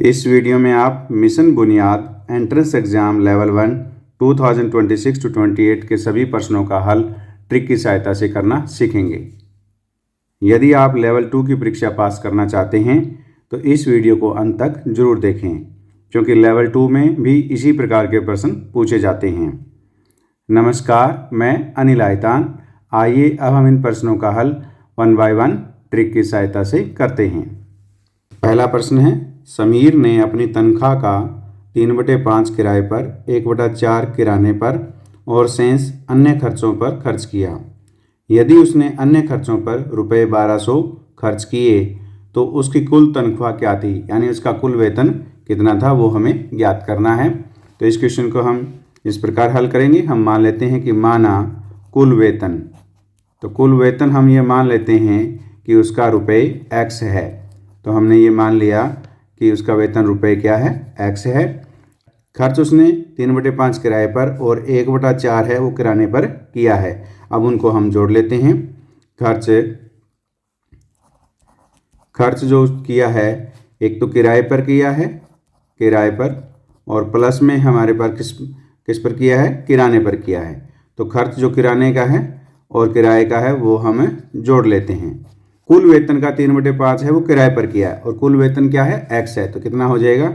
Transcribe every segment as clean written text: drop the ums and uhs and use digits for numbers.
इस वीडियो में आप मिशन बुनियाद एंट्रेंस एग्जाम लेवल 1 2026 टू 28 के सभी प्रश्नों का हल ट्रिक की सहायता से करना सीखेंगे। यदि आप लेवल 2 की परीक्षा पास करना चाहते हैं तो इस वीडियो को अंत तक जरूर देखें, क्योंकि लेवल 2 में भी इसी प्रकार के प्रश्न पूछे जाते हैं। नमस्कार, मैं अनिल आयतान। आइए अब हम इन प्रश्नों का हल 1 बाय 1 ट्रिक की सहायता से करते हैं। पहला प्रश्न है, समीर ने अपनी तनख्वाह का 3/5 किराए पर, 1/4 किराने पर और शेष अन्य खर्चों पर खर्च किया। यदि उसने अन्य खर्चों पर रुपये 1200 खर्च किए तो उसकी कुल तनख्वाह क्या थी, यानी उसका कुल वेतन कितना था, वो हमें ज्ञात करना है। तो इस क्वेश्चन को हम इस प्रकार हल करेंगे। हम मान लेते हैं कि माना कुल वेतन, तो कुल वेतन हम ये मान लेते हैं कि उसका रुपये x है। तो हमने ये मान लिया कि उसका वेतन रुपये क्या है, x है। खर्च उसने 3/5 किराए पर और 1/4 है वो किराने पर किया है। अब उनको हम जोड़ लेते हैं। खर्च जो किया है, एक तो किराए पर किया है, किराए पर, और प्लस में हमारे पास किस पर किया है, किराने पर किया है। तो खर्च जो किराने का है और किराए का है वो हम जोड़ लेते हैं। कुल वेतन का 3/5 है वो किराए पर किया है और कुल वेतन क्या है, x है। तो कितना हो जाएगा,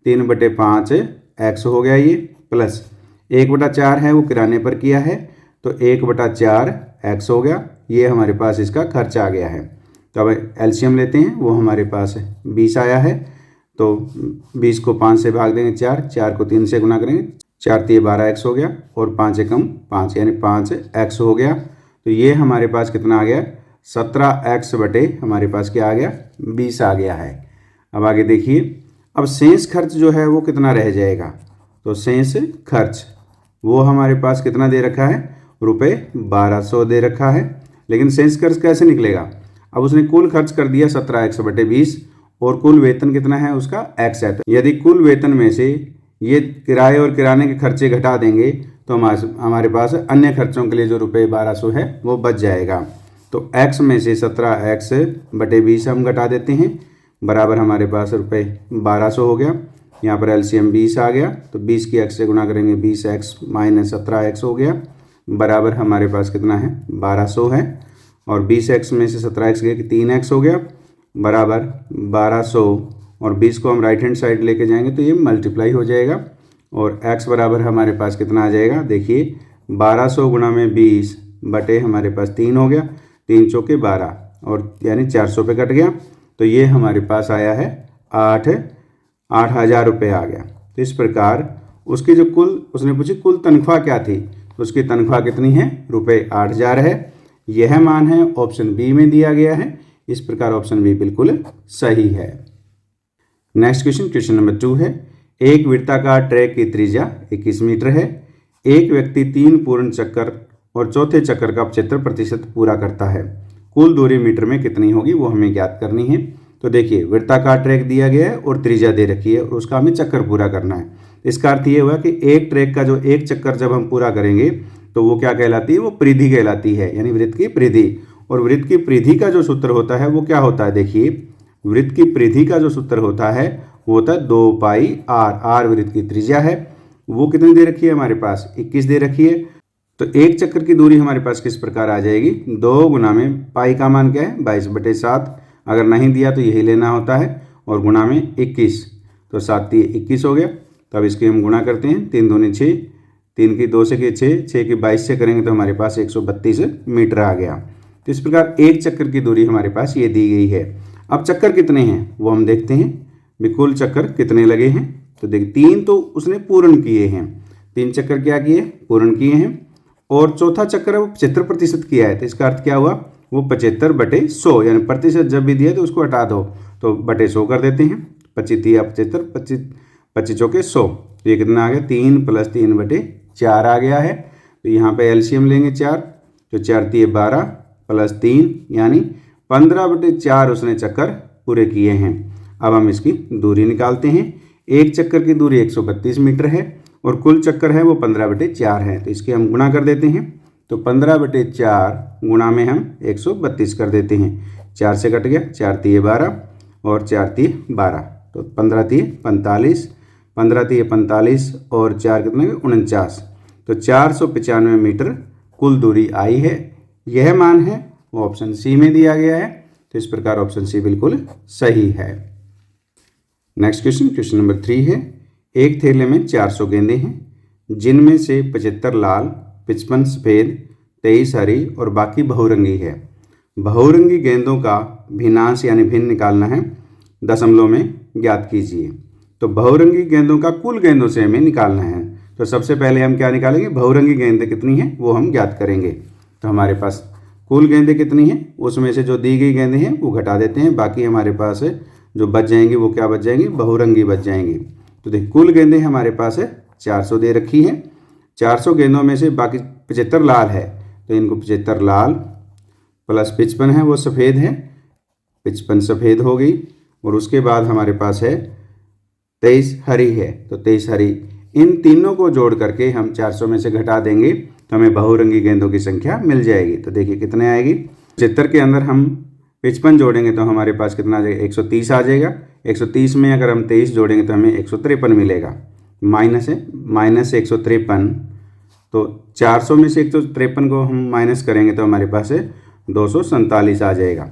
3/5 x हो गया ये, प्लस 1/4 है वो किराने पर किया है, तो 1/4 x हो गया। ये हमारे पास इसका खर्च आ गया है। तो अब एलसीएम लेते हैं, वो हमारे पास 20 आया है। तो 20 को 5 से भाग देंगे 4 को 3 से गुना करेंगे, 4 × 12x हो गया और 5 एकम 5 यानी 5x हो गया। तो ये हमारे पास कितना आ गया, 17x बटे हमारे पास क्या आ गया, 20 आ गया है। अब आगे देखिए, अब शेष खर्च जो है वो कितना रह जाएगा। तो शेष खर्च वो हमारे पास कितना दे रखा है, रुपये 1200 दे रखा है। लेकिन शेष खर्च कैसे निकलेगा, अब उसने कुल खर्च कर दिया 17x बटे 20 और कुल वेतन कितना है उसका x है। तो यदि कुल वेतन में से ये किराए और किराने के खर्चे घटा देंगे तो हमारे पास अन्य खर्चों के लिए जो रुपये 1200 है वो बच जाएगा। तो x में से 17x बटे 20 हम घटा देते हैं, बराबर हमारे पास रुपये 1200 हो गया। यहाँ पर एलसीएम 20 आ गया, तो 20 की x से गुना करेंगे, 20x माइनस 17x हो गया, बराबर हमारे पास कितना है, 1200 है। और 20x में से 17x गया कि 3x हो गया, बराबर 1200। और 20 को हम राइट हैंड साइड लेके जाएंगे तो ये मल्टीप्लाई हो जाएगा और x बराबर हमारे पास कितना आ जाएगा, देखिए 1200 गुणा में 20 बटे हमारे पास 3 हो गया, 3 चौके 12 और यानी 400 पे कट गया। तो ये हमारे पास आया है 8,000 रुपये आ गया। तो इस प्रकार उसकी जो उसने पूछी कुल तनख्वाह क्या थी, तो उसकी तनख्वाह कितनी है, रुपये 8,000 है। यह मान है ऑप्शन बी में दिया गया है। इस प्रकार ऑप्शन बी बिल्कुल सही है। नेक्स्ट क्वेश्चन, क्वेश्चन नंबर 2 है, एक वृत्ताकार ट्रैक की त्रिज्या 21 मीटर है। एक व्यक्ति 3 पूर्ण चक्कर और चौथे चक्कर का 75% पूरा करता है। कुल दूरी मीटर में कितनी होगी वो हमें ज्ञात करनी है। तो देखिए, वृत्ताकार ट्रैक दिया गया है और त्रिज्या दे रखी है और उसका हमें चक्कर पूरा करना है। इसका अर्थ ये हुआ कि एक ट्रैक का जो एक चक्कर जब हम पूरा करेंगे तो वो क्या कहलाती है, वो परिधि कहलाती है, यानी वृत्त की परिधि। और वृत्त की परिधि का जो सूत्र होता है वो क्या होता है, देखिए वृत्त की परिधि का जो सूत्र होता है वो होता है 2πr। r वृत्त की त्रिज्या है, वो कितनी दे रखी है हमारे पास, 21 दे रखी है। तो एक चक्कर की दूरी हमारे पास किस प्रकार आ जाएगी, 2 गुना में पाई का मान क्या है, 22/7। अगर नहीं दिया तो यही लेना होता है, और गुणा में 21, तो 7 × 21 हो गया। तो अब इसकी हम गुणा करते हैं, 3 दूनी 6, 3 की 2 से की 6, 6 की 22 से करेंगे तो हमारे पास 132 मीटर आ गया। तो इस प्रकार एक चक्कर की दूरी हमारे पास ये दी गई है। अब चक्कर कितने हैं वो हम देखते हैं, कुल चक्कर कितने लगे हैं। तो देखिए 3 तो उसने पूर्ण किए हैं, 3 चक्कर क्या किए, पूर्ण किए हैं। और चौथा चक्कर है वो 75% किया है। तो इसका अर्थ क्या हुआ, वो 75/100, यानी प्रतिशत जब भी दिया तो उसको हटा दो, तो बटे 100 कर देते हैं। 25 × 75, 25 चौके 100। तो ये कितना आ गया, 3 + 3/4 आ गया है। तो यहाँ पे एलसीएम लेंगे 4, तो 4 × 12 + 3 यानी 15/4 उसने चक्कर पूरे किए हैं। अब हम इसकी दूरी निकालते हैं। एक चक्कर की दूरी 132 मीटर है और कुल चक्कर है वो 15/4 है। तो इसके हम गुणा कर देते हैं, तो 15/4 गुणा में हम 132 कर देते हैं। 4 से कट गया, 4 × 12 और 4 × 12, तो 15 तिये 45, 15 तिये 45 और 4 कितने 49, तो 495 मीटर कुल दूरी आई है। यह मान है वो ऑप्शन सी में दिया गया है, तो इस प्रकार ऑप्शन सी बिल्कुल सही है। नेक्स्ट क्वेश्चन, क्वेश्चन नंबर 3 है, एक थैले में 400 गेंदें हैं जिनमें से 75 लाल, 55 सफ़ेद, 23 हरी और बाकी बहुरंगी है। बहुरंगी गेंदों का भिन्नांश यानी भिन्न निकालना है, दशमलव में ज्ञात कीजिए। तो बहुरंगी गेंदों का कुल गेंदों से हमें निकालना है। तो सबसे पहले हम क्या निकालेंगे, बहुरंगी गेंदें कितनी हैं वो हम ज्ञात करेंगे। तो हमारे पास कुल गेंदें कितनी हैं, उसमें से जो दी गई गेंदें हैं वो घटा देते हैं, बाकी हमारे पास जो बच जाएंगी वो क्या बच जाएंगी, बहुरंगी बच जाएंगी। तो देखिए कुल गेंदें हमारे पास 400 दे रखी है। 400 गेंदों में से बाकी 75 लाल है, तो इनको 75 लाल प्लस 55 है वो सफ़ेद है, 55 सफ़ेद हो गई। और उसके बाद हमारे पास है 23 हरी है, तो 23 हरी। इन तीनों को जोड़ करके हम 400 में से घटा देंगे तो हमें बहुरंगी गेंदों की संख्या मिल जाएगी। तो देखिए कितने आएगी, 75 के अंदर हम 55 जोड़ेंगे तो हमारे पास कितना आ जाएगा, 130 आ जाएगा। 130 में अगर हम 23 जोड़ेंगे तो हमें 153 मिलेगा, माइनस है -153। तो 400 में से 153 को हम माइनस करेंगे तो हमारे पास 247 आ जाएगा।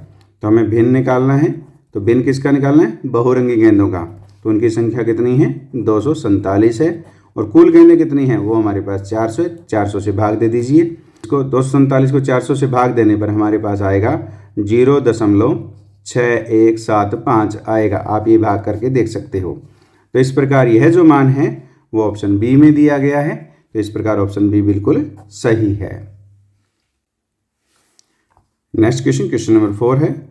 तो हमें भिन्न निकालना है, तो भिन्न किसका निकालना है, बहुरंगी गेंदों का। तो उनकी संख्या कितनी है, 247 है। और कुल गेंदें कितनी हैं, वो हमारे पास 400 है। 400 से भाग दे दीजिए इसको, 247 को 400 से भाग देने पर हमारे पास आएगा 0.6175 आएगा। आप ये भाग करके देख सकते हो। तो इस प्रकार यह जो मान है वो ऑप्शन बी में दिया गया है, तो इस प्रकार ऑप्शन बी बिल्कुल सही है। नेक्स्ट क्वेश्चन, क्वेश्चन नंबर 4 है,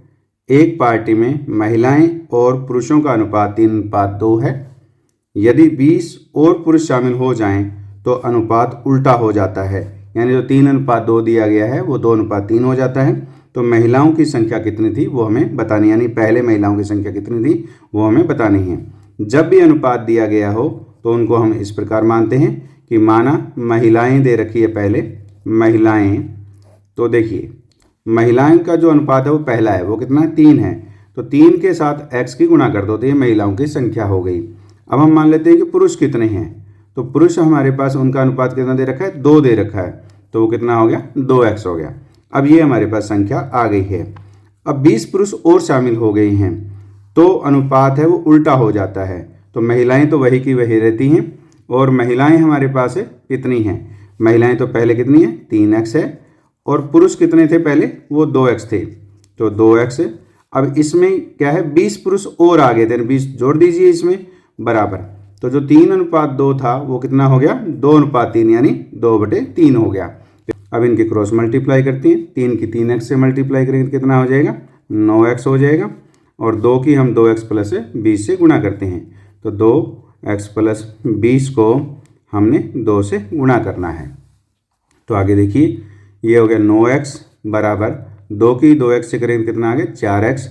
एक पार्टी में महिलाएं और पुरुषों का अनुपात 3:2 है। यदि 20 और पुरुष शामिल हो जाएं तो अनुपात उल्टा हो जाता है, यानी जो 3:2 दिया गया है वो 2:3 हो जाता है। तो महिलाओं की संख्या कितनी थी वो हमें बतानी, यानी पहले महिलाओं की संख्या कितनी थी वो हमें बतानी है। जब भी अनुपात दिया गया हो तो उनको हम इस प्रकार मानते हैं कि माना महिलाएं दे रखी है पहले, महिलाएं, तो देखिए महिलाओं का जो अनुपात है वो पहला है, वो कितना 3 है। तो 3 के साथ x की गुणा कर दो तो ये महिलाओं की संख्या हो गई। अब हम मान लेते हैं कि पुरुष कितने हैं, तो पुरुष हमारे पास उनका अनुपात कितना दे रखा है, 2 दे रखा है, तो वो कितना हो गया, 2x हो गया। अब ये हमारे पास संख्या आ गई है। अब 20 पुरुष और शामिल हो गए हैं तो अनुपात है वो उल्टा हो जाता है। तो महिलाएं तो वही की वही रहती हैं, और महिलाएं हमारे पास कितनी हैं, महिलाएं तो पहले कितनी है, 3x है, और पुरुष कितने थे पहले, वो 2x थे, तो 2x। अब इसमें क्या है, 20 पुरुष और आ गए थे, 20 जोड़ दीजिए इसमें बराबर। तो जो 3:2 था वो कितना हो गया, 2:3, यानी 2/3 हो गया। अब इनके क्रॉस मल्टीप्लाई करते हैं, 3 की 3x से मल्टीप्लाई करेंगे तो कितना हो जाएगा, 9x हो जाएगा। और 2 की हम 2x + 20 से गुणा करते हैं, तो 2x + 20 को हमने 2 से गुणा करना है। तो आगे देखिए ये हो गया 9x बराबर 2 की 2x से करेंगे कितना आ गया, 4x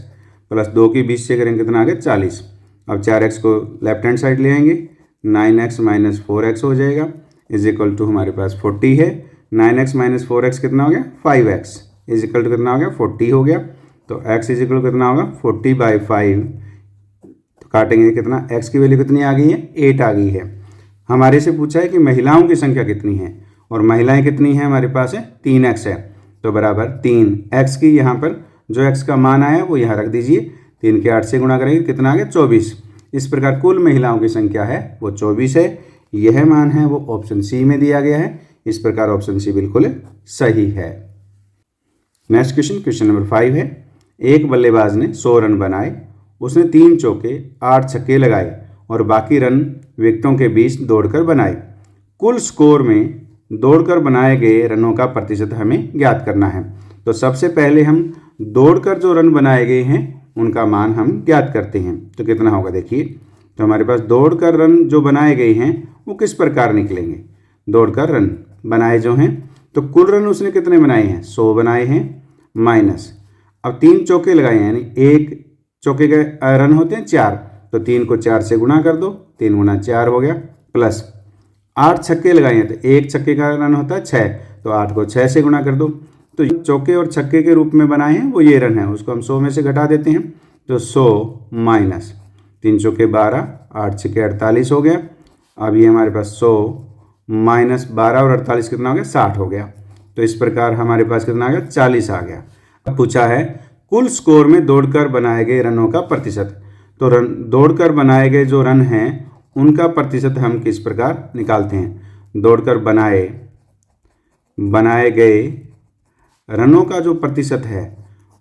+ 2 की 20 से करेंगे कितना आ गया, 40। अब 4x को लेफ्ट हैंड साइड ले आएंगे, 9x - 4x हो जाएगा, = हमारे पास 40 है। 9x - 4x कितना हो गया, 5x, = कितना हो गया, 40 हो गया। तो x = कितना होगा, 40/5। तो काटेंगे कितना, x की वैल्यू कितनी आ गई है, 8 आ गई है। हमारे से पूछा है कि महिलाओं की संख्या कितनी है, और महिलाएं कितनी हैं हमारे पास 3x है, तो बराबर 3x की यहाँ पर जो x का मान आया वो यहाँ रख दीजिए, 3 के 8 से गुणा करेंगे कितना आ गया, 24। इस प्रकार कुल महिलाओं की संख्या है वो 24 है। यह मान है वो ऑप्शन सी में दिया गया है, इस प्रकार ऑप्शन सी बिल्कुल सही है। नेक्स्ट क्वेश्चन, क्वेश्चन नंबर 5 है, एक बल्लेबाज ने 100 रन बनाए, उसने 3 चौके 8 छक्के लगाए और बाकी रन विकेटों के बीच दौड़कर बनाए। कुल स्कोर में दौड़कर बनाए गए रनों का प्रतिशत हमें ज्ञात करना है। तो सबसे पहले हम दौड़कर जो रन बनाए गए हैं उनका मान हम ज्ञात करते हैं, तो कितना होगा देखिए। तो हमारे पास दौड़कर रन जो बनाए गए हैं वो किस प्रकार निकलेंगे, दौड़कर रन बनाए जो हैं, तो कुल रन उसने कितने बनाए हैं, 100 बनाए हैं, माइनस अब 3 चौके लगाए हैं, यानी 1 चौके के रन होते हैं 4, तो 3 को 4 से गुणा कर दो, 3 × 4 हो गया, प्लस 8 छक्के लगाए हैं, तो 1 छक्के का रन होता है 6, तो 8 को 6 से गुणा कर दो। तो चौके और छक्के के रूप में बनाए हैं वो ये रन है, उसको हम 100 में से घटा देते हैं, तो 100 माइनस 3 चौके 12, 8 छके 48 हो गया। अब ये हमारे पास 100 माइनस 12 और 48 कितना हो गया, 60 हो गया। तो इस प्रकार हमारे पास कितना आ गया, 40 आ गया। अब पूछा है कुल स्कोर में दौड़कर बनाए गए रनों का प्रतिशत। तो दौड़कर बनाए गए जो रन हैं उनका प्रतिशत हम किस प्रकार निकालते हैं। दौड़कर बनाए गए रनों का जो प्रतिशत है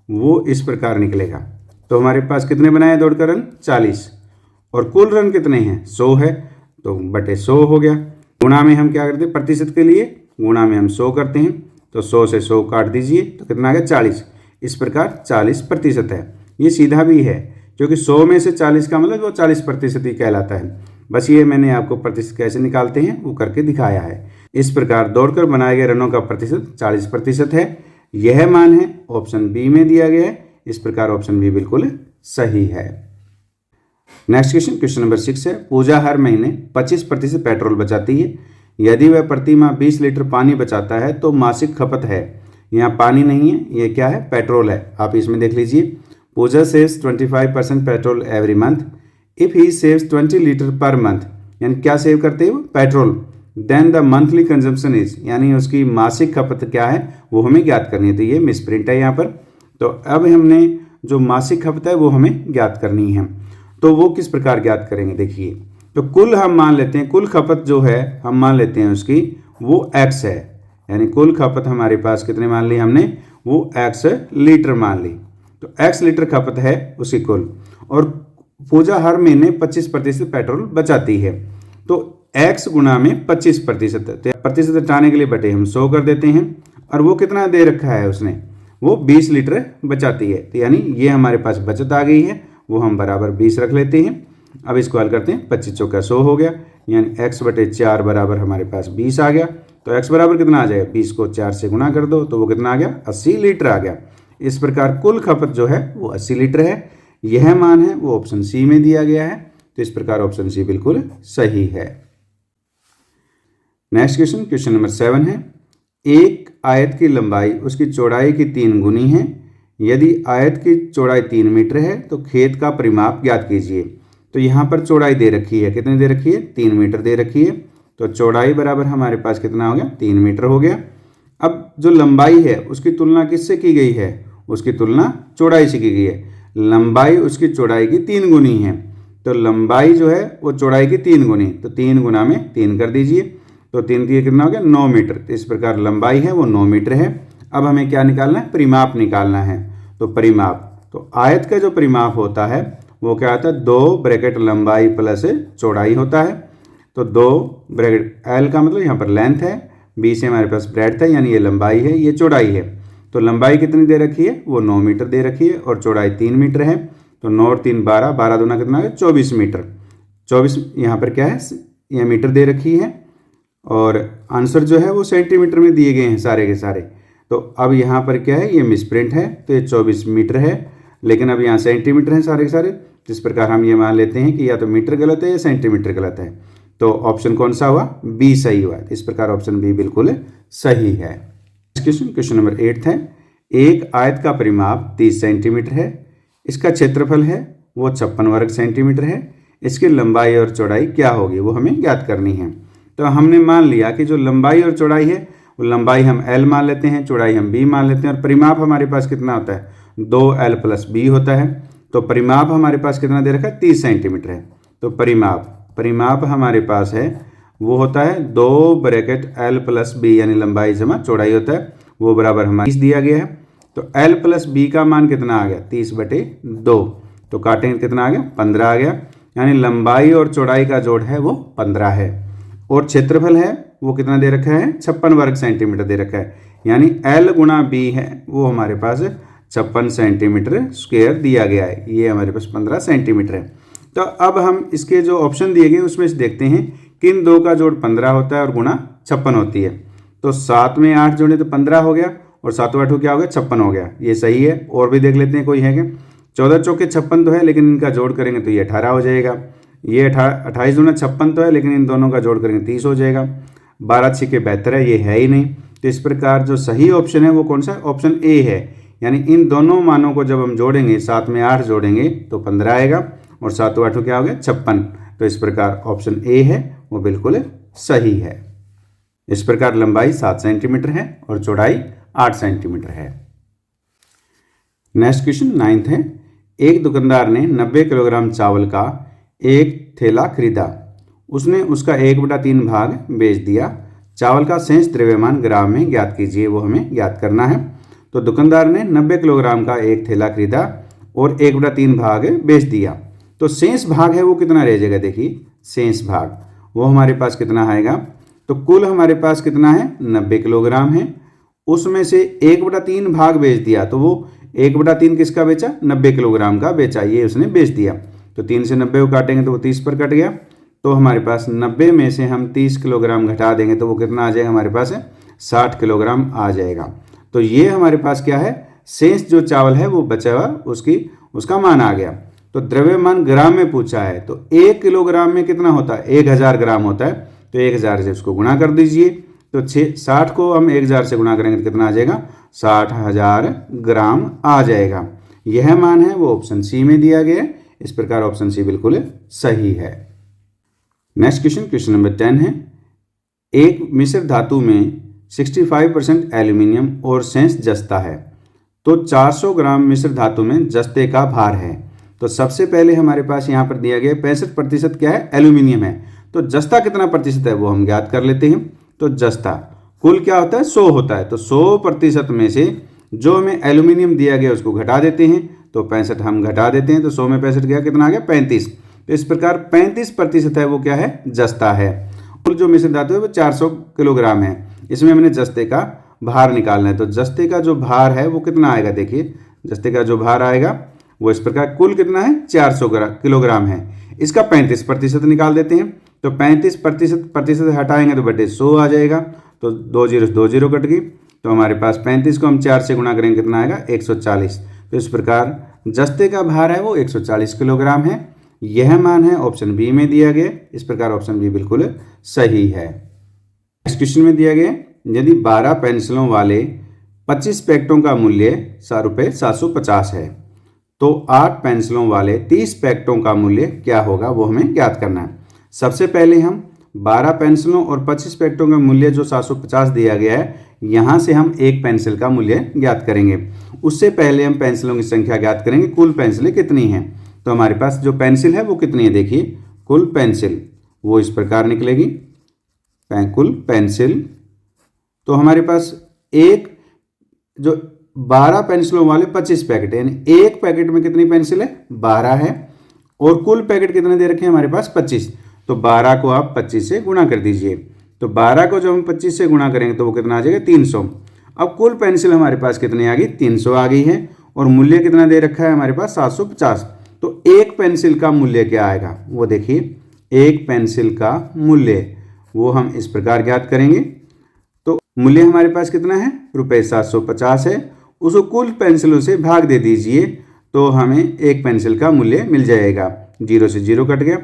वो इस प्रकार निकलेगा। तो हमारे पास कितने बनाए दौड़कर रन, 40, और कुल रन कितने हैं, 100 है, तो बटे 100 हो गया। गुणा में हम क्या करते हैं, प्रतिशत के लिए गुणा में हम 100 करते हैं, तो 100 से 100 काट दीजिए तो कितना आ गया, 40। इस प्रकार 40% है। ये सीधा भी है क्योंकि 100 में से 40 का मतलब वो 40% ही कहलाता है। बस ये मैंने आपको प्रतिशत कैसे निकालते हैं वो करके दिखाया है। इस प्रकार दौड़कर बनाए गए रनों का प्रतिशत 40% है। यह मान है ऑप्शन बी में दिया गया है। इस प्रकार ऑप्शन बी बिल्कुल सही है। नेक्स्ट क्वेश्चन नंबर 6 है। पूजा हर महीने 25% पेट्रोल बचाती है। यदि वह प्रति माह 20 लीटर पानी बचाता है तो मासिक खपत है, यहाँ पानी नहीं है, ये क्या है, पेट्रोल है। आप इसमें देख लीजिए, Pooja saves 25% petrol every month if he saves 20 litre per month, यानी क्या सेव करते हैं वो, petrol. Then the monthly consumption is, यानी उसकी मासिक खपत क्या है वो हमें ज्ञात करनी है। तो ये मिसप्रिंट है यहाँ पर। तो अब हमने जो मासिक खपत है वो हमें ज्ञात करनी है। तो वो किस प्रकार ज्ञात करेंगे, देखिए। तो कुल हम मान लेते हैं, कुल खपत जो है हम मान लेते हैं उसकी वो x है, यानी कुल खपत हमारे पास कितने मान ली हमने, वो x लीटर मान ली। तो x लीटर खपत है उसकी कुल, और पूजा हर महीने 25% पेट्रोल बचाती है। तो x गुना में 25%, तो प्रतिशत हटाने के लिए बटे हम 100 कर देते हैं, और वो कितना दे रखा है उसने, वो 20 लीटर बचाती है। तो यानी ये हमारे पास बचत आ गई है, वो हम बराबर 20 रख लेते हैं। अब इसको हल करते हैं, 25 चौका 100 हो गया, यानी x बटे 4 बराबर हमारे पास 20 आ गया। तो x बराबर कितना आ जाएगा, 20 को 4 से गुना कर दो तो वो कितना आ गया, 80 लीटर आ गया। इस प्रकार कुल खपत जो है वो 80 लीटर है। यह मान है वो ऑप्शन सी में दिया गया है। तो इस प्रकार ऑप्शन सी बिल्कुल सही है। नेक्स्ट क्वेश्चन नंबर 7 है। एक आयत की लंबाई उसकी चौड़ाई की 3 गुनी है। यदि आयत की चौड़ाई 3 मीटर है तो खेत का परिमाप ज्ञात कीजिए। तो यहाँ पर चौड़ाई दे रखी है, कितनी दे रखी है, 3 मीटर दे रखी है। तो चौड़ाई बराबर हमारे पास कितना हो गया, 3 मीटर हो गया। अब जो लंबाई है उसकी तुलना किससे की गई है, उसकी तुलना चौड़ाई से की गई है। लंबाई उसकी चौड़ाई की 3 गुनी है, तो लंबाई जो है वो चौड़ाई की 3 गुनी, तो 3 गुना में 3 कर दीजिए, तो 3 कितना हो गया, 9 मीटर। तो इस प्रकार लंबाई है वो 9 मीटर है। अब हमें क्या निकालना है, परिमाप निकालना है। तो परिमाप, तो आयत का जो परिमाप होता है वो क्या होता है, 2 ब्रैकेट लंबाई प्लस चौड़ाई होता है। तो 2 ब्रैकेट L का मतलब यहाँ पर लेंथ है, B से हमारे पास ब्रेड्थ है, यानी ये लंबाई है, ये चौड़ाई है। तो लंबाई कितनी दे रखी है, वो 9 मीटर दे रखी है, और चौड़ाई 3 मीटर है। तो 9 और 3 12, 12 दूना कितना है, 24 मीटर। 24 यहाँ पर क्या है, ये मीटर दे रखी है, और आंसर जो है वो सेंटीमीटर में दिए गए हैं सारे के सारे। तो अब यहाँ पर क्या है, ये मिसप्रिंट है, तो ये 24 मीटर है, लेकिन अब यहाँ सेंटीमीटर हैं सारे के सारे। जिस प्रकार हम ये मान लेते हैं कि या तो मीटर गलत है या सेंटीमीटर गलत है। तो ऑप्शन कौन सा हुआ, बी सही हुआ। इस प्रकार ऑप्शन बी बिल्कुल सही है। क्वेश्चन नंबर 8 है। एक आयत का परिमाप 30 सेंटीमीटर है। इसका क्षेत्रफल है वो 56 वर्ग सेंटीमीटर है। इसकी लंबाई और चौड़ाई क्या होगी वो हमें ज्ञात करनी है। तो हमने मान लिया कि जो लंबाई और चौड़ाई है वो लंबाई हम L मान लेते हैं, चौड़ाई हम B मान लेते हैं, और परिमाप हमारे पास कितना होता है, 2L + B होता है। तो परिमाप हमारे पास कितना दे रखा है, 30 सेंटीमीटर है। तो परिमाप हमारे पास है वो होता है 2 ब्रैकेट L + B, यानी लंबाई जमा चौड़ाई होता है, वो बराबर हमारा 30 दिया गया है। तो L + B का मान कितना आ गया, 30/2। तो काटेंगे कितना आ गया, 15 आ गया, यानी लंबाई और चौड़ाई का जोड़ है वो 15 है। और क्षेत्रफल है वो कितना दे रखा है, 56 वर्ग सेंटीमीटर दे रखा है, यानी L गुणा B है वो हमारे पास 56 सेंटीमीटर स्क्वायर दिया गया है। ये हमारे पास 15 सेंटीमीटर है। तो अब हम इसके जो ऑप्शन दिए गए उसमें से देखते हैं किन दो का जोड़ 15 होता है और गुणा 56 होती है। तो 7 में 8 जोड़े तो 15 हो गया, और 7 8 क्या हो गया, 56 हो गया। ये सही है। और भी देख लेते हैं कोई है क्या, 14 चौके 56 तो है, लेकिन इनका जोड़ करेंगे तो ये 18 हो जाएगा। ये 28 दूना 56 तो है, लेकिन इन दोनों का जोड़ करेंगे 30 हो जाएगा। 12 6 72 है, ये है ही नहीं। तो इस प्रकार जो सही ऑप्शन है वो कौन सा, ऑप्शन ए है। यानी इन दोनों मानों को जब हम जोड़ेंगे, 7 में 8 जोड़ेंगे तो 15 आएगा, और 7 8 क्या हो गया 56। तो इस प्रकार ऑप्शन ए है वो बिल्कुल सही है। इस प्रकार लंबाई 7 सेंटीमीटर है और चौड़ाई 8 सेंटीमीटर है। नेक्स्ट क्वेश्चन 9th है। एक दुकानदार ने 90 किलोग्राम चावल का एक थैला खरीदा। उसने उसका 1/3 भाग बेच दिया। चावल का शेष द्रव्यमान ग्राम में ज्ञात कीजिए, वो हमें ज्ञात करना है। तो दुकानदार ने 90 किलोग्राम का एक थैला खरीदा और 1/3 भाग बेच दिया। तो शेष भाग है वो कितना रह जाएगा, देखिए शेष भाग वो हमारे पास कितना आएगा। तो कुल हमारे पास कितना है 90 किलोग्राम है, उसमें से 1/3 भाग बेच दिया। तो वो 1/3 किसका बेचा 90 किलोग्राम का बेचा, ये उसने बेच दिया। तो 3 से 90 को काटेंगे तो वो 30 पर कट गया। तो हमारे पास 90 में से हम 30 किलोग्राम घटा देंगे तो वो कितना आ जाएगा हमारे पास है 60 किलोग्राम आ जाएगा। तो ये हमारे पास क्या है शेष जो चावल है वो बचा हुआ उसका मान आ गया। तो द्रव्यमान ग्राम में पूछा है, तो 1 किलोग्राम में कितना होता है 1000 ग्राम होता है। तो 1000 से उसको गुणा कर दीजिए। तो 60 को हम 1000 से गुणा करेंगे तो कितना आ जाएगा 60,000 ग्राम आ जाएगा। यह मान है वो ऑप्शन सी में दिया गया है। इस प्रकार ऑप्शन सी बिल्कुल सही है। नेक्स्ट क्वेश्चन नंबर 10 है। एक मिश्र धातु में 65% एल्यूमिनियम और शेष जस्ता है। तो 400 ग्राम मिश्र धातु में जस्ते का भार है। तो सबसे पहले हमारे पास यहाँ पर दिया गया 65% क्या है एल्यूमिनियम है। तो जस्ता कितना प्रतिशत है वो हम ज्ञात कर लेते हैं। तो जस्ता कुल क्या होता है 100 होता है। तो 100% में से जो हमें एल्यूमिनियम दिया गया उसको घटा देते हैं। तो 65 हम घटा देते हैं तो 100 में 65 गया कितना आ गया 35। तो इस प्रकार 35% है वो क्या है जस्ता है। कुल जो मिश्र धातु है वो 400 किलोग्राम है। इसमें हमने जस्ते का भार निकालना है। तो जस्ते का जो भार है वो कितना आएगा, देखिए जस्ते का जो भार आएगा वो इस प्रकार कुल कितना है 400 किलोग्राम है। इसका 35% निकाल देते हैं। तो 35% हटाएंगे तो बटे 100 आ जाएगा। तो 2 0 कट गई। तो हमारे पास 35 को हम 4 से गुणा करेंगे कितना आएगा 140। तो इस प्रकार जस्ते का भार है वो 140 किलोग्राम है। यह मान है ऑप्शन बी में दिया गया। इस प्रकार ऑप्शन बी बिल्कुल सही है। नेक्स्ट क्वेश्चन में दिया गया यदि 12 पेंसिलों वाले 25 पैकेटों का मूल्य ₹750 है तो 8 पेंसिलों वाले 30 पैकेटों का मूल्य क्या होगा वो हमें ज्ञात करना है। सबसे पहले हम 12 पेंसिलों और 25 पैकेटों का मूल्य जो 750 दिया गया है यहाँ से हम एक पेंसिल का मूल्य ज्ञात करेंगे। उससे पहले हम पेंसिलों की संख्या ज्ञात करेंगे कुल पेंसिलें कितनी हैं। तो हमारे पास जो पेंसिल है वो कितनी है, देखिए कुल पेंसिल वो इस प्रकार निकलेगी कुल पेंसिल। तो हमारे पास एक जो 12 पेंसिलों वाले 25 पैकेट यानी एक पैकेट में कितनी पेंसिल है 12 है और कुल पैकेट कितने दे रखे हैं हमारे पास 25। तो 12 को आप 25 से गुणा कर दीजिए। तो 12 को जब हम 25 से गुणा करेंगे तो वो कितना आ जाएगा 300। अब कुल पेंसिल हमारे पास कितनी आ गई 300 आ गई है और मूल्य कितना दे रखा है हमारे पास 750। तो एक पेंसिल का मूल्य क्या आएगा वो देखिए, एक पेंसिल का मूल्य वो हम इस प्रकार ज्ञात करेंगे। तो मूल्य हमारे पास कितना है ₹750 है। उसको कुल पेंसिलों से भाग दे दीजिए तो हमें एक पेंसिल का मूल्य मिल जाएगा। 0 से 0 कट गया।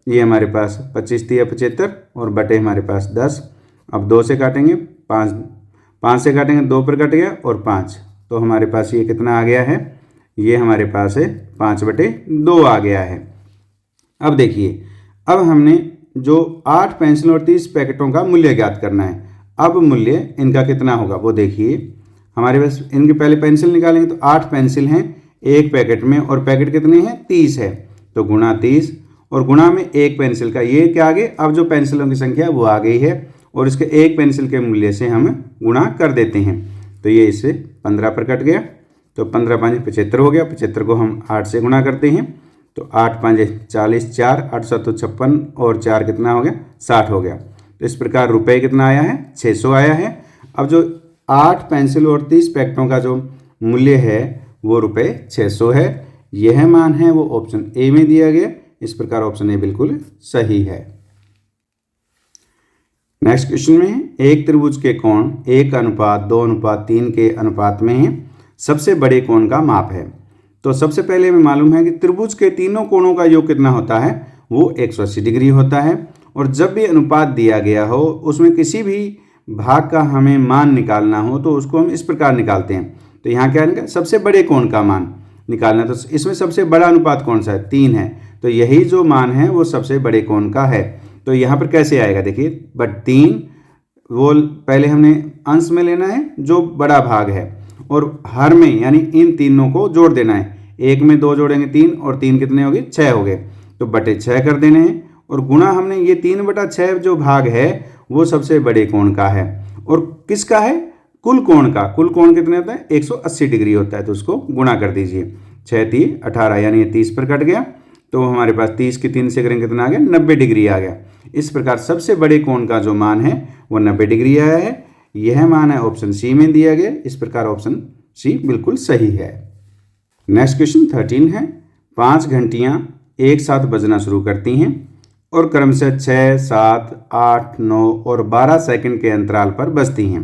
ये हमारे पास 25 दिया 75 और बटे हमारे पास 10। अब 2 से काटेंगे 5 से काटेंगे 2 पर कट गया और 5। तो हमारे पास ये कितना आ गया है, ये हमारे पास है 5/2 आ गया है। अब देखिए अब हमने जो 8 पेंसिल और 30 पैकेटों का मूल्य ज्ञात करना है। अब मूल्य इनका कितना होगा वो देखिए, हमारे पास इनके पहले पेंसिल निकालेंगे तो 8 पेंसिल हैं एक पैकेट में और पैकेट कितने हैं 30 है। तो गुणा 30 और गुणा में एक पेंसिल का ये क्या आ गए, अब जो पेंसिलों की संख्या वो आ गई है और इसके एक पेंसिल के मूल्य से हम गुणा कर देते हैं। तो ये इससे 15 पर कट गया। तो 15 5 75 हो गया। 75 को हम 8 से गुणा करते हैं तो 8 5 40 4 8 7 56 और 4 कितना हो गया 60 हो गया। तो इस प्रकार रुपए कितना आया है 600 आया है। अब जो 8 पेंसिल और 30 पैकेटों का जो मूल्य है वो ₹600 है। यह मान है वो ऑप्शन ए में दिया गया। इस प्रकार ऑप्शन ए बिल्कुल सही है। नेक्स्ट क्वेश्चन में एक त्रिभुज के कोण 1:2:3 के अनुपात में है। सबसे बड़े कोण का माप है। तो सबसे पहले हमें मालूम है कि त्रिभुज के तीनों कोणों का योग कितना होता है वो 180 डिग्री होता है। और जब भी अनुपात दिया गया हो उसमें किसी भी भाग का हमें मान निकालना हो तो उसको हम इस प्रकार निकालते हैं। तो यहाँ क्या है सबसे बड़े कोण का मान। निकालना है। तो इसमें सबसे बड़ा अनुपात कौन सा है? 3 है। तो यही जो मान है वो सबसे बड़े कोण का है। तो यहाँ पर कैसे आएगा देखिए, बट 3 वो पहले हमने अंश में लेना है जो बड़ा भाग है, और हर में यानी इन तीनों को जोड़ देना है। 1 में 2 जोड़ेंगे 3, और 3 कितने हो गए? 6 हो गए। तो बटे 6 कर देने हैं, और गुणा हमने ये 3/6 जो भाग है वो सबसे बड़े कोण का है। और किसका है? कुल कोण का। कुल कोण कितने होता है? 180 डिग्री होता है। तो उसको गुणा कर दीजिए। 6 3 18 यानी ये 30 पर कट गया। तो हमारे पास 30 की 3 से करेंगे कितना आ गया? 90 डिग्री आ गया। इस प्रकार सबसे बड़े कोण का जो मान है वो 90 डिग्री आया है। यह मान है ऑप्शन सी में दिया गया। इस प्रकार ऑप्शन सी बिल्कुल सही है। नेक्स्ट क्वेश्चन 13 है। 5 घंटियां एक साथ बजना शुरू करती हैं और क्रमशः 6 7 8 9 और 12 सेकंड के अंतराल पर बजती हैं।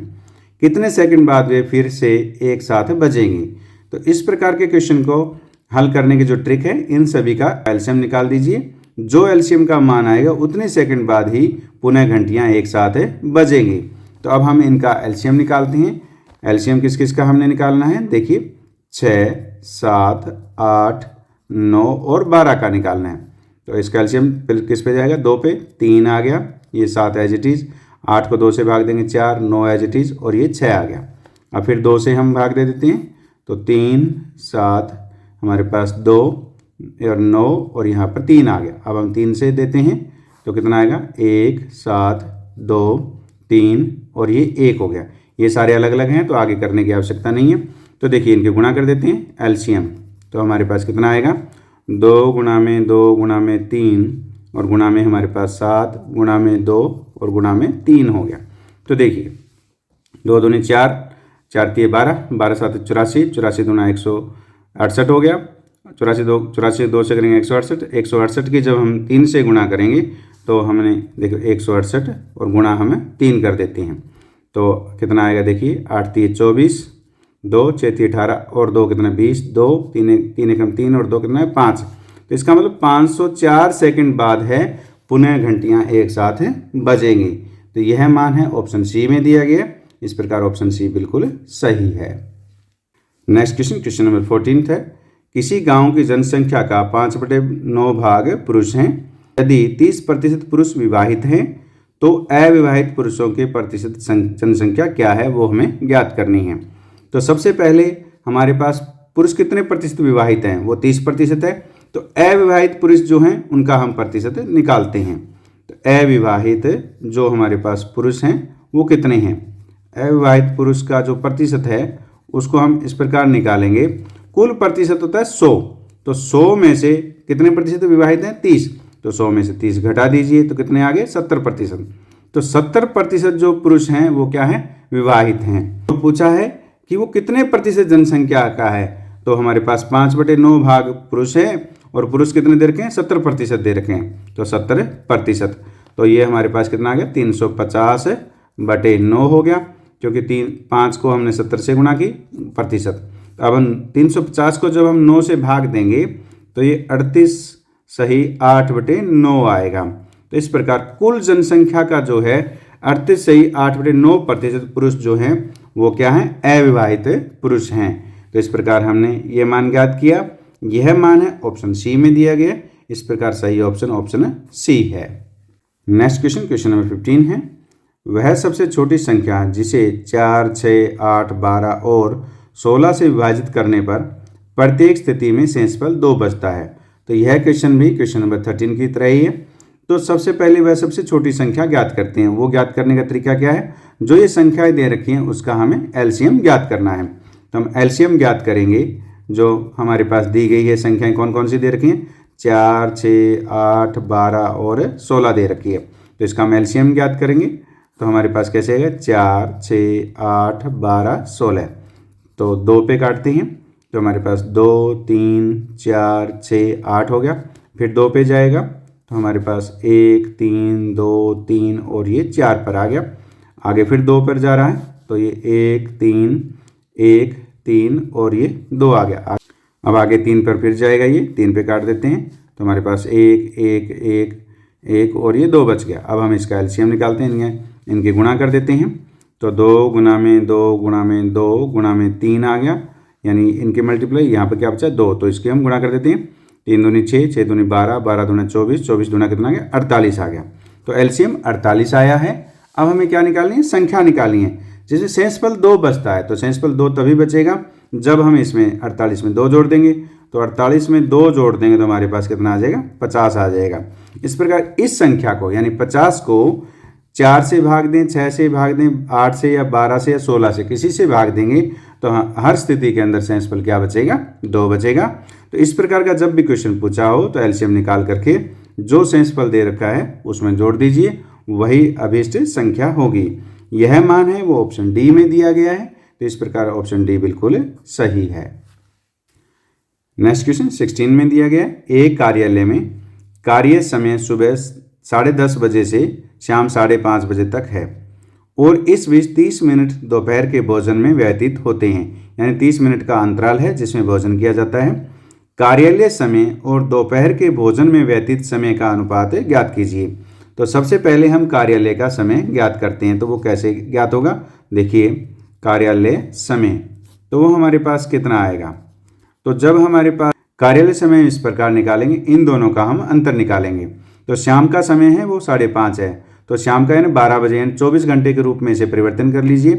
कितने सेकंड बाद वे फिर से एक साथ बजेंगी? तो इस प्रकार के क्वेश्चन को हल करने की जो ट्रिक है, इन सभी का एलसीएम निकाल दीजिए। जो एलसीएम का मान आएगा उतने सेकंड बाद ही पुनः घंटियां एक साथ बजेंगी। तो अब हम इनका एलसीएम निकालते हैं। एलसीएम किस किस का हमने निकालना है? देखिए 6 7 8 9 और 12 का निकालना है। तो इसका एलसीएम किस पे जाएगा? 2 पे। 3 आ गया, ये 7 एज इट इज़। 8 को 2 से भाग देंगे 4, 9 एज इट इज़, और ये 6 आ गया। अब फिर 2 से हम भाग दे देते हैं। तो 3 7 हमारे पास 2 और 9 और यहाँ पर 3 आ गया। अब हम 3 से देते हैं तो कितना आएगा? 1 7 2 3 और ये 1 हो गया। ये सारे अलग अलग हैं तो आगे करने की आवश्यकता नहीं है। तो देखिए इनके गुणा कर देते हैं एलसीएम। तो हमारे पास कितना आएगा? 2 गुणा में 2 गुणा में 3 और गुणा में हमारे पास 7 गुणा में 2 और गुणा में 3 हो गया। तो देखिए 2 दूनी 4, 4 3 12, 12 7 84, 84 दूना 168 हो गया। 84 2 से करेंगे 168। 168 की जब हम 3 से गुणा करेंगे तो हमने देखो 168 और गुणा हमें 3 कर देते हैं। तो कितना आएगा? देखिए 8 3 24, 2 6 3 18 और 2 कितना? 20, 2 3 एकम 3 और 2 कितना है? 5। तो इसका मतलब 504 सेकंड बाद है पुनः घंटियां एक साथ बजेंगी। तो यह मान है ऑप्शन सी में दिया गया। इस प्रकार ऑप्शन सी बिल्कुल सही है। नेक्स्ट क्वेश्चन, क्वेश्चन नंबर 14 है। किसी गांव की जनसंख्या का 5/9 भाग पुरुष हैं। यदि 30% पुरुष विवाहित हैं तो अविवाहित पुरुषों के प्रतिशत जनसंख्या क्या है वो हमें ज्ञात करनी है। तो सबसे पहले हमारे पास पुरुष कितने प्रतिशत विवाहित हैं? वो 30% है। तो अविवाहित पुरुष जो हैं उनका हम प्रतिशत निकालते हैं। तो अविवाहित जो हमारे पास पुरुष हैं वो कितने हैं? अविवाहित पुरुष का जो प्रतिशत है उसको हम इस प्रकार निकालेंगे। कुल प्रतिशत होता है 100। तो 100 में से कितने प्रतिशत विवाहित हैं? 30। तो 100 में से 30 घटा दीजिए तो कितने आ गए? 70%। तो 70% जो पुरुष हैं वो क्या है? विवाहित हैं। तो पूछा है कि वो कितने प्रतिशत जनसंख्या का है। तो हमारे पास 5/9 भाग पुरुष है और पुरुष कितने दे रखे हैं? 70% दे रखे हैं। तो 70%। तो ये हमारे पास कितना आ गया? 350/9 हो गया, क्योंकि 5 को हमने 70 से गुणा की प्रतिशत। अब हम 350 को जब हम 9 से भाग देंगे तो ये 38 सही 8/9 आएगा। तो इस प्रकार कुल जनसंख्या का जो है 38 सही 8/9% पुरुष जो हैं वो क्या हैं? अविवाहित पुरुष हैं। तो इस प्रकार हमने ये मान ज्ञात किया। यह मान है ऑप्शन सी में दिया गया। इस प्रकार सही ऑप्शन सी है। नेक्स्ट क्वेश्चन, क्वेश्चन नंबर 15 है। वह सबसे छोटी संख्या जिसे 4 6 8 12 और 16 से विभाजित करने पर प्रत्येक स्थिति में शेषफल 2 बचता है। तो यह क्वेश्चन भी क्वेश्चन नंबर 13 की तरह ही है। तो सबसे पहले वह सबसे छोटी संख्या ज्ञात करते हैं। वो ज्ञात करने का तरीका क्या है? जो ये संख्याएं दे रखी हैं उसका हमें एलसीएम ज्ञात करना है। तो हम एलसीएम ज्ञात करेंगे। जो हमारे पास दी गई है संख्याएं कौन कौन सी दे रखी हैं? 4 6 8 12 और 16 दे रखी है। तो इसका हम एलसीएम ज्ञात करेंगे। तो हमारे पास कैसे आएगा? 4 6 8 12 16। तो 2 पे काटते हैं तो हमारे पास 2 3 4 6 8 हो गया। फिर 2 पे जाएगा तो हमारे पास 1 3 2 3 और ये 4 पर आ गया। आगे फिर 2 पर जा रहा है तो ये 1 3 और ये 2 आ गया। अब आगे 3 पर फिर जाएगा, ये 3 पे काट देते हैं तो हमारे पास 1 1 1 1 और ये 2 बच गया। अब हम इसका एलसीएम निकालते हैं, इनके गुणा कर देते हैं। तो 2 गुणा में 2 गुणा में 2 गुणा में 3 आ गया। यानी इनके मल्टीप्लाई, यहाँ पर क्या बचा 2, तो इसके हम गुणा कर देते हैं। 3 दूनी 6, 6 दूनी 12, 12 दूना 24, 24 दूना कितना आ गया 48 आ गया। तो एलसीएम 48 आया है। अब हमें क्या निकालनी है, संख्या निकालनी है जिसमें शेषफल 2 बचता है। तो शेषफल 2 तभी बचेगा जब हम इसमें 48 में 2 जोड़ देंगे। तो 48 में 2 जोड़ देंगे तो हमारे पास कितना आ जाएगा 50 आ जाएगा। इस प्रकार इस संख्या को यानी 50 को 4 से भाग दें, 6 से भाग दें, 8 से या 12 से या 16 से किसी से भाग देंगे तो हर स्थिति के अंदर शेषफल क्या बचेगा 2 बचेगा। तो इस प्रकार का जब भी क्वेश्चन पूछा हो तो एलसीएम निकाल करके जो शेषफल दे रखा है उसमें जोड़ दीजिए, वही अभीष्ट संख्या होगी। यह मान है वो ऑप्शन डी में दिया गया है। तो इस प्रकार ऑप्शन डी बिल्कुल सही है। नेक्स्ट क्वेश्चन 16 में दिया गया है, एक कार्यालय में कार्य समय सुबह 10:30 बजे से शाम 5:30 बजे तक है और इस बीच 30 मिनट दोपहर के भोजन में व्यतीत होते हैं, यानी 30 मिनट का अंतराल है जिसमें भोजन किया जाता है। कार्यालय समय और दोपहर के भोजन में व्यतीत समय का अनुपात ज्ञात कीजिए। तो सबसे पहले हम कार्यालय का समय ज्ञात करते हैं। तो वो कैसे ज्ञात होगा, देखिए कार्यालय समय तो वो हमारे पास कितना आएगा। तो जब हमारे पास कार्यालय समय इस प्रकार निकालेंगे, इन दोनों का हम अंतर निकालेंगे। तो शाम का समय है वो 5:30 है, तो शाम का है ना 12 बजे, यानी 24 घंटे के रूप में इसे परिवर्तन कर लीजिए।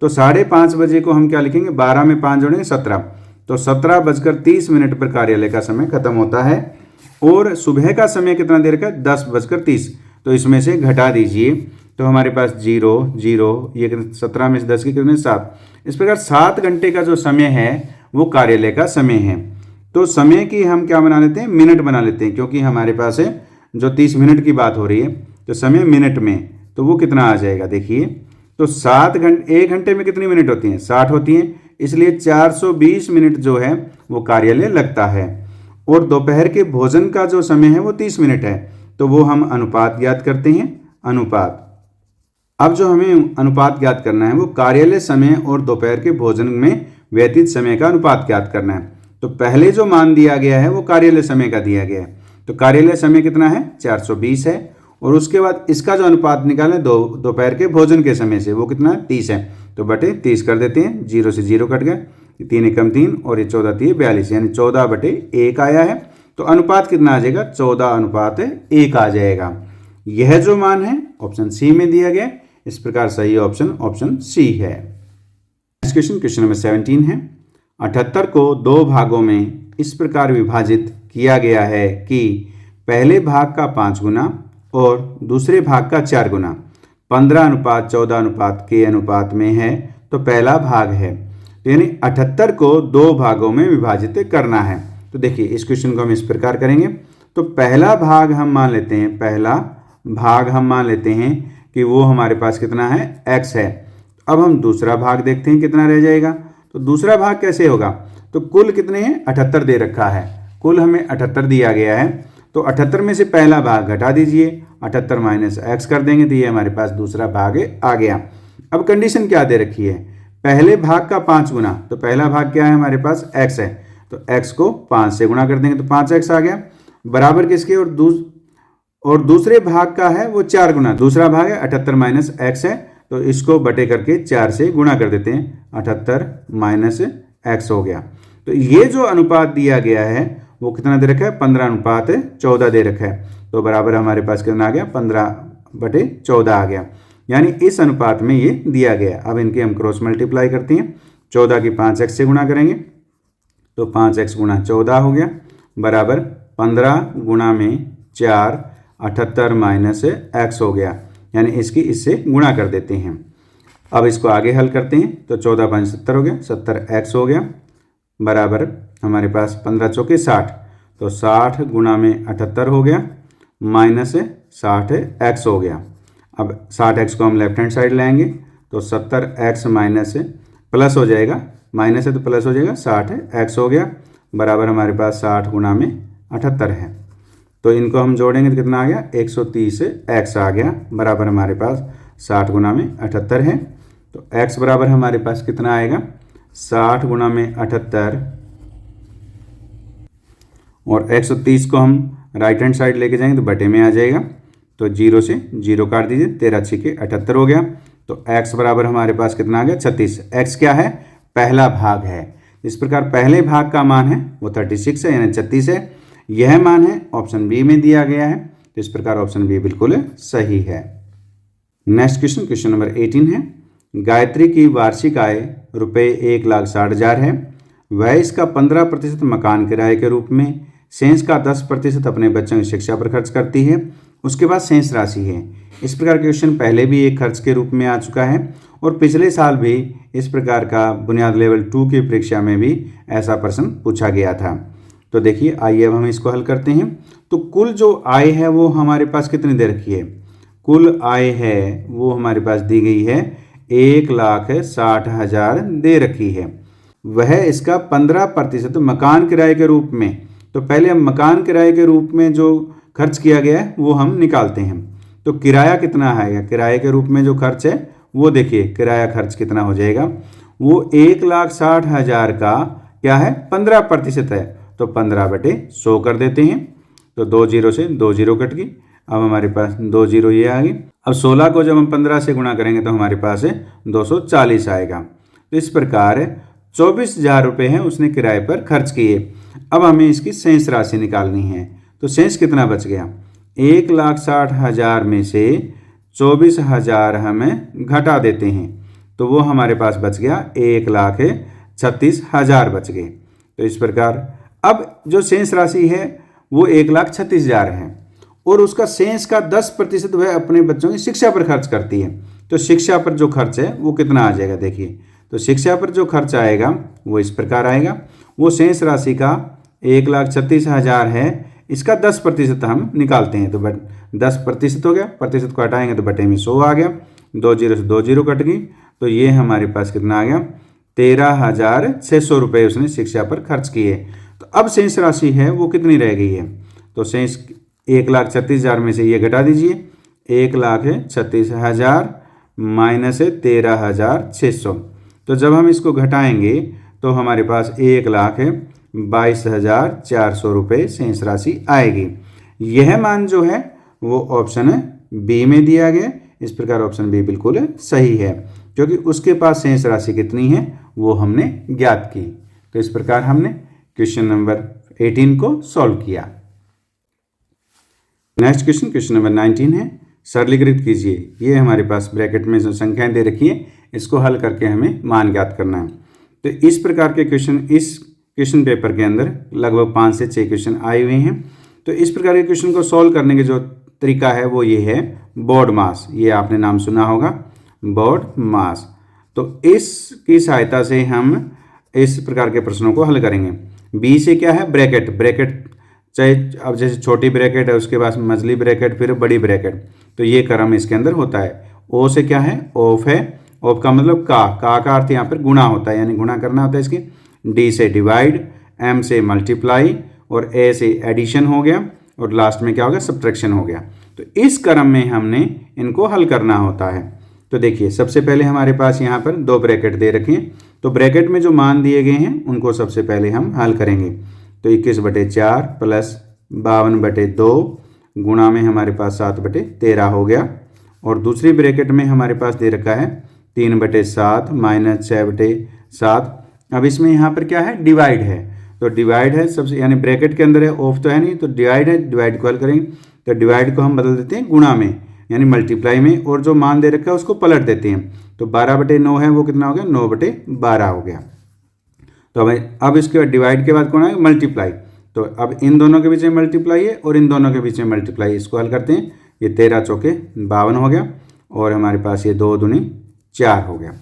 तो 5:30 बजे को हम क्या लिखेंगे, 12 में 5 जोड़ेंगे 17, तो 17:30 पर कार्यालय का समय खत्म होता है। और सुबह का समय कितना दे रखा है 10:30, तो इसमें से घटा दीजिए तो हमारे पास 0 0, ये 17 में से 10 के कितने 7। इस प्रकार 7 घंटे का जो समय है वो कार्यालय का समय है। तो समय की हम क्या बना लेते हैं, मिनट बना लेते हैं, क्योंकि हमारे पास है जो 30 मिनट की बात हो रही है तो समय मिनट में, तो वो कितना आ जाएगा देखिए। तो 7 घंटे, 1 घंटे में कितनी मिनट होती हैं 60 होती हैं, इसलिए 420 मिनट जो है वो कार्यालय लगता है। और दोपहर के भोजन का जो समय है वो 30 मिनट है, तो वो हम अनुपात ज्ञात करते हैं, अनुपात। अब जो हमें अनुपात ज्ञात करना है वो कार्यालय समय और दोपहर के भोजन में व्यतीत समय का अनुपात ज्ञात करना है। तो पहले जो मान दिया गया है वो कार्यालय समय का दिया गया है, तो कार्यालय समय कितना है 420 है। और उसके बाद इसका जो अनुपात निकालें दोपहर के भोजन के समय से, वो कितना है 30 है, तो बटे 30 कर देते हैं, 0 से 0 कट गया, 3 एकम 3 और ये 14 3 42, यानी 14/1 आया है। तो अनुपात कितना आ जाएगा 14:1 आ जाएगा। यह जो मान है ऑप्शन सी में दिया गया। इस प्रकार सही ऑप्शन सी है। क्वेश्चन नंबर 17 है, 78 को 2 भागों में इस प्रकार विभाजित किया गया है कि पहले भाग का 5 गुना और दूसरे भाग का 4 गुना 15:14 के अनुपात में है, तो पहला भाग है। तो यानी 78 को 2 भागों में विभाजित करना है। तो देखिए इस क्वेश्चन को हम इस प्रकार करेंगे। तो पहला भाग हम मान लेते हैं कि वो हमारे पास कितना है x है। अब हम दूसरा भाग देखते हैं कितना रह जाएगा। तो दूसरा भाग कैसे होगा, तो कुल कितने हैं 78 दे रखा है, कुल हमें 78 दिया गया है। तो 78 में से पहला भाग घटा दीजिए, 78 माइनस x कर देंगे, तो ये हमारे पास दूसरा भाग आ गया। अब कंडीशन क्या दे रखी है, पहले भाग का 5 गुना, तो पहला भाग क्या है हमारे पास x है, तो x को 5 से गुणा कर देंगे तो 5x आ गया, बराबर किसके, और दूसरे भाग का है वो 4 गुना, दूसरा भाग है 78 माइनस x है, तो इसको बटे करके 4 से गुणा कर देते हैं, 78 माइनस x हो गया। तो ये जो अनुपात दिया गया है वो कितना दे रखा है 15:14 दे रखा है, तो बराबर हमारे पास कितना आ गया 15/14 आ गया, यानी इस अनुपात में ये दिया गया। अब इनके हम क्रॉस मल्टीप्लाई करते हैं, 14 की 5x से गुणा करेंगे तो 5x गुणा 14 हो गया, बराबर 15 गुणा में 4 78 माइनस x हो गया, यानी इसकी इससे गुणा कर देते हैं। अब इसको आगे हल करते हैं तो 14 5 70 हो गया, 70x हो गया, बराबर हमारे पास 15 चौके 60, तो 60 गुणा में 78 हो गया माइनस 60x हो गया। अब 60x को हम लेफ्ट हैंड साइड लाएंगे तो 70x माइनस प्लस हो जाएगा, माइनस है तो प्लस हो जाएगा, 60x हो गया, बराबर हमारे पास 60 गुणा में 78 है। तो इनको हम जोड़ेंगे तो कितना आ गया 130x आ गया, बराबर हमारे पास 60 गुणा में 78 है। तो x बराबर हमारे पास कितना आएगा 60 गुणा में 78, और 130 को हम राइट हैंड साइड लेके जाएंगे तो बटे में आ जाएगा, तो 0 से 0 काट दीजिए, 13 6 78 हो गया। तो x बराबर हमारे पास कितना आ गया 36। x क्या है पहला भाग है, इस प्रकार पहले भाग का मान है वो 36 है यानी 36 है। यह मान है ऑप्शन बी में दिया गया है, तो इस प्रकार ऑप्शन बी बिल्कुल सही है। नेक्स्ट क्वेश्चन, क्वेश्चन नंबर 18 है। गायत्री की वार्षिक आय रुपये 1,60,000 है। वह इसका 15% मकान किराए के रूप में, शेष का 10% अपने बच्चों की शिक्षा पर खर्च करती है। उसके बाद शेष राशि है। इस प्रकार का क्वेश्चन पहले भी एक खर्च के रूप में आ चुका है और पिछले साल भी इस प्रकार का बुनियाद लेवल 2 की परीक्षा में भी ऐसा प्रश्न पूछा गया था। तो देखिए, आइए अब हम इसको हल करते हैं। तो कुल जो आय है वो हमारे पास कितनी दे रखी है? कुल आय है वो हमारे पास दी गई है 1,60,000 दे रखी है। वह इसका 15% मकान किराए के रूप में, तो पहले हम मकान किराए के रूप में जो खर्च किया गया है वो हम निकालते हैं। तो किराया कितना आएगा? किराए के रूप में जो खर्च है वो देखिए, किराया खर्च कितना हो जाएगा? वो 1,60,000 का क्या है? 15% है, तो 15/100 कर देते हैं। तो 2 0 से 2 0 कट गई। अब हमारे पास 2 0 ये आ गई। अब 16 को जब हम 15 से गुणा करेंगे तो हमारे पास 240 आएगा। तो इस प्रकार 24,000 रुपये हैं उसने किराए पर खर्च किए। अब हमें इसकी शेष राशि निकालनी है। तो शेष कितना बच गया? 1,60,000 में से 24,000 हमें घटा देते हैं, तो वो हमारे पास बच गया 1,36,000 बच गए। तो इस प्रकार अब जो शेष राशि है वो 1,36,000 है और उसका शेष का 10% वह अपने बच्चों की शिक्षा पर खर्च करती है। तो शिक्षा पर जो खर्च है वो कितना आ जाएगा? देखिए, तो शिक्षा पर जो खर्च आएगा वो इस प्रकार आएगा। वो शेष राशि का 1,36,000 है, इसका 10% हम निकालते हैं। तो 10% हो गया, प्रतिशत को हटाएंगे तो बटे में 100 आ गया। 2 0 से 2 0 कट गई। तो ये हमारे पास कितना आ गया? 13,600 रुपये उसने शिक्षा पर खर्च किए। तो अब शेष राशि है वो कितनी रह गई है? तो शेष 1,36,000 में से ये घटा दीजिए, 1,36,000 माइनस 13,600। तो जब हम इसको घटाएंगे तो हमारे पास 1,22,400 रुपये शेष राशि आएगी। यह मान जो है वो ऑप्शन बी में दिया गया। इस प्रकार ऑप्शन बी बिल्कुल सही है, क्योंकि उसके पास शेष राशि कितनी है वो हमने ज्ञात की। तो इस प्रकार हमने क्वेश्चन नंबर 18 को सॉल्व किया। नेक्स्ट क्वेश्चन, क्वेश्चन नंबर 19 है। सरलीकृत कीजिए। ये हमारे पास ब्रैकेट में जो संख्याएं दे रखी है इसको हल करके हमें मान ज्ञात करना है। तो इस प्रकार के क्वेश्चन इस क्वेश्चन पेपर के अंदर लगभग 5 से 6 क्वेश्चन आए हुए हैं। तो इस प्रकार के क्वेश्चन को सॉल्व करने के जो तरीका है वो ये है बोर्ड मास। ये आपने नाम सुना होगा, बोर्ड मास। तो इसकी सहायता से हम इस प्रकार के प्रश्नों को हल करेंगे। बी से क्या है? ब्रैकेट। ब्रैकेट चाहे अब जैसे छोटी ब्रैकेट है उसके बाद मझली ब्रैकेट फिर बड़ी ब्रैकेट, तो ये क्रम इसके अंदर होता है। ओ से क्या है? ऑफ है। ऑफ का मतलब का अर्थ यहाँ पर गुणा होता है, यानी गुणा करना होता है इसकी। डी से डिवाइड, एम से मल्टीप्लाई और ए से एडिशन हो गया और लास्ट में क्या हो गया? सब्ट्रैक्शन हो गया। तो इस क्रम में हमने इनको हल करना होता है। तो देखिए, सबसे पहले हमारे पास यहाँ पर 2 ब्रैकेट दे रखे हैं। तो ब्रैकेट में जो मान दिए गए हैं उनको सबसे पहले हम हल करेंगे। तो 21/4 प्लस 52/2 गुणा में हमारे पास 7/13 हो गया। और दूसरी ब्रैकेट में हमारे पास दे रखा है 3/7 माइनस 6/7। अब इसमें यहाँ पर क्या है? डिवाइड है। तो डिवाइड है सबसे, यानी ब्रैकेट के अंदर है, ऑफ तो है नहीं, तो डिवाइड है। डिवाइड को हल करेंगे तो डिवाइड को हम बदल देते हैं गुणा में, यानी मल्टीप्लाई में, और जो मान दे रखा है उसको पलट देते हैं। तो 12/9 है वो कितना हो गया? 9/12 हो गया। तो अब इसके बाद डिवाइड के बाद कौन है? मल्टीप्लाई। तो अब इन दोनों के बीच में मल्टीप्लाई है और इन दोनों के बीच में मल्टीप्लाई, इसको हल करते हैं। ये 13 चौके 52 हो गया और हमारे पास ये 2 दूनी 4 हो गया।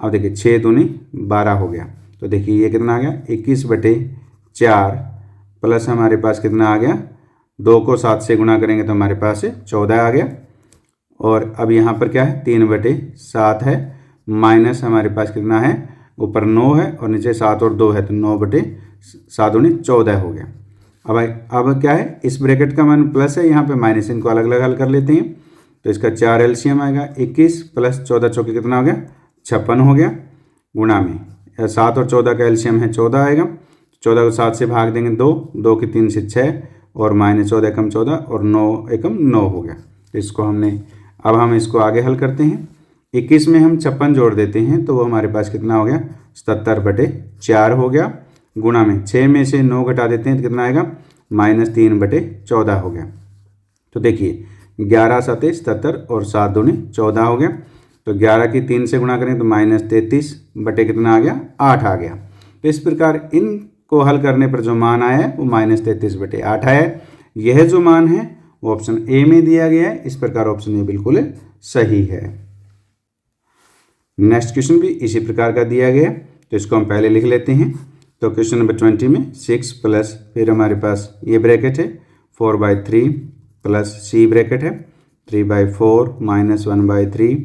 अब देखिए 6 दूनी 12 हो गया। तो देखिए ये कितना आ गया? 21/4 प्लस हमारे पास कितना आ गया? 2 को 7 से गुणा करेंगे तो हमारे पास 14 आ गया। और अब यहाँ पर क्या है? 3/7 है माइनस हमारे पास कितना है? ऊपर 9 है और नीचे 7 और 2 है, तो 9/7 दूनी 14 हो गया। अब क्या है? इस ब्रैकेट का मान प्लस है, यहाँ पे माइनस, इनको अलग अलग हल कर लेते हैं। तो इसका 4 एलसीएम आएगा। 21 प्लस 14 चौके कितना हो गया? 56 हो गया। गुणा में 7 और 14 का एलसीएम है 14 आएगा। 14 को 7 से भाग देंगे 2, 2 की 3 से 6 और माइनस 14 एकम 14 और 9 एकम 9 हो गया। तो इसको हमने, अब हम इसको आगे हल करते हैं। 21 में हम 56 जोड़ देते हैं तो वो हमारे पास कितना हो गया? 77/4 हो गया, गुणा में 6 में से 9 घटा देते हैं तो कितना आएगा -3/14 हो गया। तो देखिए 11 7 77 और 7 दूनी 14 हो गया। तो 11 की 3 से गुणा करें तो -33 बटे कितना आ गया 8 आ गया। तो इस प्रकार इनको हल करने पर जो मान आया है वो -33/8 आया है। यह जो मान है वो ऑप्शन ए में दिया गया है। इस प्रकार ऑप्शन ए बिल्कुल सही है। नेक्स्ट क्वेश्चन भी इसी प्रकार का दिया गया है, तो इसको हम पहले लिख लेते हैं। तो क्वेश्चन नंबर 20 में 6 प्लस फिर हमारे पास ये ब्रैकेट है 4/3 प्लस सी ब्रैकेट है 3/4 -1/3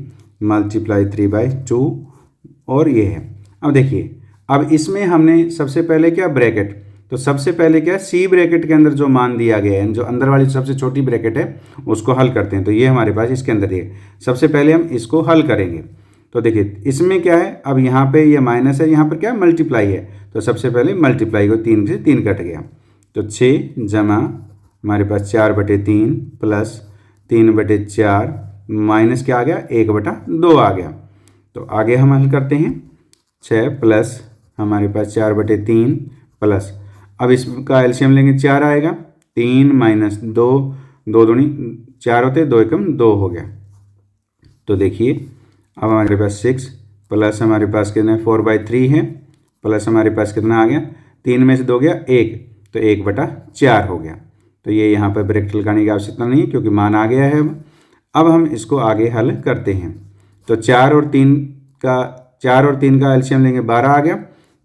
मल्टीप्लाई 3/2 और ये है। अब देखिए, अब इसमें हमने सबसे पहले क्या ब्रैकेट, तो सबसे पहले क्या सी ब्रैकेट के अंदर जो मान दिया गया है, जो अंदर वाली सबसे छोटी ब्रैकेट है उसको हल करते हैं। तो ये हमारे पास इसके अंदर ये सबसे पहले हम इसको हल करेंगे। तो देखिए इसमें क्या है, अब यहाँ पे ये माइनस है, यहाँ पर क्या मल्टीप्लाई है। तो सबसे पहले मल्टीप्लाई को 3 से 3 कट गया, तो 6 जमा हमारे पास 4/3 प्लस 3/4 माइनस क्या आ गया 1/2 आ गया। तो आगे हम हल करते हैं। 6 प्लस हमारे पास 4/3 प्लस, अब इसका एलसीएम लेंगे 4 आएगा, 3 - 2 2 दूनी 4 होते, 2 एकम 2 हो गया। तो देखिए अब हमारे पास 6 प्लस हमारे पास कितना 4/3 है प्लस हमारे पास कितना आ गया 3 में से 2 गया 1, तो 1/4 हो गया। तो ये यहाँ पर ब्रैकेट लगाने की आवश्यकता नहीं है क्योंकि मान आ गया है। अब हम इसको आगे हल करते हैं। तो 4 और 3 का एलसीएम लेंगे 12 आ गया,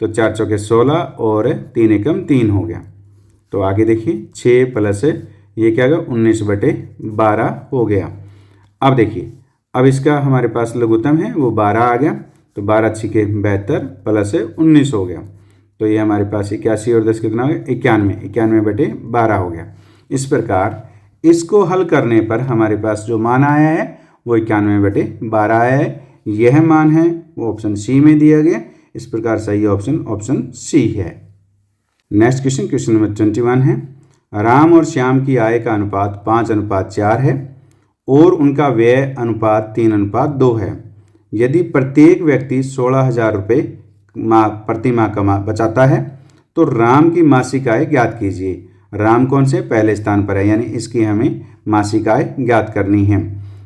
तो 4 चौके 16 और 3 एकम 3 हो गया। तो आगे देखिए 6 प्लस ये क्या गया 19/12 हो गया। अब देखिए, अब इसका हमारे पास लघुत्तम है वो 12 आ गया, तो 12 छिके 72 प्लस 19 हो गया। तो ये हमारे पास 81 और 10 कितना हो गया 91, 91/12 हो गया। इस प्रकार इसको हल करने पर हमारे पास जो मान आया है वो 91/12 आया है। यह मान है वो ऑप्शन सी में दिया गया। इस प्रकार सही ऑप्शन सी है। नेक्स्ट क्वेश्चन नंबर 21 है। राम और श्याम की आय का अनुपात 5:4 है और उनका व्यय अनुपात 3:2 है। यदि प्रत्येक व्यक्ति 16,000 रुपये प्रति माह बचाता है तो राम की मासिक आय ज्ञात कीजिए। राम कौन से पहले स्थान पर है, यानी इसकी हमें मासिक आय ज्ञात करनी है।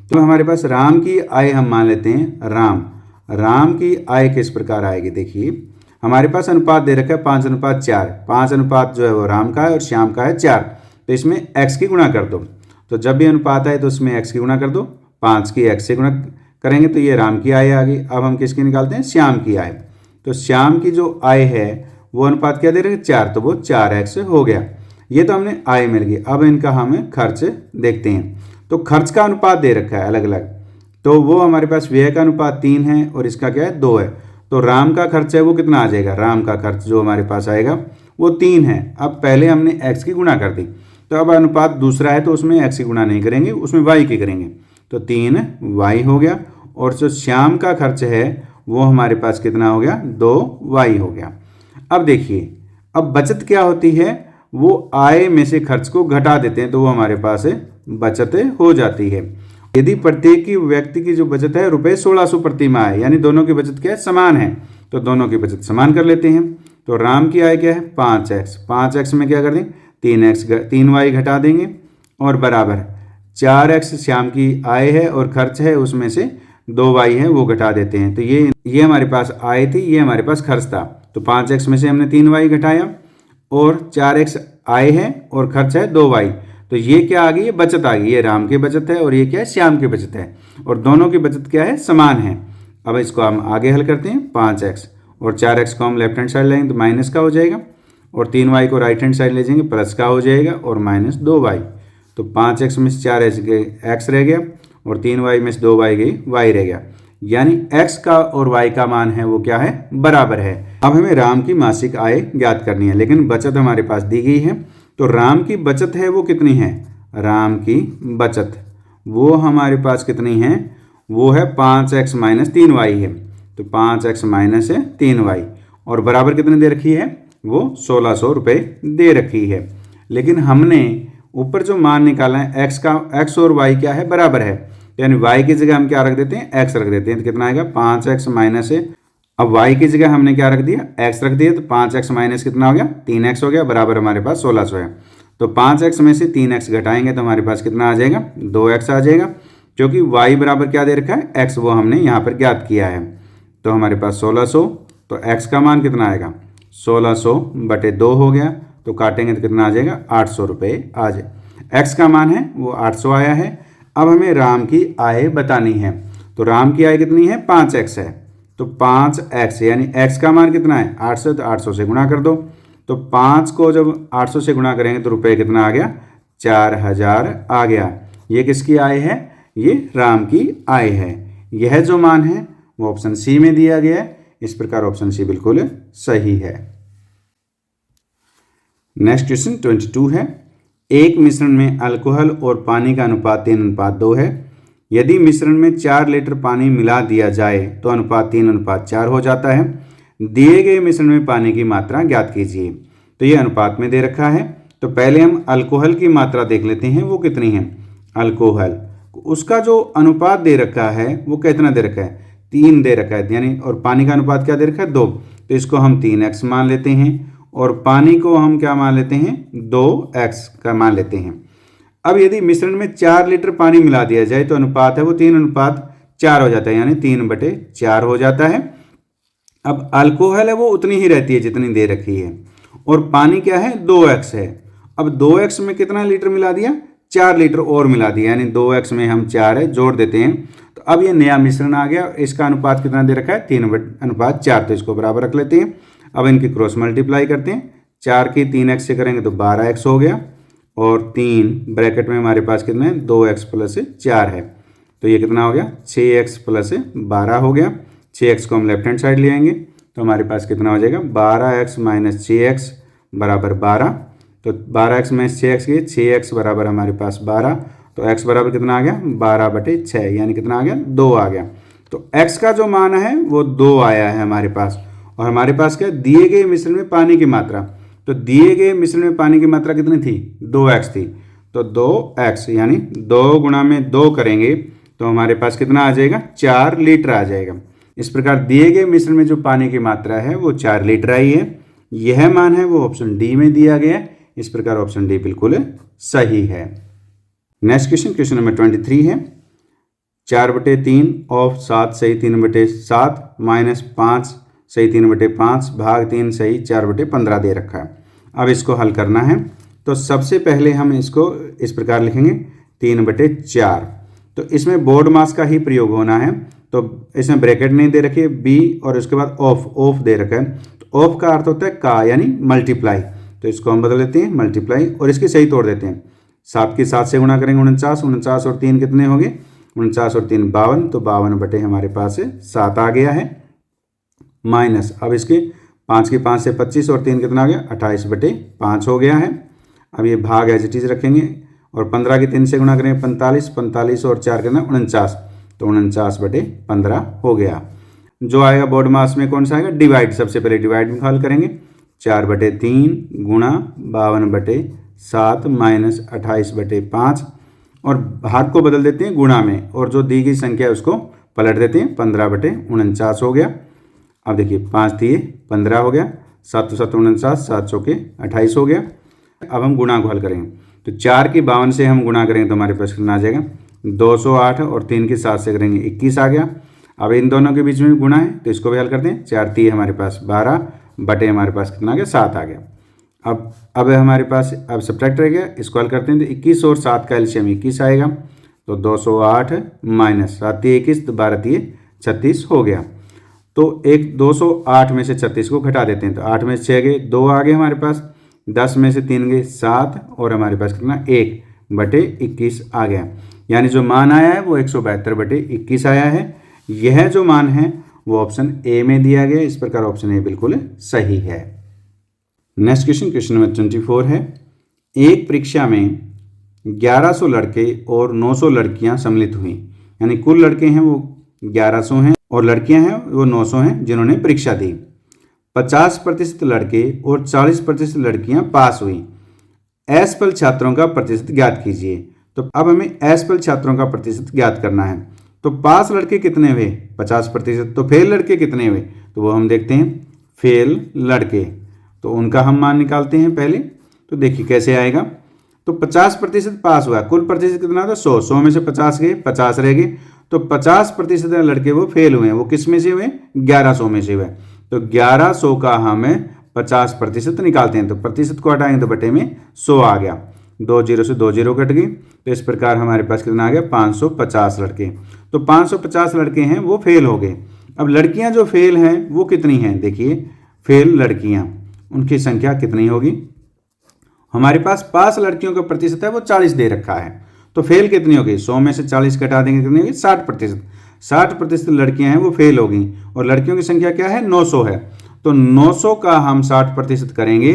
तो हमारे पास राम की आय हम मान लेते हैं राम की आय किस प्रकार आएगी। देखिए हमारे पास अनुपात दे रखा है 5:4। 5 अनुपात जो है वो राम का है और श्याम का है 4, तो इसमें x की गुणा कर दो। तो जब भी अनुपात आए तो उसमें x की गुणा कर दो, 5 की x से गुणा करेंगे तो ये राम की आय आ गई। अब हम किसकी निकालते हैं श्याम की आय। तो श्याम की जो आय है वो अनुपात क्या दे रहे हैं 4, तो वो 4x हो गया। ये तो हमने आय मिल गई। अब इनका हमें खर्च देखते हैं। तो खर्च का अनुपात दे रखा है अलग अलग, तो वो हमारे पास व्यय का अनुपात 3 है और इसका क्या है 2 है। तो राम का खर्च है वो कितना आ जाएगा, राम का खर्च जो हमारे पास आएगा वो 3 है। अब पहले हमने x की गुणा कर दी, तो अब अनुपात दूसरा है तो उसमें x की गुणा नहीं करेंगे, उसमें y की करेंगे, तो 3y हो गया। और जो श्याम का खर्च है वो हमारे पास कितना हो गया 2y हो गया। अब देखिए, अब बचत क्या होती है, वो आय में से खर्च को घटा देते हैं तो वो हमारे पास बचत हो जाती है। यदि प्रत्येक की व्यक्ति की जो बचत है ₹1600 प्रति माह है, यानी दोनों की बचत क्या है समान है, तो दोनों की बचत समान कर लेते हैं। तो राम की आय क्या है 5x, 5x में क्या कर दें 3y घटा देंगे और बराबर 4x श्याम की आय है और खर्च है उसमें से 2y है वो घटा देते हैं। तो ये हमारे पास आय थी, ये हमारे पास खर्च था। तो 5x में से हमने 3y घटाया और 4x आय है और खर्च है 2y, तो ये क्या आ गई, ये बचत आ गई। ये राम की बचत है और ये क्या है श्याम की बचत है, और दोनों की बचत क्या है समान है। अब इसको हम आगे हल करते हैं। 5x और 4x को हम लेफ्ट हैंड साइड लेंगे तो माइनस का हो जाएगा, और 3y को राइट हैंड साइड ले जाएंगे प्लस का हो जाएगा और -2y। तो 5x में से 4x रह गया और 3y में से 2y गई y रह गया, यानी x का और y का मान है वो क्या है बराबर है। अब हमें राम की मासिक आय ज्ञात करनी है, लेकिन बचत हमारे पास दी गई है। तो राम की बचत है वो कितनी है, राम की बचत वो हमारे पास कितनी है, वो है 5x - 3y है। तो 5x - 3y और बराबर कितने दे रखी है, वो 1600 रुपये दे रखी है। लेकिन हमने ऊपर जो मान निकाला है x और y क्या है बराबर है, यानी y की जगह हम क्या रख देते हैं x रख देते हैं। तो कितना आएगा 5x - अब y की जगह हमने क्या रख दिया, x रख दिया, तो 5x माइनस कितना हो गया, 3x हो गया, बराबर हमारे पास 1600 है। तो 5x में से 3x घटाएंगे तो हमारे पास कितना आ जाएगा, 2x आ जाएगा, क्योंकि y बराबर क्या दे रखा है, x, वो हमने यहाँ पर ज्ञात किया है। तो हमारे पास 1600, तो x का मान कितना आएगा, 1600/2 हो गया, तो काटेंगे तो कितना आ जाएगा, 800 रुपये आ जाए। x का मान है वो 800 आया है। अब हमें राम की आय बतानी है, तो राम की आय कितनी है, 5x है, तो 5x यानी x का मान कितना है, 800, तो 800 से गुणा कर दो। तो 5 को जब 800 से गुणा करेंगे तो रुपये कितना आ गया, 4000 आ गया। ये किसकी आय है, ये राम की आय है। यह जो मान है वो ऑप्शन सी में दिया गया है। इस प्रकार ऑप्शन सी बिल्कुल सही है। नेक्स्ट क्वेश्चन 22 है, एक मिश्रण में अल्कोहल और पानी का अनुपात 3:2 है। यदि मिश्रण में 4 लीटर पानी मिला दिया जाए तो अनुपात 3:4 हो जाता है। दिए गए मिश्रण में पानी की मात्रा ज्ञात कीजिए। तो ये अनुपात में दे रखा है। तो पहले हम अल्कोहल की मात्रा देख लेते हैं, वो कितनी है। अल्कोहल, उसका जो अनुपात दे रखा है वो कितना दे रखा है, 3 दे रखा है, यानी और पानी का अनुपात क्या दे रखा है, 2। तो इसको हम 3x मान लेते हैं और पानी को हम क्या मान लेते हैं, 2x का मान लेते हैं। अब यदि मिश्रण में 4 लीटर पानी मिला दिया जाए तो अनुपात है वो 3:4 हो जाता है, यानी 3/4 हो जाता है। अब अल्कोहल है वो उतनी ही रहती है जितनी दे रखी है, और पानी क्या है, 2x है। अब 2x में कितना लीटर मिला दिया, 4 लीटर और मिला दिया, यानी 2x में हम 4 है जोड़ देते हैं। तो अब ये नया मिश्रण आ गया। इसका अनुपात कितना दे रखा है, 3:4, तो इसको बराबर रख लेते हैं। अब इनकी क्रॉस मल्टीप्लाई करते हैं, 4 की 3x से करेंगे तो 12x हो गया, और 3 ब्रैकेट में हमारे पास कितना है, 2x + 4 है, तो ये कितना हो गया, 6x + 12 हो गया। 6x को हम लेफ्ट हैंड साइड ले आएंगे तो हमारे पास कितना हो जाएगा, 12x - 6x = 12। तो 12x - 6x की 6x बराबर हमारे पास 12, तो x बराबर कितना आ गया, 12/6, यानी कितना आ गया, 2 आ गया। तो x का जो मान है वो 2 आया है हमारे पास। और हमारे पास क्या, दिए गए मिश्रण में पानी की मात्रा, तो दिए गए मिश्रण में पानी की मात्रा कितनी थी, 2x थी। तो 2x यानी 2 × 2 करेंगे तो हमारे पास कितना आ जाएगा, 4 लीटर आ जाएगा। इस प्रकार दिए गए मिश्रण में जो पानी की मात्रा है वो 4 लीटर आई है। यह मान है वो ऑप्शन डी में दिया गया है। इस प्रकार ऑप्शन डी बिल्कुल सही है। नेक्स्ट क्वेश्चन, क्वेश्चन नंबर 23 है, 4/3 ऑफ 7 सही 3/7 -5 सही 3/5 भाग 3 सही 4/15 दे रखा है। अब इसको हल करना है। तो सबसे पहले हम इसको इस प्रकार लिखेंगे 3/4। तो इसमें बोर्ड मास का ही प्रयोग होना है, तो इसमें ब्रैकेट नहीं दे रखी है, बी और उसके बाद ऑफ दे रखा है। तो ऑफ का अर्थ होता है का, यानी मल्टीप्लाई। तो इसको हम बदल देते हैं मल्टीप्लाई, और इसकी सही तोड़ देते हैं। 7 की 7 से गुणा करेंगे 49, 49 और 3 कितने हो गए, 49 और 3 52, तो 52 हमारे पास 7 आ गया है। माइनस, अब इसके 5 की 5 से 25 और 3 कितना आ गया, 28/5 हो गया है। अब ये भाग एज इट इज रखेंगे, और 15 की 3 से गुणा करेंगे 45, 45 और 4 कितना 49, तो 49/15 हो गया। जो आएगा बोर्ड मास में कौन सा आएगा, डिवाइड। सबसे पहले डिवाइड में हल करेंगे, 4/3 गुणा 52/7 माइनस 28/5, और भाग को बदल देते हैं गुणा में, और जो दी गई संख्या है उसको पलट देते हैं, 15/49 हो गया। अब देखिए 5 दिए 15 हो गया, 7 7 49, 7 चौके 28 हो गया। अब हम गुणा को हल करेंगे, तो 4 की 52 से हम गुणा करेंगे तो हमारे पास कितना आ जाएगा, 208, और 3 की 7 से करेंगे 21 आ गया। अब इन दोनों के बीच में गुणा है तो इसको भी हल करते हैं, 4 3 हमारे पास 12 बटे हमारे पास कितना आ गया, 7 आ गया। अब हमारे पास अब सब्ट्रैक्ट रह गया, इसको हल करते हैं तो 21 और 7 का एलसीएम 21 आएगा, तो 208 माइनस 7 3 21, तो 12 3 36 हो गया। तो 208 में से 36 को घटा देते हैं, तो 8 में से 6 गए, 2 आ गए हमारे पास, 10 में से 3 गए 7, और हमारे पास कितना 1/21 आ गया। यानी जो मान आया है वो 172/21 आया है। यह जो मान है वो ऑप्शन ए में दिया गया। इस प्रकार ऑप्शन ए बिल्कुल सही है। नेक्स्ट क्वेश्चन, क्वेश्चन नंबर 24 है, एक परीक्षा में 1100 लड़के और 900 लड़कियां सम्मिलित हुई, यानी कुल लड़के हैं वो 1100 हैं और लड़कियां हैं वो 900 हैं जिन्होंने परीक्षा दी। 50% लड़के और 40% लड़कियां पास हुई। असफल छात्रों का प्रतिशत ज्ञात कीजिए। तो अब हमें असफल छात्रों का प्रतिशत ज्ञात करना है। तो पास लड़के कितने हुए, 50%, तो फेल लड़के कितने हुए, तो वो हम देखते हैं। फेल लड़के, तो उनका हम मान निकालते हैं पहले। तो देखिए कैसे आएगा। तो 50% पास हुआ, कुल प्रतिशत कितना था 100, 100 में से 50 गए, 50 रह गए, तो 50% लड़के वो फेल हुए हैं। वो किस में से हुए? 1100 में से हुए। तो 1100 का हम 50% निकालते हैं, तो प्रतिशत को हटाएंगे तो बटे में 100 आ गया। 2 जीरो से 2 जीरो कट गई, तो इस प्रकार हमारे पास कितना आ गया? 550 लड़के। तो 550 लड़के हैं वो फेल हो गए। अब लड़कियां जो फेल हैं वो कितनी हैं? देखिए फेल लड़कियां, उनकी संख्या कितनी होगी? हमारे पास पास लड़कियों का प्रतिशत है वो 40 दे रखा है, तो फेल कितनी होगी? 100 में से 40 घटा देंगे, कितनी होगी? 60%। 60% लड़कियां हैं वो फेल हो गई, और लड़कियों की संख्या क्या है? 900 है। तो 900 का हम 60% करेंगे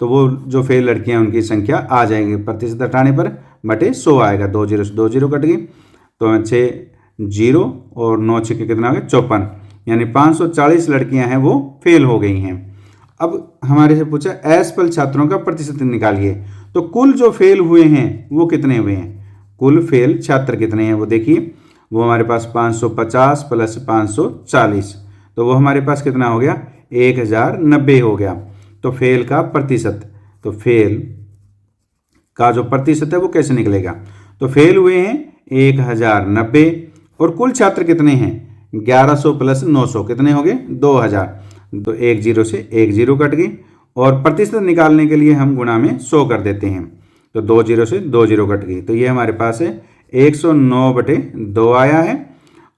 तो वो जो फेल लड़कियां हैं उनकी संख्या आ जाएगी। प्रतिशत हटाने पर बटे 100 आएगा। 2 जीरो से 2 जीरो कट गई, तो 6 जीरो और 9 छः कितना हो गया? 54, यानी 540 लड़कियां हैं वो फेल हो गई हैं। अब हमारे से पूछा असफल छात्रों का प्रतिशत निकालिए। तो कुल जो फेल हुए हैं वो कितने हुए हैं? कुल फेल छात्र कितने हैं वो देखिए। वो हमारे पास 550 प्लस 540, तो वो हमारे पास कितना हो गया? 1090 हो गया। तो फेल का प्रतिशत, तो फेल का जो प्रतिशत है वो कैसे निकलेगा? तो फेल हुए हैं 1090, और कुल छात्र कितने हैं? 1100 प्लस 900 कितने हो गए? 2000। तो 1 जीरो से 1 जीरो कट गई, और प्रतिशत निकालने के लिए हम गुणा में 100 कर देते हैं, तो 2 जीरो से 2 जीरो कट गई। तो ये हमारे पास है 109/2 आया है।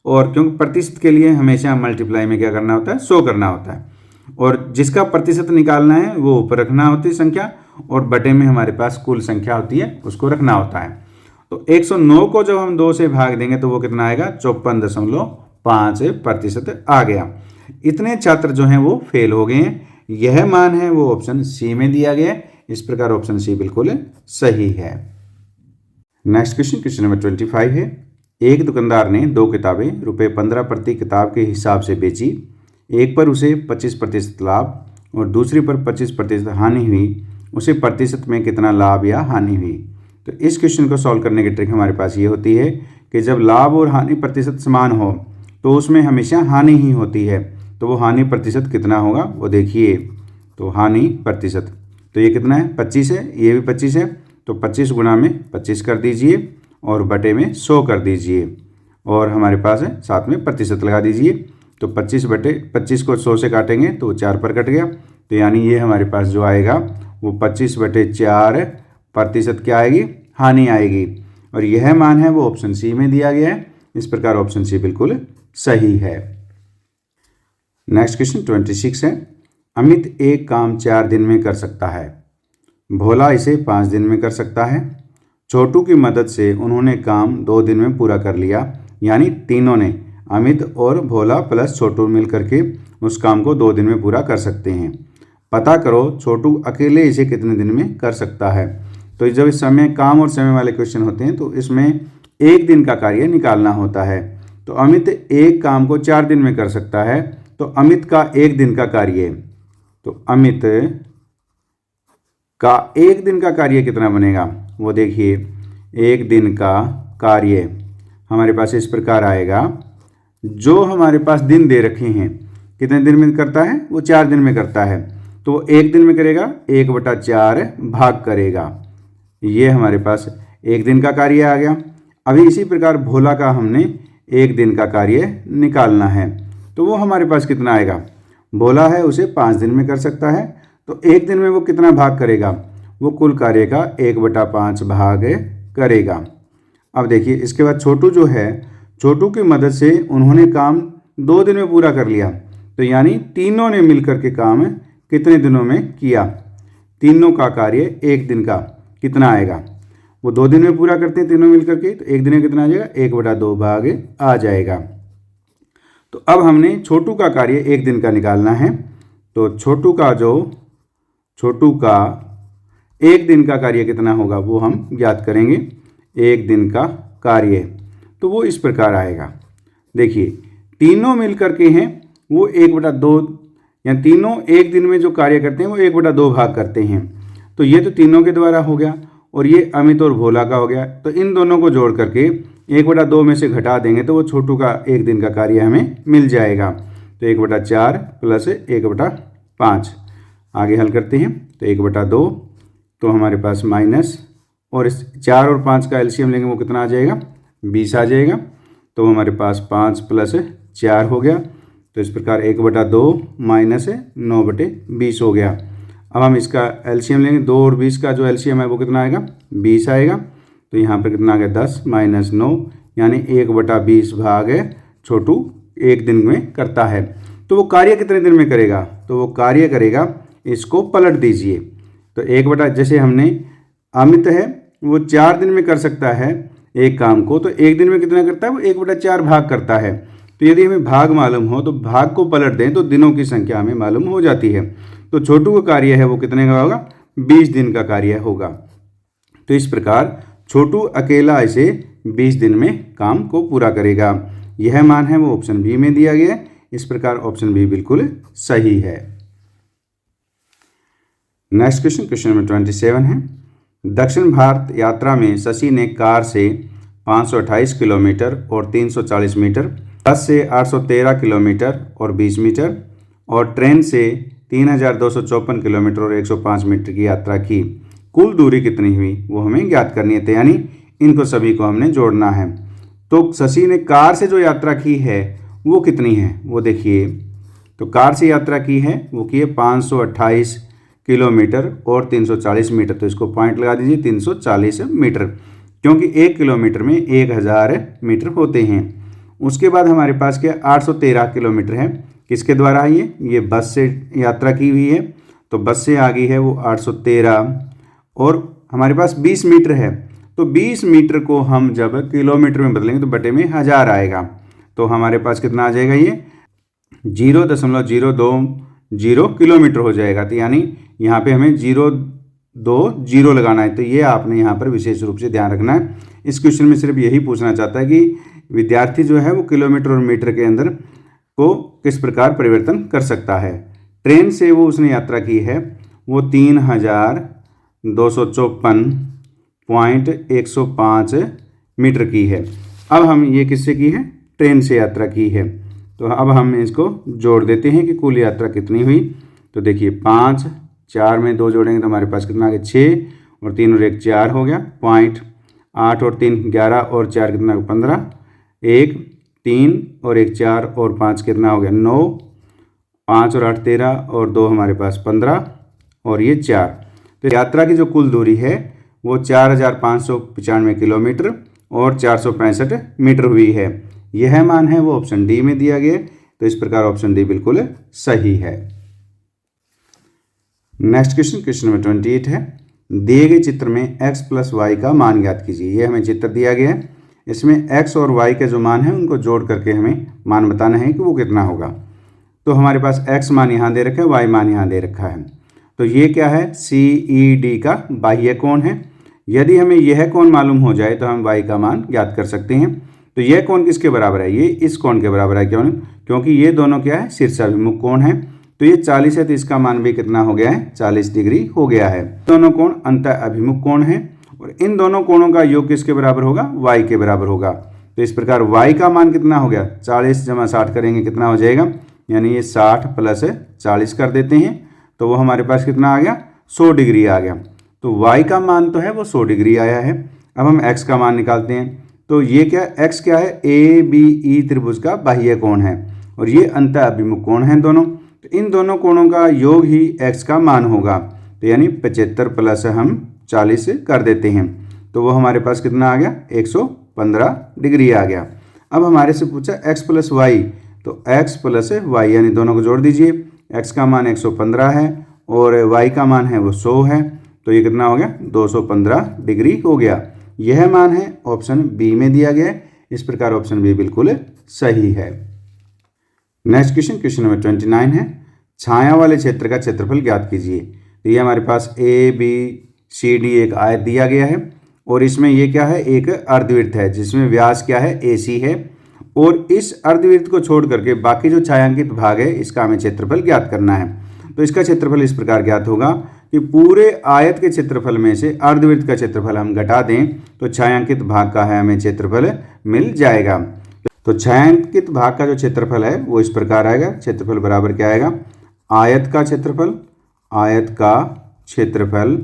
और क्योंकि प्रतिशत के लिए हमेशा मल्टीप्लाई में क्या करना होता है? 100 करना होता है, और जिसका प्रतिशत निकालना है वो ऊपर रखना होती है संख्या, और बटे में हमारे पास कुल संख्या होती है उसको रखना होता है। तो 109 को जब हम 2 से भाग देंगे तो वो कितना आएगा? 54.5% आ गया। इतने छात्र जो हैं वो फेल हो गए हैं। यह मान है वो ऑप्शन सी में दिया गया है। इस प्रकार ऑप्शन सी बिल्कुल सही है। नेक्स्ट क्वेश्चन नंबर 25 है। एक दुकानदार ने 2 किताबें ₹15 प्रति किताब के हिसाब से बेची। एक पर उसे 25% लाभ और दूसरी पर 25% हानि हुई। उसे प्रतिशत में कितना लाभ या हानि हुई? तो इस क्वेश्चन को सॉल्व करने की ट्रिक हमारे पास ये होती है कि जब लाभ और हानि प्रतिशत समान हो तो उसमें हमेशा हानि ही होती है। तो वो हानि प्रतिशत कितना होगा वो देखिए। तो हानि प्रतिशत, तो ये कितना है? 25 है, ये भी 25 है, तो 25 गुणा में 25 कर दीजिए और बटे में 100 कर दीजिए, और हमारे पास है साथ में प्रतिशत लगा दीजिए। तो 25 को 100 से काटेंगे तो वो 4 पर कट गया, तो यानी ये हमारे पास जो आएगा वो 25/4 प्रतिशत क्या आएगी? हानि आएगी। और यह मान है वो ऑप्शन सी में दिया गया है। इस प्रकार ऑप्शन सी बिल्कुल सही है। नेक्स्ट क्वेश्चन 26 है। अमित एक काम 4 दिन में कर सकता है, भोला इसे 5 दिन में कर सकता है। छोटू की मदद से उन्होंने काम 2 दिन में पूरा कर लिया, यानी तीनों ने, अमित और भोला प्लस छोटू मिलकर के उस काम को 2 दिन में पूरा कर सकते हैं। पता करो छोटू अकेले इसे कितने दिन में कर सकता है। तो जब इस समय काम और समय वाले क्वेश्चन होते हैं तो इसमें 1 दिन का कार्य निकालना होता है। तो अमित एक काम को 4 दिन में कर सकता है, तो अमित का 1 दिन का कार्य, तो अमित का 1 दिन का कार्य कितना बनेगा वो देखिए। 1 दिन का कार्य हमारे पास इस प्रकार आएगा। जो हमारे पास दिन दे रखे हैं कितने दिन में करता है? वो 4 दिन में करता है, तो 1 दिन में करेगा 1/4 भाग करेगा। ये हमारे पास 1 दिन का कार्य आ गया। अभी इसी प्रकार भोला का हमने 1 दिन का कार्य निकालना है, तो वो हमारे पास कितना आएगा? भोला है उसे 5 दिन में कर सकता है, तो 1 दिन में वो कितना भाग करेगा? वो कुल कार्य का 1/5 भाग करेगा। अब देखिए इसके बाद छोटू जो है, छोटू की मदद से उन्होंने काम 2 दिन में पूरा कर लिया, तो यानी तीनों ने मिलकर के काम कितने दिनों में किया? तीनों का कार्य 1 दिन का कितना आएगा? वो 2 दिन में पूरा करते हैं तीनों मिलकर के, तो 1 दिन में कितना आ जाएगा? 1/2 भाग आ जाएगा। तो अब हमने छोटू का कार्य 1 दिन का निकालना है, तो छोटू का 1 दिन का कार्य कितना होगा वो हम ज्ञात करेंगे। 1 दिन का कार्य, तो वो इस प्रकार आएगा। देखिए तीनों मिलकर के हैं वो 1/2, या तीनों 1 दिन में जो कार्य करते हैं वो 1/2 भाग करते हैं। तो ये तो तीनों के द्वारा हो गया, और ये अमित और भोला का हो गया। तो इन दोनों को जोड़ करके 1/2 में से घटा देंगे तो वो छोटू का 1 दिन का कार्य हमें मिल जाएगा। तो 1/4 प्लस 1/5। आगे हल करते हैं तो 1/2, तो हमारे पास माइनस, और इस 4 और 5 का एलसीएम लेंगे वो कितना आ जाएगा, 20 आ जाएगा। तो हमारे पास 5 + 4 हो गया। तो इस प्रकार 1/2 माइनस 9/20 हो गया। अब हम इसका एलसीएम लेंगे, 2 और 20 का जो एलसीएम है वो कितना आएगा, 20 आएगा। तो यहाँ पर कितना आ गया, 10 - 9, यानी 1/20 भाग छोटू 1 दिन में करता है। तो वो कार्य कितने दिन में करेगा, तो वो कार्य करेगा, इसको पलट दीजिए। तो जैसे हमने अमित है वो 4 दिन में कर सकता है एक काम को, तो 1 दिन में कितना करता है, वो 1/4 भाग करता है। तो यदि हमें भाग मालूम हो तो भाग को पलट दें तो दिनों की संख्या हमें मालूम हो जाती है। तो छोटू का कार्य है वो कितने का होगा, 20 दिन का कार्य होगा। तो इस प्रकार छोटू अकेला इसे 20 दिन में काम को पूरा करेगा। यह मान है वो ऑप्शन बी में दिया गया है। इस प्रकार ऑप्शन बी बिल्कुल सही है। नेक्स्ट क्वेश्चन नंबर 27 है। दक्षिण भारत यात्रा में शशि ने कार से 528 किलोमीटर और 340 मीटर, बस से 813 किलोमीटर और 20 मीटर और ट्रेन से 3254 किलोमीटर और 105 मीटर की यात्रा की। कुल दूरी कितनी हुई वो हमें ज्ञात करनी है, तो यानी इनको सभी को हमने जोड़ना है। तो शशि ने कार से जो यात्रा की है वो कितनी है, वो देखिए। तो कार से यात्रा की है वो की है 528 किलोमीटर और 340 मीटर। तो इसको पॉइंट लगा दीजिए 340 मीटर, क्योंकि 1 किलोमीटर में 1000 मीटर होते हैं। उसके बाद हमारे पास क्या 813 किलोमीटर है, किसके द्वारा है ये बस से यात्रा की हुई है। तो बस से आ गई है वो 813, और हमारे पास 20 मीटर है। तो 20 मीटर को हम जब किलोमीटर में बदलेंगे तो बटे में 1000 आएगा। तो हमारे पास कितना आ जाएगा, ये 0.020 किलोमीटर हो जाएगा। तो यानी यहाँ पे हमें 020 लगाना है। तो ये आपने यहाँ पर विशेष रूप से ध्यान रखना है। इस क्वेश्चन में सिर्फ यही पूछना चाहता है कि विद्यार्थी जो है वो किलोमीटर और मीटर के अंदर को किस प्रकार परिवर्तन कर सकता है। ट्रेन से वो उसने यात्रा की है वो 3254.105 मीटर की है। अब हम ये किससे की है, ट्रेन से यात्रा की है। तो अब हम इसको जोड़ देते हैं कि कुल यात्रा कितनी हुई। तो देखिए 5, 4 में 2 जोड़ेंगे तो हमारे पास कितना आ गया, 6 और 3 और 1 4 हो गया। पॉइंट 8 और 3 11 और 4 कितना 15, 1 3 और 1 4 और 5 कितना हो गया 9, 5 और 8 13 और 2 हमारे पास 15 और ये 4। तो यात्रा की जो कुल दूरी है वो 4595 किलोमीटर और 465 मीटर हुई है। यह मान है वो ऑप्शन डी में दिया गया है। तो इस प्रकार ऑप्शन डी बिल्कुल सही है। नेक्स्ट क्वेश्चन नंबर 28 है। दिए गए चित्र में x + y का मान ज्ञात कीजिए। ये हमें चित्र दिया गया है, इसमें x और y के जो मान है उनको जोड़ करके हमें मान बताना है कि वो कितना होगा। तो हमारे पास x मान यहाँ दे रखा है, y मान यहाँ दे रखा है। तो ये क्या है, CED का बाह्य कोण है। यदि हमें यह कोण मालूम हो जाए तो हम y का मान ज्ञात कर सकते हैं। तो यह कोण किसके बराबर है, ये इस कोण के बराबर है। क्यों, क्योंकि ये दोनों क्या है, शीर्षाभिमुख कोण है। तो ये 40 है तो इसका मान भी कितना हो गया है, 40 डिग्री हो गया है। दोनों कोण अंत अभिमुख कोण है और इन दोनों कोणों का योग किसके बराबर होगा, y के बराबर होगा। तो इस प्रकार y का मान कितना हो गया, 40 + 60 करेंगे कितना हो जाएगा, यानी ये 60 + 40 कर देते हैं तो वो हमारे पास कितना आ गया, 100 डिग्री आ गया। तो y का मान तो है वो 100 डिग्री आया है। अब हम x का मान निकालते हैं। तो ये क्या, x क्या है, ABE त्रिभुज का बाह्य कोण है और ये अंत अभिमुख कोण है दोनों। तो इन दोनों कोणों का योग ही x का मान होगा। तो यानी 75 + हम 40 कर देते हैं तो वो हमारे पास कितना आ गया, 115 डिग्री आ गया। अब हमारे से पूछा x + y, तो x + y यानी दोनों को जोड़ दीजिए। x का मान 115 है और y का मान है वो 100 है। तो ये कितना हो गया, 215 डिग्री हो गया। यह मान है ऑप्शन बी में दिया गया है। इस प्रकार ऑप्शन बी बिल्कुल सही है। नेक्स्ट क्वेश्चन नंबर 29 है। छाया वाले क्षेत्र का क्षेत्रफल ज्ञात कीजिए। तो ये हमारे पास ABCD एक आयत दिया गया है और इसमें ये क्या है, एक अर्धवृत्त है जिसमें व्यास क्या है, AC है। और इस अर्धवृत्त को छोड़ करके बाकी जो छायांकित भाग है इसका हमें क्षेत्रफल ज्ञात करना है। तो इसका क्षेत्रफल इस प्रकार ज्ञात होगा कि पूरे आयत के क्षेत्रफल में से अर्धवृत्त का क्षेत्रफल हम घटा दें तो छायांकित भाग का है हमें क्षेत्रफल मिल जाएगा। तो छायांकित भाग का जो क्षेत्रफल है वो इस प्रकार आएगा। क्षेत्रफल बराबर क्या आएगा, आयत का क्षेत्रफल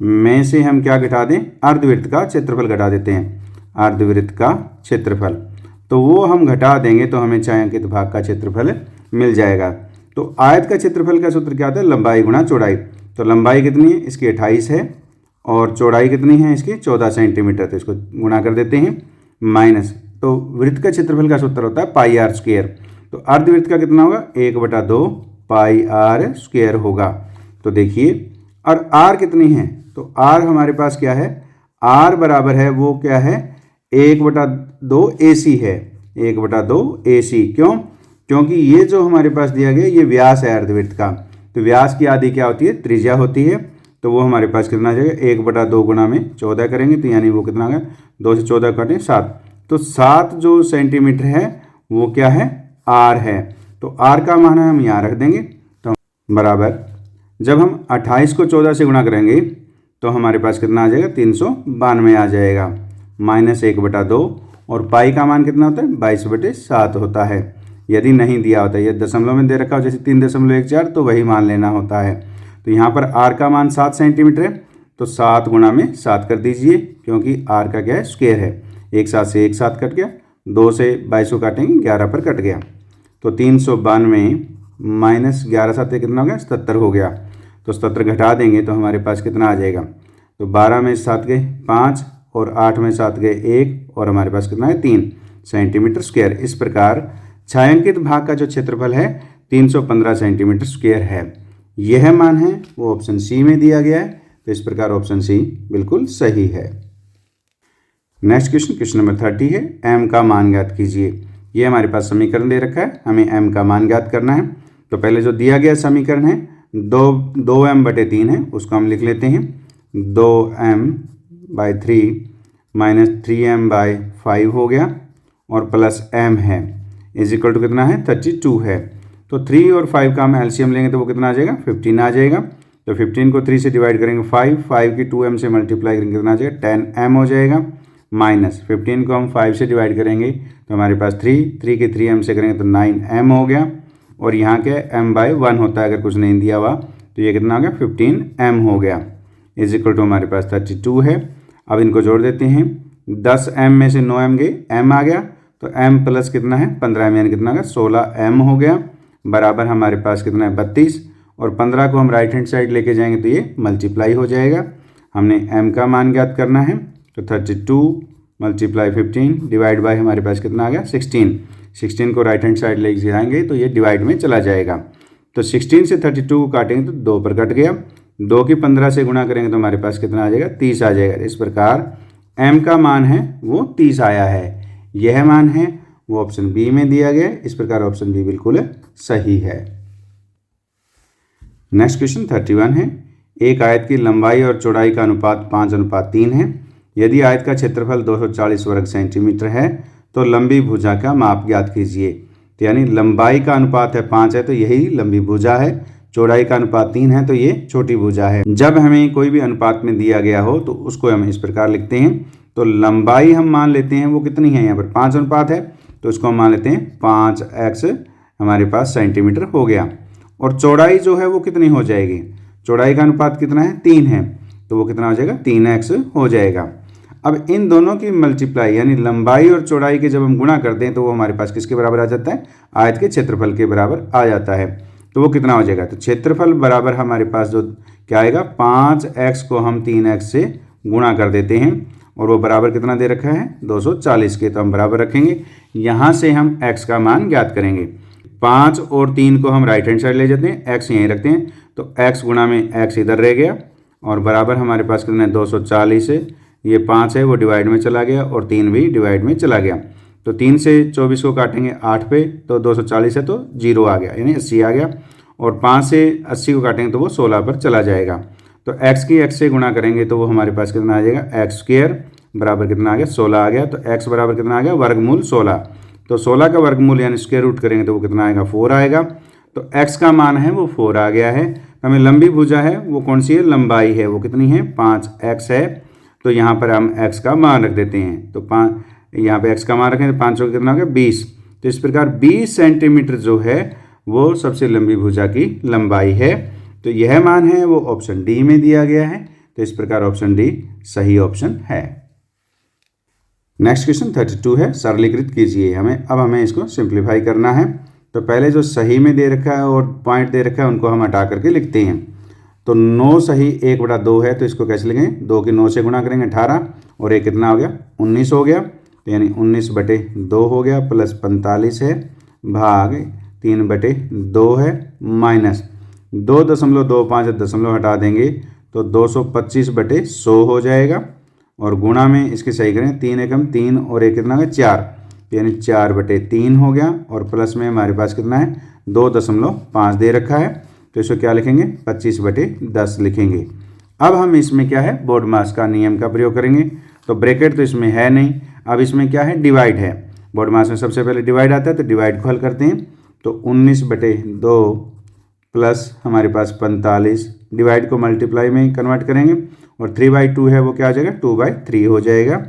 में से हम क्या घटा दें, अर्धवृत्त का क्षेत्रफल घटा देते हैं, अर्धवृत्त का क्षेत्रफल। तो वो हम घटा देंगे तो हमें छायांकित भाग का क्षेत्रफल मिल जाएगा। तो आयत का क्षेत्रफल का सूत्र क्या होता है, लंबाई गुणा चौड़ाई। तो लंबाई कितनी है इसकी 28 है और चौड़ाई कितनी है इसकी 14 सेंटीमीटर। तो इसको गुणा कर देते हैं माइनस, तो वृत्त का क्षेत्रफल का सूत्र होता है पाई आर स्क्वायर। तो अर्धवृत्त का कितना होगा, 1/2 पाई आर स्क्वायर होगा। तो देखिए, और आर कितनी है, तो आर हमारे पास क्या है, आर बराबर है वो क्या है 1/2 AC है, 1/2 AC। क्यों, क्योंकि ये जो हमारे पास दिया गया ये व्यास है अर्धवृत्त का। तो व्यास की आधी क्या होती है, त्रिज्या होती है। तो वो हमारे पास कितना आ जाएगा, 1/2 गुणा में 14 करेंगे तो यानी वो कितना आ गया, 2 से 14 काटें 7। तो 7 जो सेंटीमीटर है वो क्या है, आर है। तो आर का मान हम यहाँ रख देंगे। तो बराबर जब हम 28 को 14 से गुणा करेंगे तो हमारे पास कितना आ जाएगा, 392 आ जाएगा, माइनस 1/2। और पाई का मान कितना होता है, 22/7 होता है। यदि नहीं दिया होता है, यदि दशमलव में दे रखा हो जैसे 3.14 तो वही मान लेना होता है। तो यहाँ पर आर का मान 7 सेंटीमीटर है, तो 7 गुणा में 7 कर दीजिए, क्योंकि आर का क्या है, स्क्वायर है। एक 7 से एक 7 कट गया, 2 से 22 को काटेंगे 11 पर कट गया। तो 392 माइनस 11 7 कितना हो गया, 77 हो गया। तो 77 घटा देंगे तो हमारे पास कितना आ जाएगा, तो 12 में 7 गए 5 और 8 में 7 गए 1 और हमारे पास कितना है 3 सेंटीमीटर स्क्वायर। इस प्रकार छायांकित भाग का जो क्षेत्रफल है 315 सेंटीमीटर स्क्वायर है। यह मान है वो ऑप्शन सी में दिया गया है। तो इस प्रकार ऑप्शन सी बिल्कुल सही है। नेक्स्ट क्वेश्चन नंबर 30 है, एम का मान ज्ञात कीजिए। ये हमारे पास समीकरण दे रखा है, हमें एम का मान ज्ञात करना है। तो पहले जो दिया गया समीकरण है 2m/3 है, उसको हम लिख लेते हैं 2m/3 माइनस 3m/5 हो गया और प्लस m है इज इक्वल टू कितना है 32 है। तो 3 और 5 का हम एलसीएम लेंगे तो वो कितना आ जाएगा 15 आ जाएगा। तो 15 को 3 से डिवाइड करेंगे 5 की 2m से मल्टीप्लाई करेंगे कितना आ जाएगा 10m हो जाएगा, माइनस 15 को हम 5 से डिवाइड करेंगे तो हमारे पास 3 के 3m से करेंगे तो 9m हो गया। और यहाँ के m/1 होता है अगर कुछ नहीं दिया हुआ, तो ये कितना हो गया 15m हो गया इज इक्वल टू हमारे पास 32 है। अब इनको जोड़ देते हैं, 10m में से 9m गए, m आ गया, तो m प्लस कितना है 15m यानी कितना होगा 16m हो गया, बराबर हमारे पास कितना है 32। और 15 को हम राइट हैंड साइड लेके जाएंगे तो ये मल्टीप्लाई हो जाएगा। हमने m का मान ज्ञात करना है, तो 32 मल्टीप्लाई 15 डिवाइड बाय हमारे पास कितना आ गया 16 को राइट हैंड साइड लेके जाएंगे तो ये डिवाइड में चला जाएगा। तो 16 से 32 को काटेंगे तो 2 पर कट गया, 2 की 15 से गुणा करेंगे तो हमारे पास कितना आ जाएगा 30 आ जाएगा। इस प्रकार m का मान है वो 30 आया है। यह मान है वो ऑप्शन बी में दिया गया। इस प्रकार ऑप्शन बी बिल्कुल सही है। नेक्स्ट क्वेश्चन 31 है, एक आयत की लंबाई और चौड़ाई का अनुपात 5:3 है। यदि आयत का क्षेत्रफल 240 वर्ग सेंटीमीटर है तो लंबी भुजा का माप ज्ञात कीजिए। तो यानी लंबाई का अनुपात है 5 है तो यही लंबी भुजा है, चौड़ाई का अनुपात 3 है तो ये छोटी भुजा है। जब हमें कोई भी अनुपात में दिया गया हो तो उसको हम इस प्रकार लिखते हैं। तो लंबाई हम मान लेते हैं वो कितनी है, यहाँ पर 5 अनुपात है तो उसको हम मान लेते हैं 5x हमारे पास सेंटीमीटर हो गया। और चौड़ाई जो है वो कितनी हो जाएगी, चौड़ाई का अनुपात कितना है 3 है तो वो कितना हो जाएगा 3x हो जाएगा। अब इन दोनों की मल्टीप्लाई यानी लंबाई और चौड़ाई के जब हम गुणा करते हैं तो वो हमारे पास किसके बराबर आ जाता है, आयत के क्षेत्रफल के बराबर आ जाता है। तो वो कितना हो जाएगा, तो क्षेत्रफल बराबर हमारे पास जो क्या आएगा 5x को हम 3x से गुणा कर देते हैं और वो बराबर कितना दे रखा है 240 के, तो हम बराबर रखेंगे। यहाँ से हम x का मान ज्ञात करेंगे। 5 और 3 को हम राइट हैंड साइड ले जाते हैं, x यहीं रखते हैं तो x गुणा में x इधर रह गया और बराबर हमारे पास कितना है 240 है। ये 5 है वो डिवाइड में चला गया और 3 भी डिवाइड में चला गया। तो 3 से 24 को काटेंगे 8 पे तो 240 है तो 0 आ गया यानी 80 आ गया। और 5 से 80 को काटेंगे तो वो 16 पर चला जाएगा। तो x की x से गुणा करेंगे तो वो हमारे पास कितना आ जाएगा x² बराबर कितना आ गया 16 आ गया। तो x बराबर कितना आ गया वर्गमूल 16। तो 16 का वर्गमूल यानी स्क्वायर रूट करेंगे तो वो कितना आएगा 4 आएगा। तो x का मान है वो 4 आ गया है। हमें लंबी भुजा है वो कौन सी है, लंबाई है वो कितनी है 5x है। तो यहाँ पर हम x का मान रख देते हैं। तो यहाँ पे x का मान रखें तो 5 का कितना हो गया 20। तो इस प्रकार 20 सेंटीमीटर जो है वो सबसे लंबी भुजा की लंबाई है। तो यह मान है वो ऑप्शन डी में दिया गया है। तो इस प्रकार ऑप्शन डी सही ऑप्शन है। नेक्स्ट क्वेश्चन 32 है, सरलीकृत कीजिए। अब हमें इसको सिंप्लीफाई करना है। तो पहले जो सही में दे रखा है और पॉइंट दे रखा है उनको हम हटा करके लिखते हैं। तो 9 सही 1/2 है, तो इसको कैसे लिखेंगे, 2 की 9 से गुणा करेंगे 18 और एक कितना हो गया 19 हो गया। तो यानी 19/2 हो गया प्लस 45 है भाग 3/2 है माइनस 2.25 दशमलव हटा देंगे तो 225/100 हो जाएगा। और गुणा में इसके सही करें 3 एकम 3 और एक कितना है 4, यानी 4/3 हो गया। और प्लस में हमारे पास कितना है 2.5 दे रखा है, तो इसको क्या लिखेंगे 25/10 लिखेंगे। अब हम इसमें क्या है बोर्ड मास का नियम का प्रयोग करेंगे। तो ब्रैकेट तो इसमें है नहीं, अब इसमें क्या है डिवाइड है। बोर्ड मास में सबसे पहले डिवाइड आता है, तो डिवाइड को हल करते हैं। तो 19/2 प्लस हमारे पास 45, डिवाइड को मल्टीप्लाई में कन्वर्ट करेंगे और 3/2 है वो क्या आ जाएगा 2/3 हो जाएगा।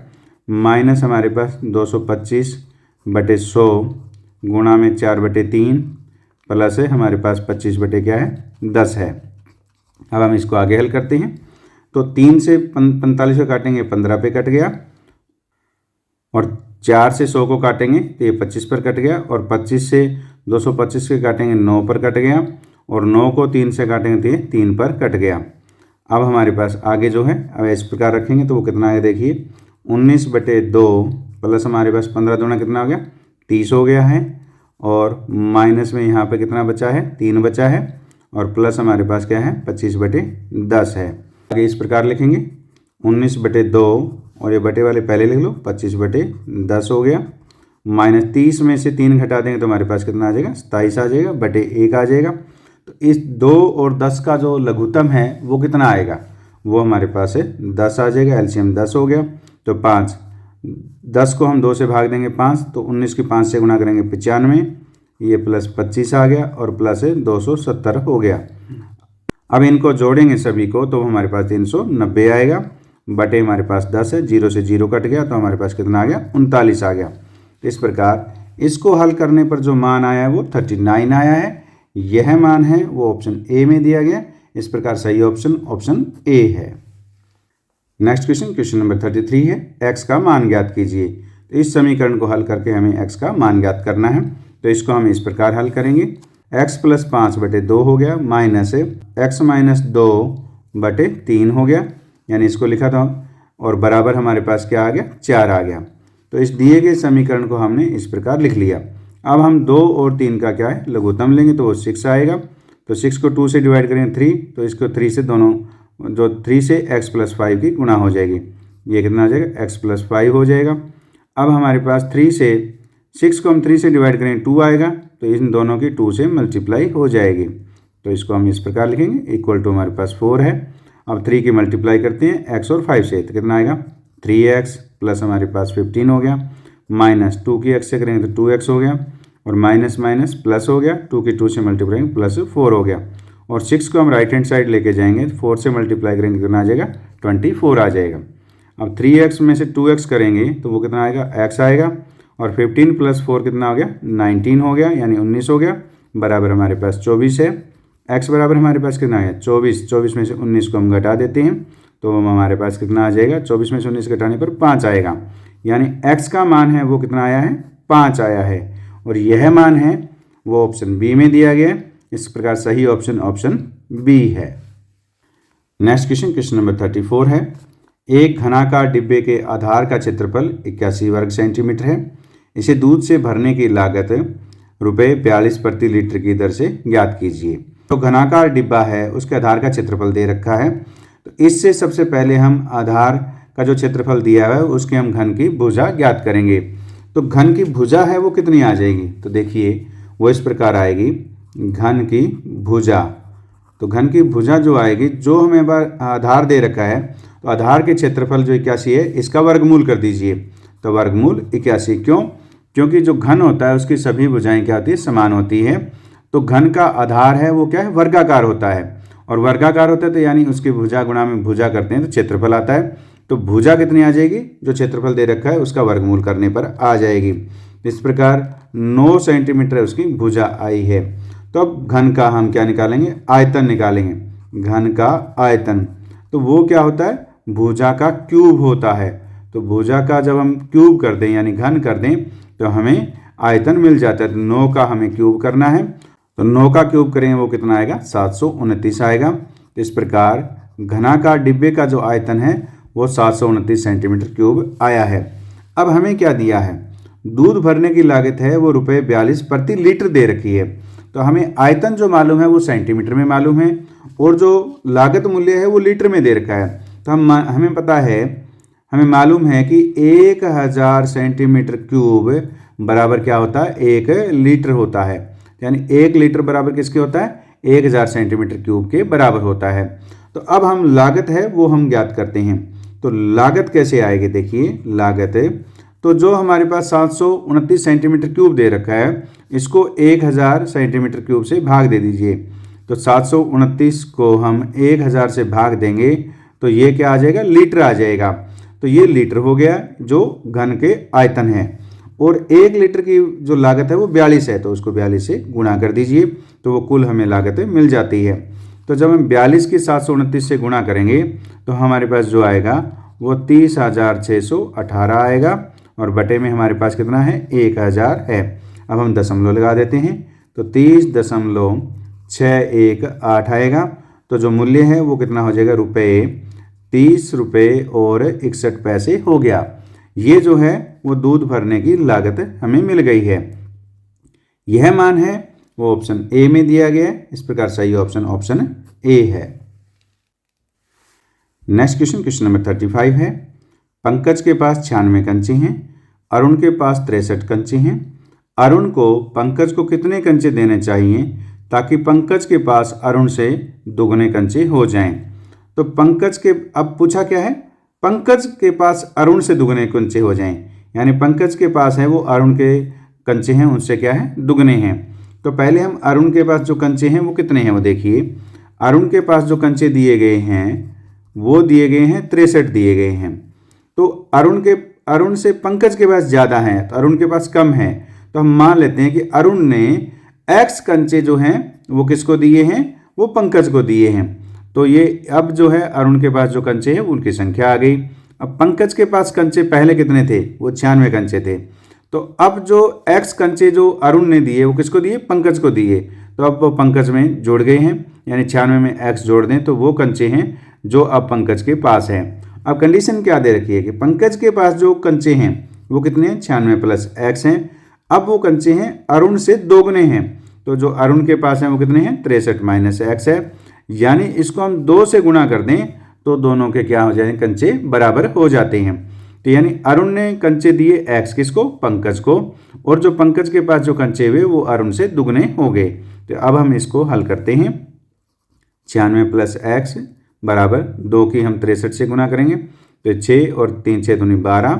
माइनस हमारे पास 225/100 गुणा में 4/3 प्लस है हमारे पास 25/10 है। अब हम इसको आगे हल करते हैं। तो 3 से 45 को काटेंगे 15 पे कट गया, और 4 से 100 को काटेंगे तो ये 25 पर कट गया, और 25 से 225 के काटेंगे 9 पर कट गया, और 9 को 3 से काटेंगे तो ये 3 पर कट गया। अब हमारे पास आगे जो है अब इस प्रकार रखेंगे तो वो कितना है देखिए 19/2 प्लस हमारे पास 15 दूना कितना हो गया 30 हो गया है, और माइनस में यहाँ पे कितना बचा है 3 बचा है, और प्लस हमारे पास क्या है 25/10 है। आगे इस प्रकार लिखेंगे 19/2 और ये बटे वाले पहले लिख लो 25/10 हो गया, माइनस 30 में से 3 घटा देंगे तो हमारे पास कितना आ जाएगा 27 आ जाएगा, बटे 1 आ जाएगा। तो इस 2 और 10 का जो लघुत्तम है वो कितना आएगा, वो हमारे पास है 10 आ जाएगा। एलसीएम 10 हो गया। तो 5, 10 को हम 2 से भाग देंगे 5, तो 19 की 5 से गुणा करेंगे 95, ये प्लस 25 आ गया, और प्लस है 270 हो गया। अब इनको जोड़ेंगे सभी को तो हमारे पास 390 आएगा, बटे हमारे पास 10 है, 0 से 0 कट गया तो हमारे पास कितना आ गया 39 आ गया। इस प्रकार इसको हल करने पर जो मान आया है वो 39 आया है। यह मान है वो ऑप्शन ए में दिया गया। इस प्रकार सही ऑप्शन ऑप्शन ए है। नेक्स्ट क्वेश्चन, क्वेश्चन नंबर 33 है, x का मान ज्ञात कीजिए। तो इस समीकरण को हल करके हमें x का मान ज्ञात करना है। तो इसको हम इस प्रकार हल करेंगे, x + 5/2 हो गया, माइनस x - 2/3 हो गया, यानी इसको लिखा था, और बराबर हमारे पास क्या आ गया 4 आ गया। तो इस दिए गए समीकरण को हमने इस प्रकार लिख लिया। अब हम 2 और 3 का क्या है लघुत्तम लेंगे तो वो 6 आएगा। तो 6 को 2 से डिवाइड करेंगे 3, तो इसको 3 से दोनों जो 3 से x + 5 की गुणा हो जाएगी, ये कितना आ जाएगा x + 5 हो जाएगा। अब हमारे पास 3 से 6 को हम 3 से डिवाइड करेंगे 2 आएगा, तो इन दोनों की 2 से मल्टीप्लाई हो जाएगी। तो इसको हम इस प्रकार लिखेंगे इक्वल टू हमारे पास 4 है। अब 3 की मल्टीप्लाई करते हैं x और 5 से, तो कितना आएगा 3x प्लस हमारे पास 15 हो गया, माइनस 2 की x से करेंगे तो 2x हो गया, और माइनस माइनस प्लस हो गया, 2 की 2 से मल्टीप्लाई करेंगे प्लस 4 हो गया, और 6 को हम राइट हैंड साइड लेके जाएंगे 4 से मल्टीप्लाई करेंगे कितना आ जाएगा 24 आ जाएगा। अब 3x में से 2x करेंगे तो वो कितना आएगा x आएगा, और 15 + 4 कितना हो गया 19 हो गया, यानी 19 हो गया, बराबर हमारे पास 24 है। x बराबर हमारे पास कितना है 24, 24 में से 19 को हम घटा देते हैं तो हमारे पास कितना आ जाएगा 24 में से 19 घटाने पर 5 आएगा, यानी x का मान है वो कितना आया है 5 आया है, और यह मान है वो ऑप्शन बी में दिया गया। इस प्रकार सही ऑप्शन ऑप्शन बी है। नेक्स्ट क्वेश्चन, क्वेश्चन नंबर 34 है, एक घनाकार डिब्बे के आधार का क्षेत्रफल 81 वर्ग सेंटीमीटर है। इसे दूध से भरने की लागत ₹42 प्रति लीटर की दर से ज्ञात कीजिए। तो घनाकार डिब्बा है उसके आधार का क्षेत्रफल दे रखा है, तो इससे सबसे पहले हम आधार का जो क्षेत्रफल दिया हुआ है उसके हम घन की भुजा ज्ञात करेंगे। तो घन की भुजा है वो कितनी आ जाएगी, तो देखिए वो इस प्रकार आएगी घन की भुजा। तो घन की भुजा जो आएगी, जो हमें आधार दे रखा है, तो आधार के क्षेत्रफल जो 81 है इसका वर्गमूल कर दीजिए। तो वर्गमूल 81, क्यों, क्योंकि जो घन होता है उसकी सभी भुजाएं क्या होती है समान होती है। तो घन का आधार है वो क्या है वर्गाकार होता है, और वर्गाकार होता है तो यानी उसकी भुजा गुणा में भुजा करते हैं तो क्षेत्रफल आता है। तो भुजा कितनी आ जाएगी, जो क्षेत्रफल दे रखा है उसका वर्गमूल करने पर आ जाएगी। इस प्रकार 9 सेंटीमीटर उसकी भुजा आई है। तो अब घन का हम क्या निकालेंगे, आयतन निकालेंगे। घन का आयतन तो वो क्या होता है, भुजा का क्यूब होता है। तो भुजा का जब हम क्यूब कर दें यानी घन कर दें तो हमें आयतन मिल जाता है। तो 9 का हमें क्यूब करना है, तो 9 का क्यूब करेंगे वो कितना आएगा, 729 आएगा। तो इस प्रकार घनाकार डिब्बे का जो आयतन है वो 729 सेंटीमीटर क्यूब आया है। अब हमें क्या दिया है, दूध भरने की लागत है वो ₹42 प्रति लीटर दे रखी है। तो हमें आयतन जो मालूम है वो सेंटीमीटर में मालूम है और जो लागत मूल्य है वो लीटर में दे रखा है। तो हमें पता है, हमें मालूम है कि 1000 सेंटीमीटर क्यूब बराबर क्या होता है, 1 लीटर होता है। यानी 1 लीटर बराबर किसके होता है, 1000 सेंटीमीटर क्यूब के बराबर होता है। तो अब हम लागत है वो हम ज्ञात करते हैं। तो लागत कैसे आएगी, देखिए लागत तो जो हमारे पास 729 सेंटीमीटर क्यूब दे रखा है इसको 1000 सेंटीमीटर क्यूब से भाग दे दीजिए। तो 729 को हम 1000 से भाग देंगे तो ये क्या आ जाएगा, लीटर आ जाएगा। तो ये लीटर हो गया जो घन के आयतन है। और 1 लीटर की जो लागत है वो 42 है, तो उसको 42 से गुणा कर दीजिए तो वो कुल हमें लागत मिल जाती है। तो जब हम 42 की 729 से गुणा करेंगे तो हमारे पास जो आएगा वो 30,618 आएगा और बटे में हमारे पास कितना है, 1000 है। अब हम दशमलव लगा देते हैं तो 30.618 आएगा। तो जो मूल्य है वो कितना हो जाएगा, ₹30.61 हो गया। ये जो है वो दूध भरने की लागत हमें मिल गई है। यह मान है वो ऑप्शन ए में दिया गया है। इस प्रकार सही ऑप्शन ए है। नेक्स्ट क्वेश्चन नंबर 35 है। पंकज के पास 96 कंचे हैं, अरुण के पास 63 कंचे हैं। अरुण को पंकज को कितने कंचे देने चाहिए ताकि पंकज के पास अरुण से दुगने कंचे हो जाएं। तो पंकज के, अब पूछा क्या है, पंकज के पास अरुण से दुगने कंचे हो जाएं, यानी पंकज के पास है वो अरुण के कंचे हैं उनसे क्या है, दुगने हैं। तो पहले हम अरुण के पास जो कंचे हैं वो कितने हैं वो देखिए। अरुण के पास जो कंचे दिए गए हैं वो दिए गए हैं 63 दिए गए हैं। तो अरुण से पंकज के पास ज़्यादा हैं तो अरुण के पास कम है। तो हम मान लेते हैं कि अरुण ने x कंचे जो हैं वो किसको दिए हैं, वो पंकज को दिए हैं। तो ये अब जो है अरुण के पास जो कंचे हैं उनकी संख्या आ गई। अब पंकज के पास कंचे पहले कितने थे, वो 96 कंचे थे। तो अब जो x कंचे जो अरुण ने दिए वो किसको दिए, पंकज को दिए। तो अब वो पंकज में जोड़ गए हैं, यानी 96 में x जोड़ दें तो वो कंचे हैं जो अब पंकज के पास हैं। अब कंडीशन क्या दे रखी है कि पंकज के पास जो कंचे हैं वो कितने हैं, 96 प्लस x हैं। अब वो कंचे हैं अरुण से दोगुने हैं, तो जो अरुण के पास हैं वो कितने हैं, 63 माइनस x है। यानी इसको हम 2 से गुणा कर दें तो दोनों के क्या हो जाएंगे, कंचे बराबर हो जाते हैं। तो यानी अरुण ने कंचे दिए x किसको, पंकज को, और जो पंकज के पास जो कंचे हुए वो अरुण से दुगने हो गए। तो अब हम इसको हल करते हैं। 96 प्लस x बराबर 2 की हम 63 से गुणा करेंगे तो 6 और 3 6 दूनी 12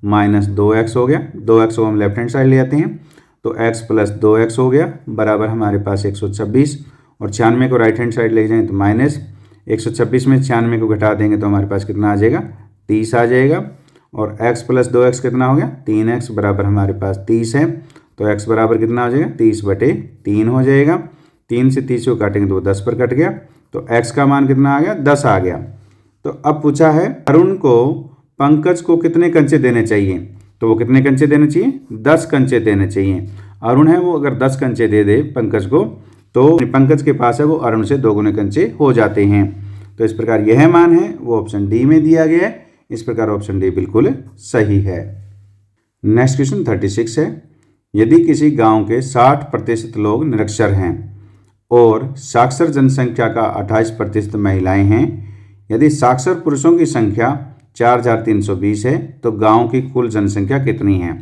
माइनस 2x हो गया। 2x को हम लेफ्ट हैंड साइड ले आते हैं तो x प्लस 2x हो गया बराबर हमारे पास 126, और 96 को राइट हैंड साइड ले जाएं तो माइनस 126 में 96 को घटा देंगे तो हमारे पास कितना आ जाएगा, 30 आ जाएगा। और x प्लस 2x कितना हो गया, 3x बराबर हमारे पास 30 है। तो x बराबर कितना हो जाएगा, 30/3 हो जाएगा। 3 से 30 को काटेंगे तो 10 पर कट गया, तो x का मान कितना आ गया, 10 आ गया। तो अब पूछा है अरुण को पंकज को कितने कंचे देने चाहिए, तो वो कितने कंचे देने चाहिए, 10 कंचे देने चाहिए। अरुण है वो अगर 10 कंचे दे दे पंकज को तो पंकज के पास है वो अरुण से दोगुने कंचे हो जाते हैं। तो इस प्रकार यह मान है वो ऑप्शन डी में दिया गया है। इस प्रकार ऑप्शन डी बिल्कुल सही है। नेक्स्ट क्वेश्चन 36 है। यदि किसी गांव के 60% लोग निरक्षर हैं और साक्षर जनसंख्या का 28% महिलाएं हैं, यदि साक्षर पुरुषों की संख्या 4320 है तो गांव की कुल जनसंख्या कितनी है।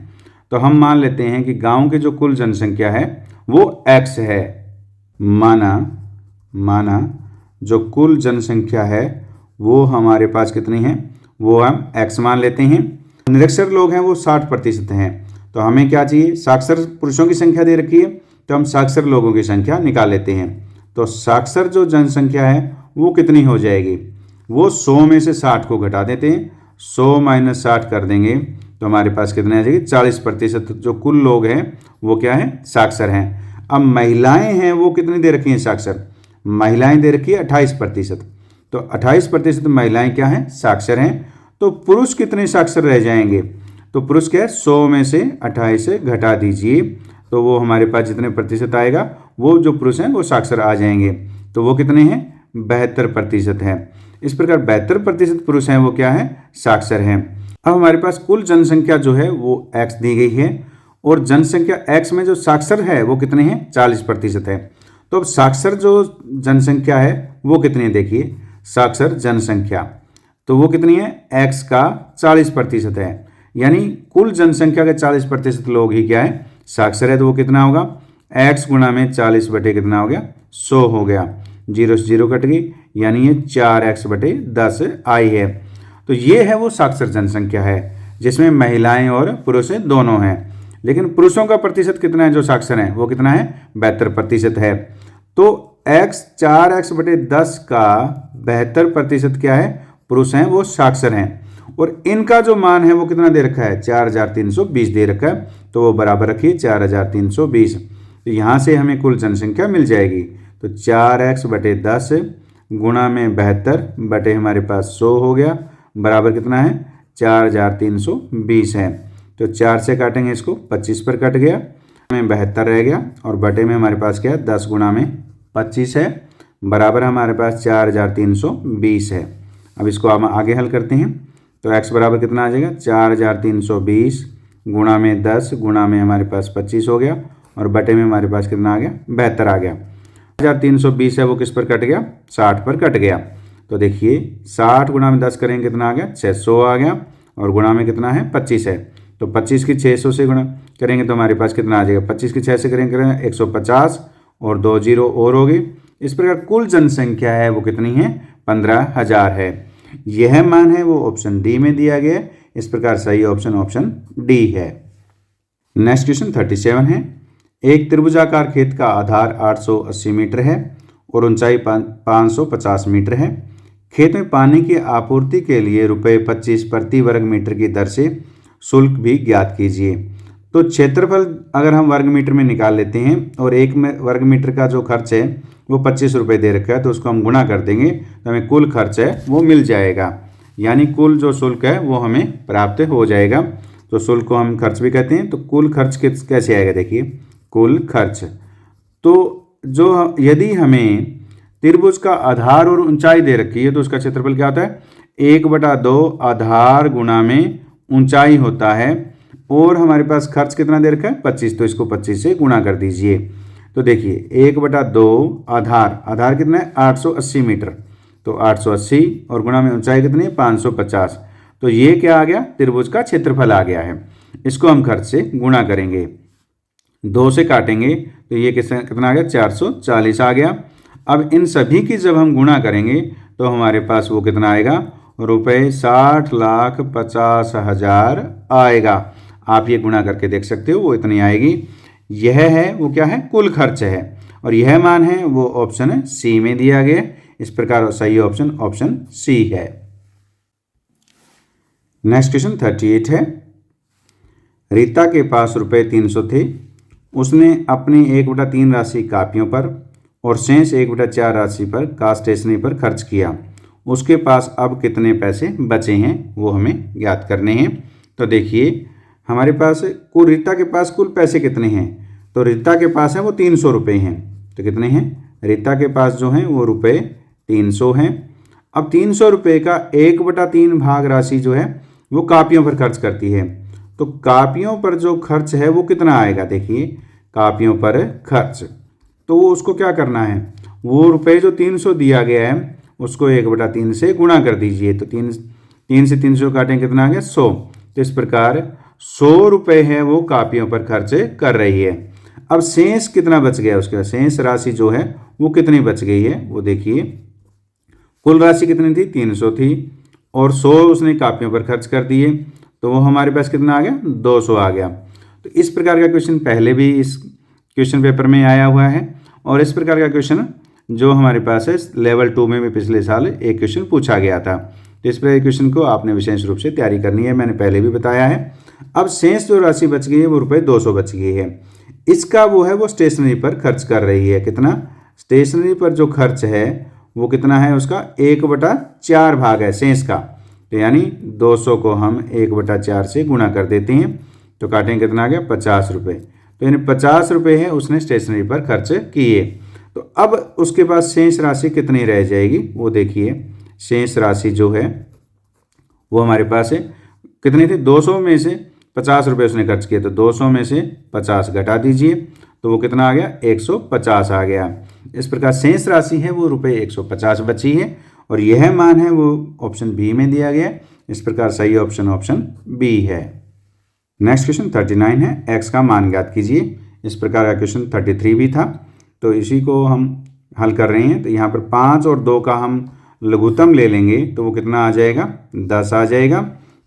तो हम मान लेते हैं कि गांव की जो कुल जनसंख्या है वो x है। माना जो कुल जनसंख्या है वो हमारे पास कितनी है, वो हम x मान लेते हैं। निरक्षर लोग हैं वो 60% हैं, तो हमें क्या चाहिए, साक्षर पुरुषों की संख्या दे रखी है तो हम साक्षर लोगों की संख्या निकाल लेते हैं। तो साक्षर जो जनसंख्या है वो कितनी हो जाएगी, वो 100 में से 60 को घटा देते हैं। 100 माइनस 60 कर देंगे तो हमारे पास कितने आ जाएगी 40%। जो कुल लोग हैं वो क्या है साक्षर हैं। अब महिलाएं हैं वो कितनी दे रखी हैं साक्षर, महिलाएं दे रखी है 28%। तो 28% महिलाएं क्या हैं साक्षर हैं। तो पुरुष कितने साक्षर रह जाएंगे, तो पुरुष क्या है 100 में से 28 से घटा दीजिए तो वो हमारे पास जितने प्रतिशत आएगा वो जो पुरुष हैं वो साक्षर आ जाएंगे। तो वो कितने हैं 72% है। इस प्रकार 72% पुरुष हैं वो क्या है साक्षर हैं। अब हमारे पास कुल जनसंख्या जो है वो x दी गई है और जनसंख्या x में जो साक्षर है वो कितने हैं 40% है। तो अब साक्षर जो जनसंख्या है वो कितनी है, देखिए साक्षर जनसंख्या तो वो कितनी है x का 40% है, यानी कुल जनसंख्या के 40% लोग ही क्या है साक्षर है। तो वो कितना होगा x गुणा में 40 बटे कितना हो गया 100 हो गया, 0 से 0 कट गई, यानी ये 4x बटे 10 आई है। तो ये है वो साक्षर जनसंख्या है जिसमें महिलाएं और पुरुष दोनों हैं। लेकिन पुरुषों का प्रतिशत कितना है जो साक्षर हैं वो कितना है 72% है। तो x 4x बटे 10 का 72% क्या है पुरुष हैं वो साक्षर हैं और इनका जो मान है वो कितना दे रखा है 4320 दे रखा है। तो वो बराबर रखिए 4320। तो यहाँ से हमें कुल जनसंख्या मिल जाएगी। तो 4x बटे 10 गुणा में 72 बटे हमारे पास 100 हो गया, बराबर कितना है 4320 है। तो 4 से काटेंगे इसको 25 पर कट गया, में 72 रह गया और बटे में हमारे पास क्या है 10 गुणा में 25 है, बराबर हमारे पास 4320 है। अब इसको हम आगे हल करते हैं तो x बराबर कितना आ जाएगा 4320 गुणा में 10 गुणा में हमारे पास 25 हो गया और बटे में हमारे पास कितना आ गया 72 आ गया। 4320 है वो किस पर कट गया 60 पर कट गया। तो देखिए 60 गुणा में 10 करेंगे कितना आ गया 600 आ गया और गुणा में कितना है 25 है। तो 25 की 600 से गुणा करेंगे तो हमारे पास कितना आ जाएगा 25 की 6 से करेंगे 150 और 2 जीरो और हो गई। इस प्रकार कुल जनसंख्या है वो कितनी है 15,000 है। यह मान है वो ऑप्शन डी में दिया गया है। इस प्रकार सही ऑप्शन डी है। नेक्स्ट क्वेश्चन 37 है। एक त्रिभुजाकार खेत का आधार 880 मीटर है और ऊंचाई 550 मीटर है। खेत में पानी की आपूर्ति के लिए ₹25 प्रति वर्ग मीटर की दर से शुल्क भी ज्ञात कीजिए। तो क्षेत्रफल अगर हम वर्ग मीटर में निकाल लेते हैं और एक वर्ग मीटर का जो खर्च है वो 25 रुपये दे रखा है, तो उसको हम गुणा कर देंगे तो हमें कुल खर्च है वो मिल जाएगा, यानी कुल जो शुल्क है वो हमें प्राप्त हो जाएगा। तो शुल्क को हम खर्च भी कहते हैं। तो कुल खर्च कैसे आएगा, देखिए कुल खर्च। तो जो यदि हमें त्रिभुज का आधार और ऊंचाई दे रखी है तो उसका क्षेत्रफल क्या होता है 1/2 आधार गुणा में ऊंचाई होता है और हमारे पास खर्च कितना दे रखा है 25, तो इसको 25 से गुणा कर दीजिए। तो देखिए 1/2 आधार कितना है 880 मीटर, तो 880 और गुणा में ऊंचाई कितनी है 550। तो ये क्या आ गया त्रिभुज का क्षेत्रफल आ गया है। इसको हम खर्च से गुणा करेंगे, 2 से काटेंगे तो ये कितना आ गया 440 आ गया। अब इन सभी की जब हम गुणा करेंगे तो हमारे पास वो कितना आएगा ₹60,50,000 आएगा। आप ये गुणा करके देख सकते हो वो इतनी आएगी। यह है वो क्या है कुल खर्च है और यह मान है वो ऑप्शन सी में दिया गया। इस प्रकार सही ऑप्शन सी है। नेक्स्ट क्वेश्चन 38 है। रीता के पास ₹300 थे। उसने अपनी 1/3 राशि कापियों पर और शेष 1/4 राशि पर का स्टेशनरी पर खर्च किया। उसके पास अब कितने पैसे बचे हैं वो हमें ज्ञात करने हैं। तो देखिए हमारे पास रीता के पास कुल पैसे कितने हैं, तो रीता के पास है वो 300 रुपये हैं। तो कितने हैं रीता के पास जो हैं वो ₹300 हैं। अब 300 रुपये का 1/3 भाग राशि जो है वो कापियों पर खर्च करती है। तो कापियों पर जो खर्च है वो कितना आएगा, देखिए कापियों पर खर्च, तो वो उसको क्या करना है वो रुपये जो 300 दिया गया है उसको 1/3 से गुणा कर दीजिए। तो 3 से 300 काटेंगे कितना आ गया 100। तो इस प्रकार 100 रुपये है वो कापियों पर खर्च कर रही है। अब शेष कितना बच गया, उसके शेष राशि जो है वो कितनी बच गई है वो देखिए। कुल राशि कितनी थी 300 थी और 100 उसने कापियों पर खर्च कर दिए, तो वो हमारे पास कितना आ गया 200 आ गया। तो इस प्रकार का क्वेश्चन पहले भी इस क्वेश्चन पेपर में आया हुआ है और इस प्रकार का क्वेश्चन जो हमारे पास है लेवल 2 में भी पिछले साल एक क्वेश्चन पूछा गया था। तो इस प्रकार क्वेश्चन को आपने विशेष रूप से तैयारी करनी है, मैंने पहले भी बताया है। अब शेष जो राशि बच गई है वो ₹200 बच गई है। इसका वो है वो स्टेशनरी पर खर्च कर रही है। कितना? स्टेशनरी पर जो खर्च है वो कितना है, उसका 1/4 भाग है शेष का। तो यानी 200 को हम 1/4 से गुणा कर देते हैं तो काटेंगे कितना आ गया, ₹50। तो यानी ₹50 है उसने स्टेशनरी पर खर्च किए। तो अब उसके पास शेष राशि कितनी रह जाएगी वो देखिए। शेष राशि जो है वो हमारे पास है कितनी थी, 200 में से ₹50 उसने खर्च किए, तो 200 में से 50 घटा दीजिए तो वो कितना आ गया, 150 आ गया। इस प्रकार शेष राशि है वो ₹150 बची है और यह मान है वो ऑप्शन बी में दिया गया है। इस प्रकार सही ऑप्शन बी है। नेक्स्ट क्वेश्चन 39 है, x का मान ज्ञात कीजिए। इस प्रकार का क्वेश्चन 33 भी था, तो इसी को हम हल कर रहे हैं। तो यहाँ पर 5 और 2 का हम लघुत्तम ले लेंगे तो वो कितना आ जाएगा, 10 आ जाएगा,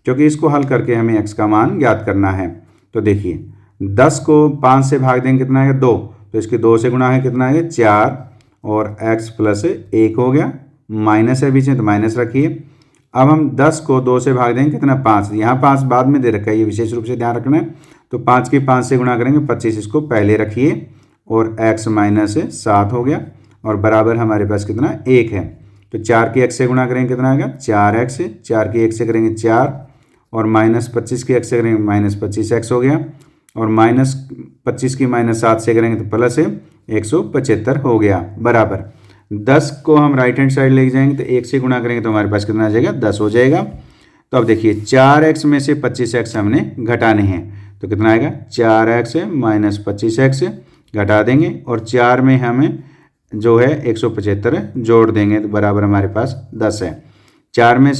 क्योंकि इसको हल करके हमें x का मान ज्ञात करना है। तो देखिए 10 को 5 से भाग देंगे कितना आएगा, 2, तो इसके 2 से गुणा है कितना आएगा, 4 और x प्लस 1 हो गया, माइनस है बीच में तो माइनस रखिए। अब हम 10 को 2 से भाग देंगे कितना, 5, यहाँ 5 बाद में दे रखा है, ये विशेष रूप से ध्यान रखना है। तो 5 की 5 से गुणा करेंगे 25, इसको पहले रखिए और x माइनस 7 हो गया और बराबर हमारे पास कितना 1 है। तो 4 की x से गुणा करेंगे कितना आएगा, 4x, 4 की x से करेंगे 4 और माइनस 25 की x से करेंगे माइनस 25x हो गया और माइनस 25 की माइनस 7 से करेंगे तो प्लस 175 हो गया, बराबर 10 को हम राइट हैंड साइड ले जाएंगे तो 1 से गुणा करेंगे तो हमारे पास कितना आ जाएगा, 10 हो जाएगा। तो अब देखिए 4x में से 25x हमने घटाने हैं तो कितना आएगा, 4x माइनस 25x घटा देंगे और 4 में हमें जो है 175 जोड़ देंगे तो बराबर हमारे पास 10 है। 4x में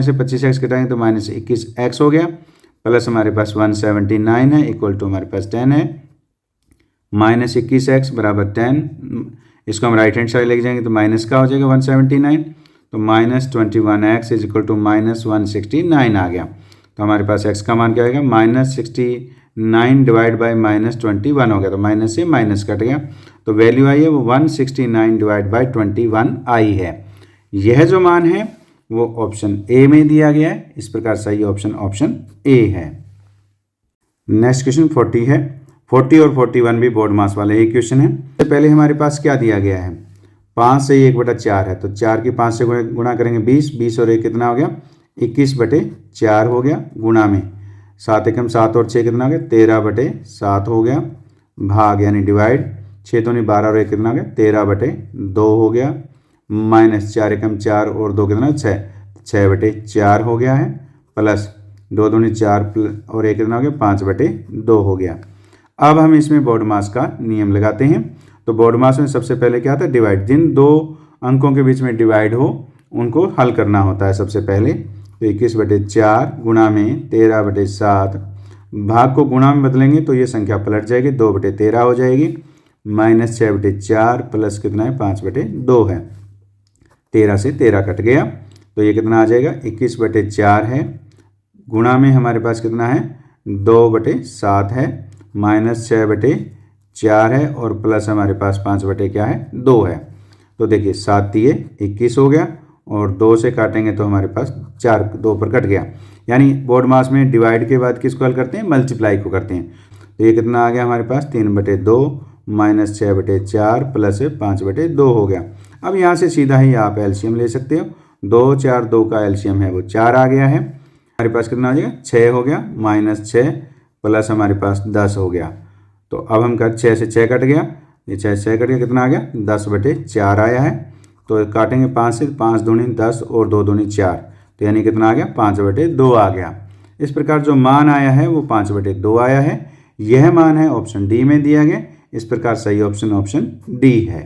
से 25x घटाएंगे तो माइनस 21x हो गया, प्लस हमारे पास 179 है, इक्वल टू हमारे पास 10 है, माइनस 21x बराबर 10। इसको हम राइट हैंड साइड लेके जाएंगे तो माइनस का हो जाएगा 179, तो minus 21x is equal to minus 169 आ गया। तो हमारे पास x का मान क्या आएगा, माइनस 69 डिवाइड बाई माइनस 21 हो गया, तो माइनस से माइनस कट गया तो वैल्यू आई है वो 169 डिवाइड बाई 21 आई है। यह जो मान है वो ऑप्शन ए में दिया गया है। इस प्रकार सही ऑप्शन ए है। नेक्स्ट क्वेश्चन 40 है। 40 और 41 भी बोर्ड मास वाले ही क्वेश्चन है। सबसे पहले हमारे पास क्या दिया गया है, 5 से 1/4 है, तो 4 की 5 से गुणा करेंगे 20 और 1 कितना हो गया, 21/4 हो गया, गुणा में 7 एकम 7 और 6 कितना हो गया, 13/7 हो गया, भाग यानी डिवाइड 6 तो नहीं 12 और 1 कितना हो गया, 13/2 हो गया, माइनस 4 एकम 4 और 2 कितना 6, 6/4 हो गया है, प्लस 2 दूनी 4 और 1 कितना हो गया, 5/2 हो गया। अब हम इसमें बोर्ड मास का नियम लगाते हैं। तो बोर्ड मास में सबसे पहले क्या आता है, डिवाइड, जिन दो अंकों के बीच में डिवाइड हो उनको हल करना होता है सबसे पहले। तो 21/4 गुणा में 13/7, भाग को गुणा में बदलेंगे तो ये संख्या पलट जाएगी, 2/13 हो जाएगी, माइनस 6/4 प्लस कितना है 5/2 है, 13 से 13 कट गया तो ये कितना आ जाएगा, 21/4 है, गुणा में हमारे पास कितना है 2/7 है, माइनस 6/4 है और प्लस हमारे पास 5/2 है। तो देखिए 7 दिए 21 हो गया और 2 से काटेंगे तो हमारे पास 4 2 पर कट गया। यानी बोर्ड मास में डिवाइड के बाद किसको हल करते हैं, मल्टीप्लाई को करते हैं। तो ये कितना आ गया हमारे पास 3/2 माइनस 6/4 प्लस 5/2 हो गया। अब यहाँ से सीधा ही आप एलसीएम ले सकते हो, 2 4 2 का एलसीएम है वो 4 आ गया है, हमारे पास कितना आ जाएगा 6 हो गया, माइनस 6 प्लस हमारे पास 10 हो गया। तो अब हम कर 6 से 6 कट गया, ये 6 से 6 कट गया, कितना आ गया 10/4 आया है। तो काटेंगे 5 से, 5 दूनी 10 और 2 दूनी 4, तो यानी कितना आ गया 5/2 आ गया। इस प्रकार जो मान आया है वो 5/2 आया है। यह मान है ऑप्शन डी में दिया गया। इस प्रकार सही ऑप्शन डी है।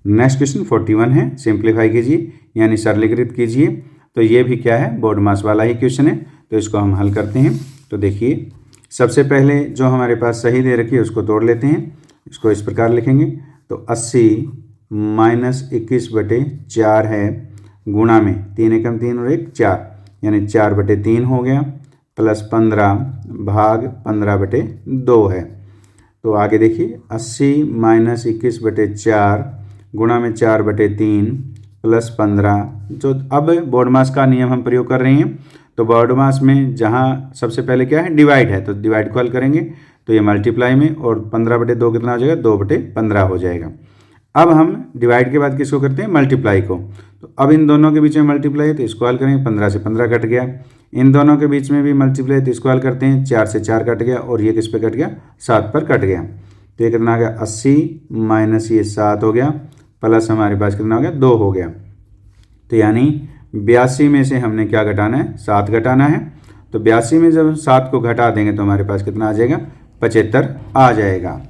नेक्स्ट क्वेश्चन 41 है, सिंप्लीफाई कीजिए यानी सरलीकृत कीजिए। तो ये भी क्या है, बोर्ड मास वाला ही क्वेश्चन है, तो इसको हम हल करते हैं। तो देखिए सबसे पहले जो हमारे पास सही दे रखी है उसको तोड़ लेते हैं। इसको इस प्रकार लिखेंगे तो 80 माइनस 21/4 है, गुणा में 3 एकम 3 और 1 4 यानी 4/3 हो गया, प्लस 15 भाग 15/2 है। तो आगे देखिए 80 माइनस 21/4 गुणा में 4/3 प्लस 15। जो अब बोर्ड मास का नियम हम प्रयोग कर रहे हैं, तो बोर्ड मास में जहाँ सबसे पहले क्या है, डिवाइड है, तो डिवाइड को हल करेंगे तो ये मल्टीप्लाई में, और 15/2 कितना हो जाएगा, 2/15 हो जाएगा। अब हम डिवाइड के बाद किसको करते हैं, मल्टीप्लाई को। तो अब इन दोनों के बीच में मल्टीप्लाई है तो इसको हल करेंगे, 15 से 15 कट गया। इन दोनों के बीच में भी मल्टीप्लाई तो इसको हल करते हैं, 4 से 4 कट गया, और ये किस पे कट गया, 7 पर कट गया। तो ये कितना आ गया, 80 माइनस ये 7 हो गया, प्लस हमारे पास कितना हो गया, 2 हो गया। तो यानी 82 में से हमने क्या घटाना है, 7 घटाना है। तो 82 में जब 7 को घटा देंगे तो हमारे पास कितना आ जाएगा, 75 आ जाएगा।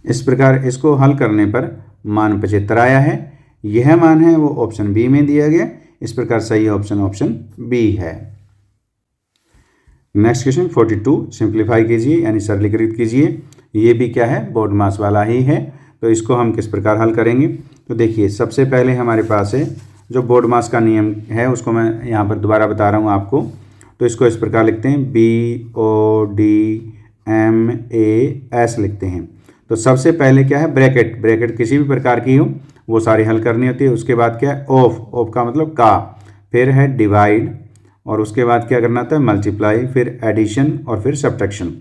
इस प्रकार इसको हल करने पर मान 75 आया है। यह मान है वो ऑप्शन बी में दिया गया। इस प्रकार सही ऑप्शन बी है। नेक्स्ट क्वेश्चन 42, सिंप्लीफाई कीजिए यानी सरलीकृत कीजिए। ये भी क्या है, बोर्ड मास वाला ही है। तो इसको हम किस प्रकार हल करेंगे, तो देखिए सबसे पहले हमारे पास है जो बोर्ड मास का नियम है, उसको मैं यहाँ पर दोबारा बता रहा हूँ आपको। तो इसको इस प्रकार लिखते हैं, BODMAS लिखते हैं। तो सबसे पहले क्या है, ब्रैकेट किसी भी प्रकार की हो वो सारी हल करनी होती है। उसके बाद क्या है, ऑफ का मतलब का, फिर है डिवाइड, और उसके बाद क्या करना होता है, मल्टीप्लाई, फिर एडिशन, और फिर सब्ट्रैक्शन।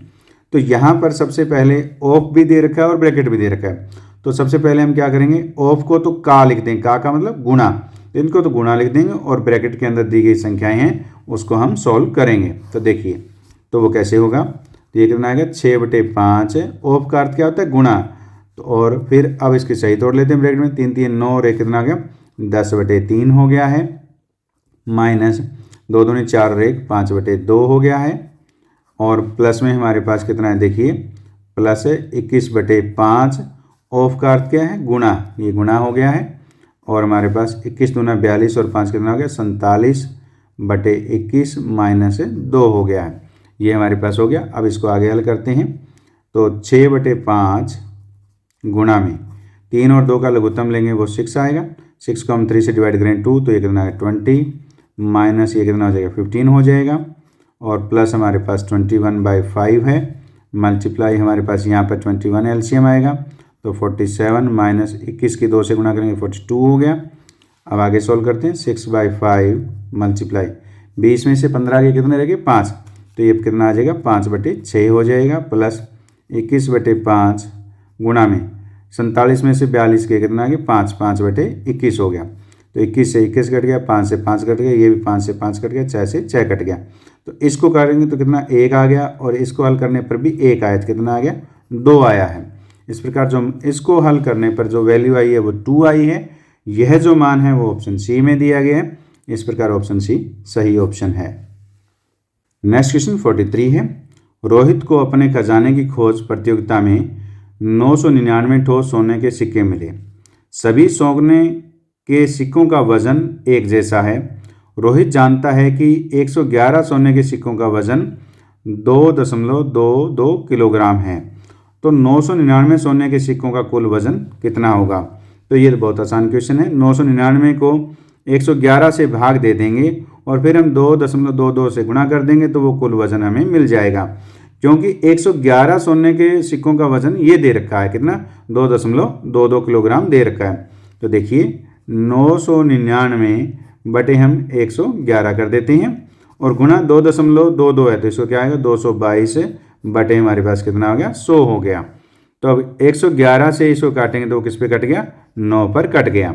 तो यहाँ पर सबसे पहले ऑफ भी दे रखा है और ब्रैकेट भी दे रखा है। तो सबसे पहले हम क्या करेंगे, ऑफ को तो का लिख दें, का मतलब गुणा, इनको तो गुणा लिख देंगे, और ब्रैकेट के अंदर दी गई संख्याएं हैं उसको हम सॉल्व करेंगे। तो देखिए तो वो कैसे होगा, तो ये कितना आएगा, 6/5। ऑफ का अर्थ क्या होता है, गुणा। तो और फिर अब इसके सही तोड़ लेते हैं, ब्रैकेट में 3 3 9, और एक कितना आ गया, 10/3 हो गया है, माइनस 2 दूनी 4 और 1 5/2 हो गया है, और प्लस में हमारे पास कितना है, देखिए प्लस 21/5। ऑफ का अर्थ क्या है, गुणा, ये गुणा हो गया है, और हमारे पास 21 दूना 42 और 5 कितना हो गया, 47/21 माइनस 2 हो गया है। ये हमारे पास हो गया। अब इसको आगे हल करते हैं। तो 6/5 गुणा में 3 और 2 का लघुत्तम लेंगे, वो 6 आएगा। 6 को हम 3 से डिवाइड करें 2, तो ये कितना है 20, माइनस ये कितना हो जाएगा 15 हो जाएगा, और प्लस हमारे पास 21/5 है, मल्टीप्लाई हमारे पास यहाँ पर 21 एलसीएम आएगा, तो 47 माइनस 21 की 2 से गुणा करेंगे 42 हो गया। अब आगे सोल्व करते हैं, 6/5 मल्टीप्लाई 20 में से 15 के कितने रह गए, 5, तो ये कितना आ जाएगा, 5/6 हो जाएगा, प्लस 21/5 गुणा में 47 में से 42 के कितना आ गया, 5/21 हो गया। तो 21 से 21 कट गया, 5 से 5 कट गया, ये भी 5 से 5 कट गया, 6 से 6 कट गया। तो इसको करेंगे तो कितना 1 आ गया, और इसको हल करने पर भी 1 आया, तो कितना आ गया, 2 आया है। इस प्रकार जो इसको हल करने पर जो वैल्यू आई है वो 2 आई है। यह जो मान है वो ऑप्शन सी में दिया गया है। इस प्रकार ऑप्शन सी सही ऑप्शन है। नेक्स्ट क्वेश्चन 43 है। रोहित को अपने खजाने की खोज प्रतियोगिता में 999 ठोस सोने के सिक्के मिले। सभी सोने के सिक्कों का वजन एक जैसा है। रोहित जानता है कि 111 सोने के सिक्कों का वजन 2.22 किलोग्राम है। तो 999 सोने के सिक्कों का कुल वजन कितना होगा। तो ये बहुत आसान क्वेश्चन है। 999 को 111 से भाग दे देंगे, और फिर हम 2.22 से गुणा कर देंगे, तो वो कुल वजन हमें मिल जाएगा। क्योंकि 111 सोने के सिक्कों का वजन ये दे रखा है, कितना, 2.22 किलोग्राम दे रखा है। तो देखिए 999 बटे हम 111 कर देते हैं, और गुणा 2.22 है, तो इसको क्या आएगा, 222 बटे हमारे पास कितना हो गया, 100 हो गया। तो अब 111 से इसको काटेंगे तो किस पे कट गया, 9 पर कट गया।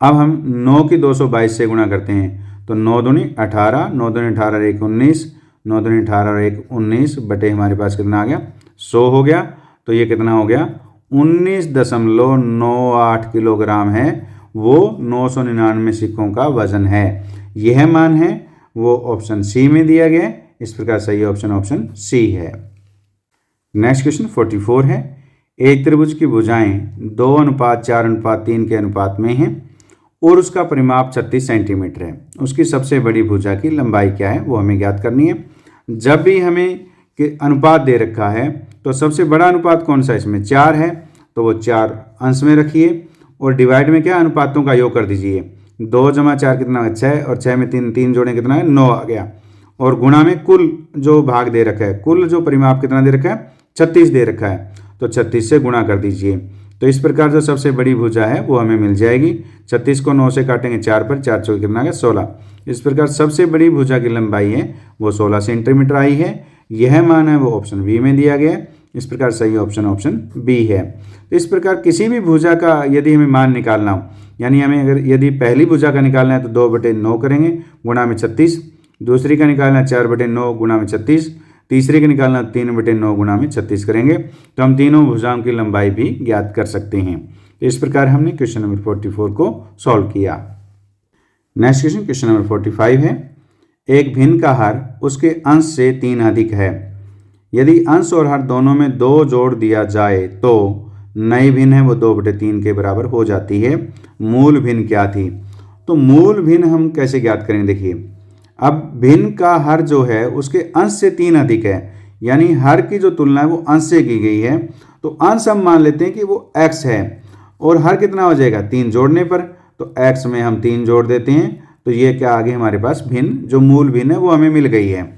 अब हम 9 की 222 से गुणा करते हैं, तो 9 दूनी 18, 9 दूनी 18 और 1 19, 9 दूनी 18 और 1 19 बटे हमारे पास कितना आ गया, 100 हो गया। तो ये कितना हो गया, 19.98 किलोग्राम है वो 999 सिक्कों का वजन है। यह मान है वो ऑप्शन सी में दिया गया है। इस प्रकार सही ऑप्शन सी है। नेक्स्ट क्वेश्चन 44 है। एक त्रिभुज की भुजाएं 2:4:3 के अनुपात में हैं और उसका परिमाप 36 सेंटीमीटर है। उसकी सबसे बड़ी भुजा की लंबाई क्या है, वो हमें ज्ञात करनी है। जब भी हमें अनुपात दे रखा है तो सबसे बड़ा अनुपात कौन सा है, इसमें 4 है, तो वो 4 अंश में रखिए, और डिवाइड में क्या, अनुपातों का योग कर दीजिए। 2 + 4 कितना है, 6, और 6 में 3 जोड़ें कितना है, 9 आ गया। और गुणा में कुल जो भाग दे रखा है, कुल जो परिमाप कितना दे रखा है, 36 दे रखा है, तो 36 से गुणा कर दीजिए। तो इस प्रकार जो सबसे बड़ी भुजा है वो हमें मिल जाएगी। 36 को 9 से काटेंगे 4 पर, 4 चौके कितना आ गया 16। इस प्रकार सबसे बड़ी भुजा की लंबाई है वो 16 सेंटीमीटर आई है। यह मान है वो ऑप्शन बी में दिया गया है। इस प्रकार सही ऑप्शन बी है। तो इस प्रकार किसी भी भुजा का यदि हमें मान निकालना हो, यानी हमें अगर यदि पहली भुजा का निकालना है तो 2/9 करेंगे गुणा में 36, दूसरी का निकालना है 4/9 गुणा में 36, तीसरे का निकालना 3/9 गुणा में 36 करेंगे तो हम तीनों भुजाओं की लंबाई भी ज्ञात कर सकते हैं। तो इस प्रकार हमने क्वेश्चन नंबर 44 को सॉल्व किया। नेक्स्ट क्वेश्चन नंबर 45 है। एक भिन्न का हर उसके अंश से 3 अधिक है। यदि अंश और हर दोनों में 2 जोड़ दिया जाए तो नई भिन्न है वो 2/3 के बराबर हो जाती है। मूल भिन्न क्या थी? तो मूल भिन्न हम कैसे ज्ञात करेंगे? देखिए, अब भिन्न का हर जो है उसके अंश से 3 अधिक है, यानी हर की जो तुलना है वो अंश से की गई है। तो अंश हम मान लेते हैं कि वो x है और हर कितना हो जाएगा 3 जोड़ने पर, तो x में हम 3 जोड़ देते हैं तो ये क्या आ गई हमारे पास भिन्न, जो मूल भिन्न है वो हमें मिल गई है।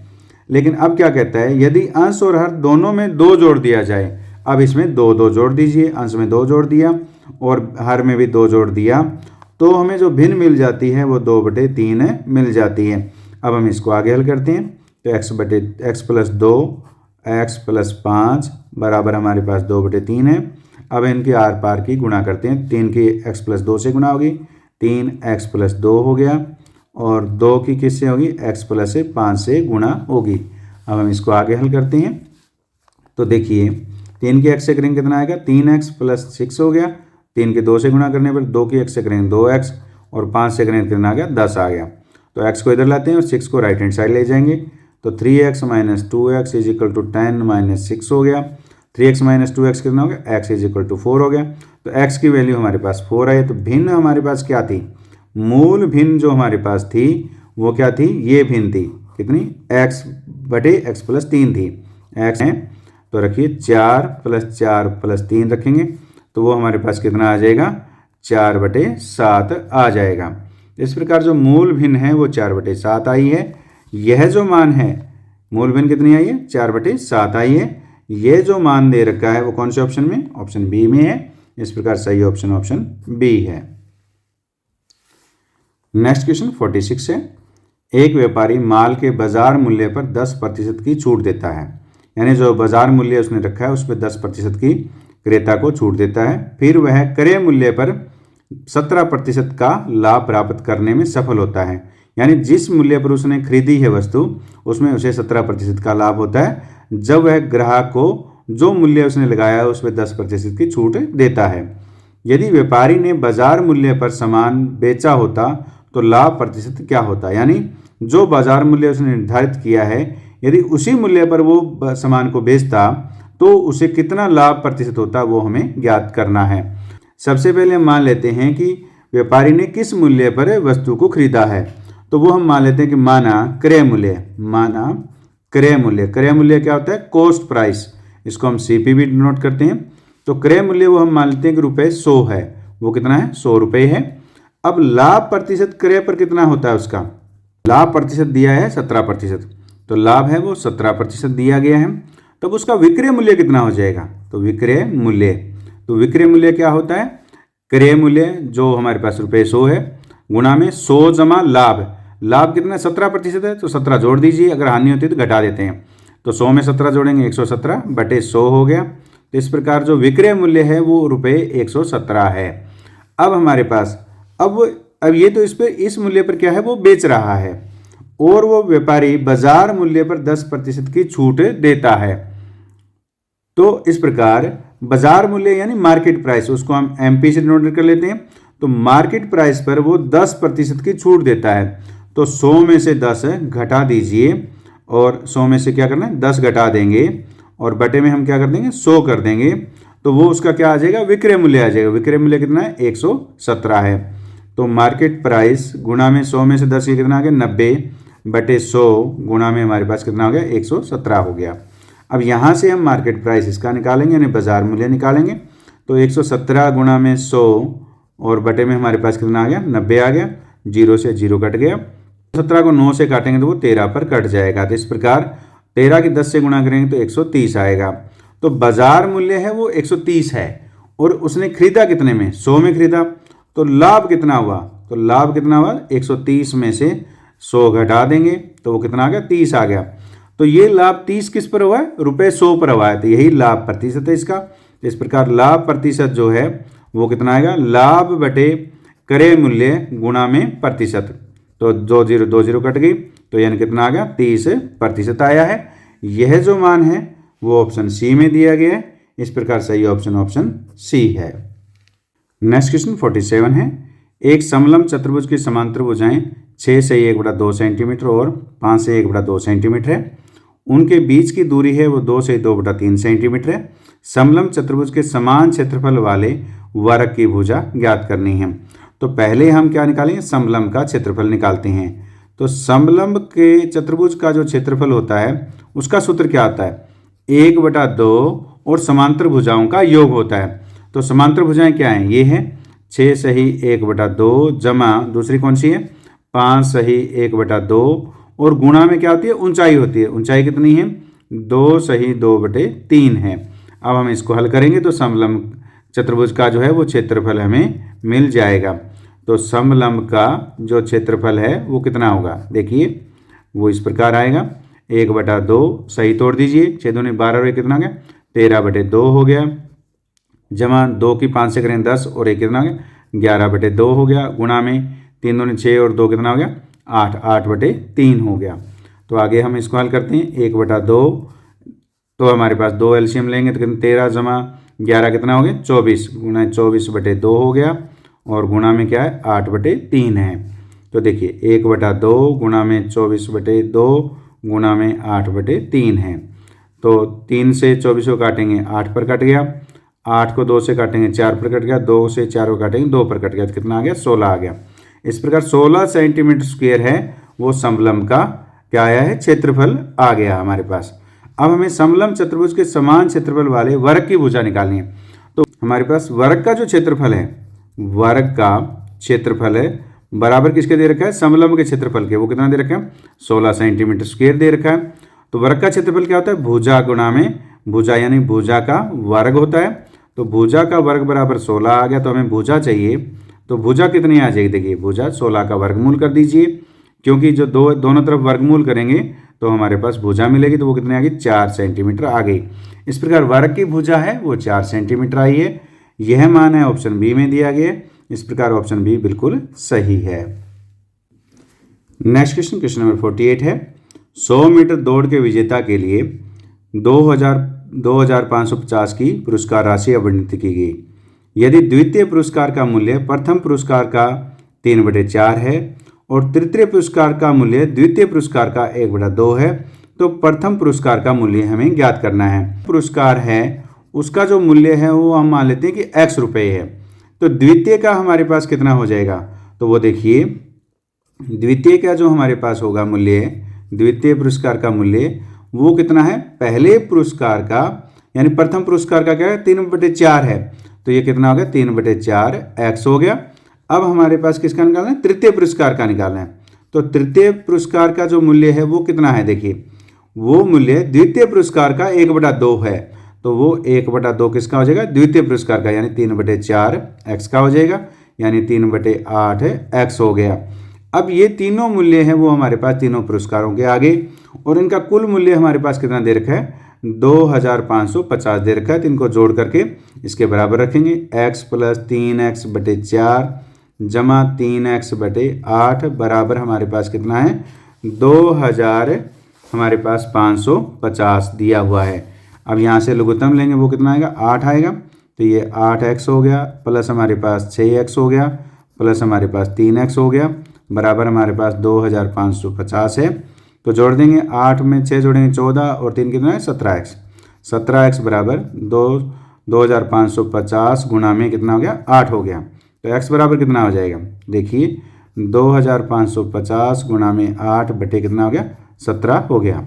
लेकिन अब क्या कहता है, यदि अंश और हर दोनों में 2 जोड़ दिया जाए। अब इसमें 2 जोड़ दीजिए, अंश में 2 जोड़ दिया और हर में भी 2 जोड़ दिया तो हमें जो भिन्न मिल जाती है वो 2/3 मिल जाती है। अब हम इसको आगे हल करते हैं तो x + 2 x + 5 बराबर हमारे पास 2/3 है। अब इनके आर पार की गुणा करते हैं। 3 की x + 2 से गुणा होगी, 3x + 2 हो गया और 2 की किससे होगी, x + 5 से गुणा होगी। अब हम इसको आगे हल करते हैं तो देखिए 3 की x से करेंगे कितना आएगा, 3x + 6 हो गया। 3 के 2 से गुणा करने पर 2 की x से करेंगे 2x और 5 से करेंगे कितना आ गया 10 आ गया। तो x को इधर लाते हैं और 6 को राइट हैंड साइड ले जाएंगे तो 3x - 2x = 10 - 6 हो गया। 3x - 2x कितना हो गया, x = 4 हो गया। तो x की वैल्यू हमारे पास 4 है। तो भिन्न हमारे पास क्या थी, मूल भिन्न जो हमारे पास थी वो क्या थी, ये भिन्न थी कितनी, x/x + 3 थी। x है तो रखिए 4 + 4 + 3 रखेंगे तो वो हमारे पास कितना आ जाएगा, 4/7 आ जाएगा। इस प्रकार जो मूल भिन्न है वो 4/7 आई है। यह जो मान है मूल भिन्न कितनी आई है, 4/7 आई है। यह जो मान दे रखा है वो कौन से ऑप्शन में, ऑप्शन बी में है। इस प्रकार सही ऑप्शन बी है। नेक्स्ट क्वेश्चन 46 है। एक व्यापारी माल के बाजार मूल्य पर 10% की छूट देता है, यानी जो बाजार मूल्य उसने रखा है उस पर 10% की क्रेता को छूट देता है। फिर वह क्रय मूल्य पर 17% का लाभ प्राप्त करने में सफल होता है, यानी जिस मूल्य पर उसने खरीदी है वस्तु उसमें उसे 17% का लाभ होता है जब वह ग्राहक को जो मूल्य उसने लगाया है उस पर 10% की छूट देता है। यदि व्यापारी ने बाजार मूल्य पर सामान बेचा होता तो लाभ प्रतिशत क्या होता, यानी जो बाजार मूल्य उसने निर्धारित किया है यदि उसी मूल्य पर वो सामान को बेचता तो उसे कितना लाभ प्रतिशत होता वो हमें ज्ञात करना है। सबसे पहले हम मान लेते हैं कि व्यापारी ने किस मूल्य पर वस्तु को खरीदा है, तो वो हम मान लेते हैं कि माना क्रय मूल्य। क्रय मूल्य क्या होता है, कॉस्ट प्राइस, इसको हम CP भी नोट करते हैं। तो क्रय मूल्य वो हम मान लेते हैं कि ₹100 है, वो कितना है, ₹100 है। अब लाभ प्रतिशत क्रय पर कितना होता है, उसका लाभ प्रतिशत दिया है 17%, तो लाभ है वो 17% दिया गया है। तब उसका विक्रय मूल्य कितना हो जाएगा, तो विक्रय मूल्य क्या होता है, क्रय मूल्य जो हमारे पास ₹100 है गुणा में 100 जमा लाभ कितना 17% है, तो 17 जोड़ दीजिए, अगर हानि होती है तो घटा देते हैं। तो 100 में 17 जोड़ेंगे 117/100 हो गया। तो इस प्रकार जो विक्रय मूल्य है वो ₹117 है। अब हमारे पास अब ये तो इस मूल्य पर क्या है, वो बेच रहा है और वो व्यापारी बाजार मूल्य पर 10% की छूट देता है। तो इस प्रकार बाजार मूल्य यानी मार्केट प्राइस, उसको हम MP से नोट कर लेते हैं। तो मार्केट प्राइस पर वो 10% की छूट देता है। तो 100 में से 10 घटा दीजिए और 100 में से क्या करना है, 10 घटा देंगे और बटे में हम क्या कर देंगे, 100 कर देंगे। तो वो उसका क्या आ जाएगा, विक्रय मूल्य आ जाएगा। विक्रय मूल्य कितना है, 117 है। तो मार्केट प्राइस गुणा में 100 में से 10 ये कितना आ गया, 90/100 गुणा में हमारे पास कितना हो गया, 117 हो गया। अब यहाँ से हम मार्केट प्राइस इसका निकालेंगे यानी बाजार मूल्य निकालेंगे। तो 117 गुणा में 100 और बटे में हमारे पास कितना आ गया, 90 आ गया। 0 से 0 कट गया। 17 को 9 से काटेंगे तो वो 13 पर कट जाएगा। तो इस प्रकार 13 की 10 से गुणा करेंगे तो 130 आएगा। तो बाजार मूल्य है वो 130 है और उसने खरीदा कितने में, 100 में खरीदा, तो लाभ कितना हुआ, तो लाभ कितना हुआ, 130 में से 100 घटा देंगे तो वो कितना आ गया, 30 आ गया। तो ये लाभ 30 किस पर हुआ है, रुपये 100 पर हुआ है, तो यही लाभ प्रतिशत है इसका। इस प्रकार लाभ प्रतिशत जो है वो कितना आएगा, लाभ बटे क्रय मूल्य गुणा में प्रतिशत, तो 2 कट गई, तो यानी कितना आ गया, 30% आया है। यह जो मान है वो ऑप्शन सी में दिया गया है। इस प्रकार सही ऑप्शन सी है। नेक्स्ट क्वेश्चन 47 है, एक समलंब चतुर्भुज की समांतर भुजाएं 6 से 1/2 सेंटीमीटर और 5 से 1/2 सेंटीमीटर है। उनके बीच की दूरी है वो 2 से 2/3 सेंटीमीटर है। समलंब चतुर्भुज के समान क्षेत्रफल वाले वर्ग की भुजा ज्ञात करनी है। तो पहले हम क्या निकालेंगे, समलंब का क्षेत्रफल निकालते हैं। तो समलंब के चतुर्भुज का जो क्षेत्रफल होता है उसका सूत्र क्या होता है, 1/2 और समांतर भुजाओं का योग होता है। तो समांतर भुजाएं क्या हैं, ये है 6 सही 1/2 जमा दूसरी कौन सी है 5 सही 1/2 और गुणा में क्या होती है, ऊंचाई होती है। ऊंचाई कितनी है, 2 सही 2/3 है। अब हम इसको हल करेंगे तो समलंब चतुर्भुज का जो है वो क्षेत्रफल हमें मिल जाएगा। तो समलंब का जो क्षेत्रफल है वो कितना होगा, देखिए वो इस प्रकार आएगा, 1/2 सही तोड़ दीजिए, 6 दूनी 12 और कितना हो गया 13/2 हो गया, जमा 2 की 5 से करें 10 और 1 कितना हो गया 11/2 हो गया, गुणा में 3 दूनी 6 और 2 कितना हो गया 8/3 हो गया। तो आगे हम इसको हल करते हैं, 1/2 तो हमारे पास 2 एलसीएम लेंगे तो कितना 13 जमा 11 कितना हो गया 24 गुणा 24/2 हो गया और गुणा में क्या है 8/3 है। तो देखिए 1/2 गुणा में 24/2 गुणा में 8/3 है। तो 3 से 24 को काटेंगे 8 पर कट गया, 8 को 2 से काटेंगे 4 पर कट गया, 2 से 4 को काटेंगे 2 पर कट गया, तो कितना आ गया 16 आ गया। इस प्रकार 16 सेंटीमीटर स्क्वायर है वो समलंब का क्या आया है, क्षेत्रफल आ गया हमारे पास। अब हमें समलंब चतुर्भुज के समान क्षेत्रफल वाले वर्ग की भुजा निकालनी है। तो हमारे पास वर्ग का जो क्षेत्रफल है, वर्ग का क्षेत्रफल है बराबर किसके दे रखा है, समलंब के क्षेत्रफल के, वो कितना दे रखा है 16 सेंटीमीटर स्क्वायर दे रखा है। तो वर्ग का क्षेत्रफल क्या होता है, भुजा गुणा में भुजा, यानी भुजा का वर्ग होता है। तो भुजा का वर्ग बराबर 16 आ गया, तो हमें भुजा चाहिए, तो भुजा कितनी आ जाएगी, देखिए भुजा 16 का वर्गमूल कर दीजिए, क्योंकि जो दोनों तरफ वर्गमूल करेंगे तो हमारे पास भुजा मिलेगी, तो वो कितनी आ गई 4 सेंटीमीटर आ गई। इस प्रकार वर्ग की भुजा है वो 4 सेंटीमीटर आई है। यह मान है ऑप्शन बी में दिया गया। इस प्रकार ऑप्शन बी बिल्कुल सही है। नेक्स्ट क्वेश्चन, क्वेश्चन नंबर 48 है, 100 मीटर दौड़ के विजेता के लिए 2550 की पुरस्कार राशि आवंटित की गई। यदि द्वितीय पुरस्कार का मूल्य प्रथम पुरस्कार का 3/4 है और तृतीय पुरस्कार का मूल्य द्वितीय पुरस्कार का 1/2 है, तो प्रथम पुरस्कार का मूल्य हमें ज्ञात करना है। पुरस्कार है उसका जो मूल्य है वो हम मान लेते हैं कि x रुपये है। तो द्वितीय का हमारे पास कितना हो जाएगा, तो वो देखिए द्वितीय का जो हमारे पास होगा मूल्य, द्वितीय पुरस्कार का मूल्य वो कितना है, पहले पुरस्कार का यानी प्रथम पुरस्कार का क्या है 3/4 है, तो ये कितना हो गया 3/4 x हो गया। अब हमारे पास किसका निकालना है, तृतीय पुरस्कार का निकालना है। तो तृतीय पुरस्कार का जो मूल्य है वो कितना है, देखिए वो मूल्य द्वितीय पुरस्कार का 1/2 है, तो वो 1/2 किसका हो जाएगा, द्वितीय पुरस्कार का, यानी 3/4 x का हो जाएगा, यानी 3/8 x हो गया। अब ये तीनों मूल्य हैं वो हमारे पास तीनों पुरस्कारों के आगे, और इनका कुल मूल्य हमारे पास कितना दे रखा है 2550 दे रखा है। तो इनको जोड़ करके इसके बराबर रखेंगे, x + 3x/4 जमा 3x/8 बराबर हमारे पास कितना है 2000 हमारे पास 550 दिया हुआ है। अब यहाँ से लघुत्तम लेंगे वो कितना आएगा 8 आएगा, तो ये 8x हो गया, प्लस हमारे पास 6x हो गया, प्लस हमारे पास 3x हो गया, बराबर हमारे पास 2550 है। तो जोड़ देंगे, 8 में 6 जोड़ेंगे 14 और 3 कितना है 17x, 17x बराबर 2550 गुणा में कितना हो गया 8 हो गया। तो x बराबर कितना हो जाएगा, देखिए 2550 गुणा में 8 बटे कितना हो गया 17 हो गया।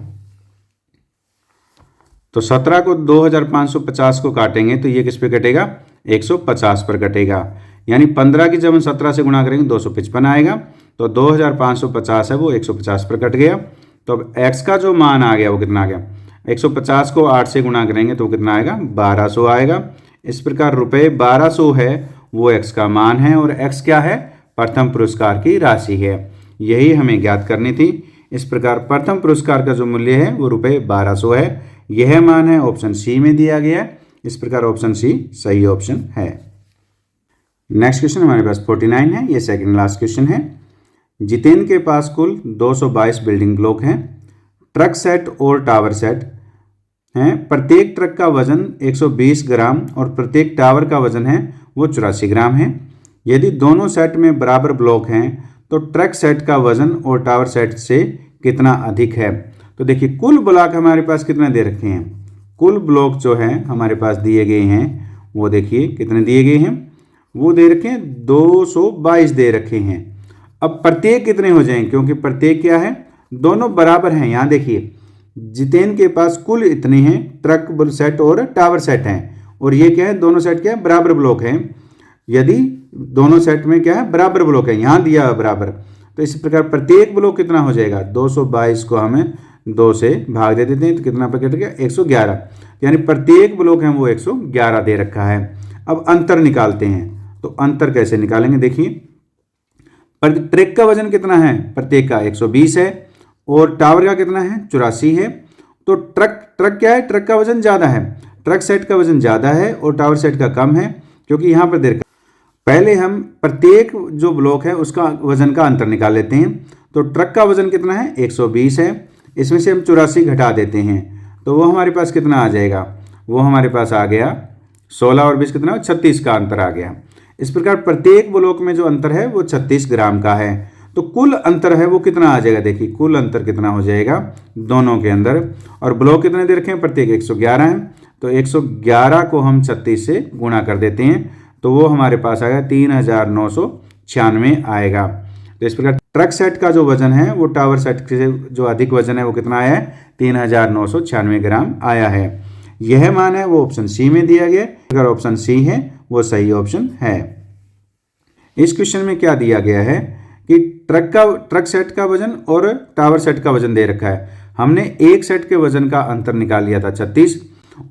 तो 17 को 2550 को काटेंगे तो ये किस पे कटेगा 150 पर कटेगा, यानी 15 की जब हम 17 से गुणा करेंगे 255 आएगा। तो 2550 है वो 150 पर कट गया। तो अब x का जो मान आ गया वो कितना आ गया, 150 को 8 से गुणा करेंगे तो कितना आएगा 1200 आएगा। इस प्रकार रुपये 1200 है वो x का मान है और x क्या है, प्रथम पुरस्कार की राशि है। यही हमें ज्ञात करनी थी। इस प्रकार प्रथम पुरस्कार का जो मूल्य है वो रुपये 1200 है। यह मान है ऑप्शन सी में दिया गया है। इस प्रकार ऑप्शन सी सही ऑप्शन है। नेक्स्ट क्वेश्चन हमारे पास 49 है। ये सेकंड लास्ट क्वेश्चन है। जितेंद्र के पास कुल 222 बिल्डिंग ब्लॉक हैं, ट्रक सेट और टावर सेट हैं। प्रत्येक ट्रक का वजन 120 ग्राम और प्रत्येक टावर का वजन है वो 84 ग्राम है। यदि दोनों सेट में बराबर ब्लॉक हैं तो ट्रक सेट का वजन और टावर सेट से कितना अधिक है। तो देखिए कुल ब्लॉक हमारे पास कितने दे रखे हैं। कुल ब्लॉक जो है हमारे पास दिए गए हैं वो देखिए कितने दिए गए हैं, वो दे रखे हैं 222 दे रखे हैं। अब प्रत्येक कितने हो जाएंगे, क्योंकि प्रत्येक क्या है, दोनों बराबर हैं। यहाँ देखिए जितेंद्र के पास कुल इतने हैं ट्रक सेट और टावर सेट हैं, और ये क्या है, दोनों सेट क्या है, बराबर ब्लॉक हैं। यदि दोनों सेट में क्या है, बराबर ब्लॉक है, यहाँ दिया है बराबर, तो इस प्रकार प्रत्येक ब्लॉक कितना हो जाएगा, 222 को हमें 2 से भाग दे देते हैं तो कितना पैकेट गया, 111। यानी प्रत्येक ब्लॉक है वो 111 दे रखा है। अब अंतर निकालते हैं, तो अंतर कैसे निकालेंगे, देखिए ट्रक का वजन कितना है, प्रत्येक का 120 है और टावर का कितना है, 84 है। तो ट्रक क्या है, ट्रक का वजन ज़्यादा है, ट्रक सेट का वजन ज़्यादा है और टावर सेट का कम है, क्योंकि यहाँ पर देखा पहले हम प्रत्येक जो ब्लॉक है उसका वजन का अंतर निकाल लेते हैं। तो ट्रक का वजन कितना है, 120 है, इसमें से हम 84 घटा देते हैं तो वो हमारे पास कितना आ जाएगा, वो हमारे पास आ गया 16 और 20 कितना, 36 का अंतर आ गया। इस प्रकार प्रत्येक ब्लॉक में जो अंतर है वो 36 ग्राम का है। तो कुल अंतर है वो कितना आ जाएगा, देखिए कुल अंतर कितना हो जाएगा दोनों के अंदर, और ब्लॉक कितने दे रखे हैं, प्रत्येक 111 है, तो 111 को हम 36 से गुणा कर देते हैं तो वो हमारे पास आएगा 3996 आएगा। तो इस प्रकार ट्रक सेट का जो वजन है वो टावर सेट से जो अधिक वजन है वो कितना आया है, 3996 ग्राम आया है। यह मान है वो ऑप्शन सी में दिया गया। अगर ऑप्शन सी है वो सही ऑप्शन है। इस क्वेश्चन में क्या दिया गया है कि ट्रक सेट का वजन और टावर सेट का वजन दे रखा है। हमने एक सेट के वजन का अंतर निकाल लिया था 36,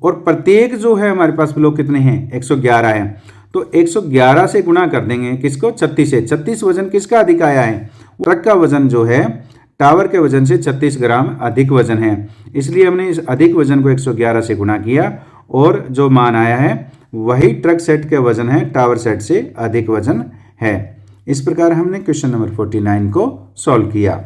और प्रत्येक जो है हमारे पास ब्लॉक कितने हैं, 111 है, तो 111 से गुणा कर देंगे किसको, 36 से। 36 वजन किसका अधिक आया है, ट्रक का वजन जो है टावर के वजन से 36 ग्राम अधिक वजन है, इसलिए हमने इस अधिक वजन को 111 से गुणा किया और जो मान आया है वही ट्रक सेट के वजन है टावर सेट से अधिक वजन है। इस प्रकार हमने क्वेश्चन नंबर 49 को सॉल्व किया।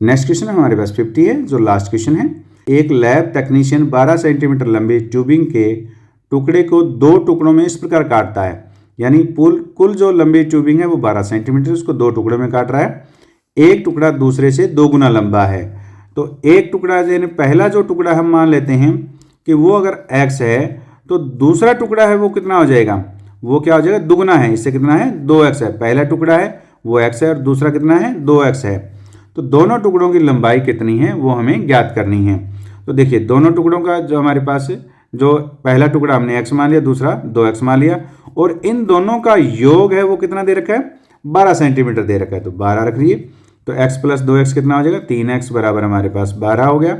नेक्स्ट क्वेश्चन हमारे पास 50 है, जो लास्ट क्वेश्चन है। एक लैब टेक्नीशियन 12 सेंटीमीटर लंबी ट्यूबिंग के टुकड़े को 2 टुकड़ों में इस प्रकार काटता है, यानी कुल जो लंबी ट्यूबिंग है वो 12 सेंटीमीटर, उसको 2 टुकड़ों में काट रहा है। एक टुकड़ा दूसरे से 2 गुना लंबा है। तो एक टुकड़ा यानी पहला जो टुकड़ा हम मान लेते हैं कि वो अगर x है, तो दूसरा टुकड़ा है वो कितना हो जाएगा, वो क्या हो जाएगा, दुगुना है, इससे कितना है, 2x है। पहला टुकड़ा है वो x है और दूसरा कितना है, 2x है। तो दोनों टुकड़ों की लंबाई कितनी है वो हमें ज्ञात करनी है। तो देखिए दोनों टुकड़ों का जो हमारे पास जो पहला टुकड़ा हमने x मान लिया, दूसरा 2x मान लिया, और इन दोनों का योग है वो कितना दे रखा है, 12 सेंटीमीटर दे रखा है, तो 12 रख लिए। तो x प्लस 2x कितना हो जाएगा, 3x बराबर हमारे पास 12 हो गया,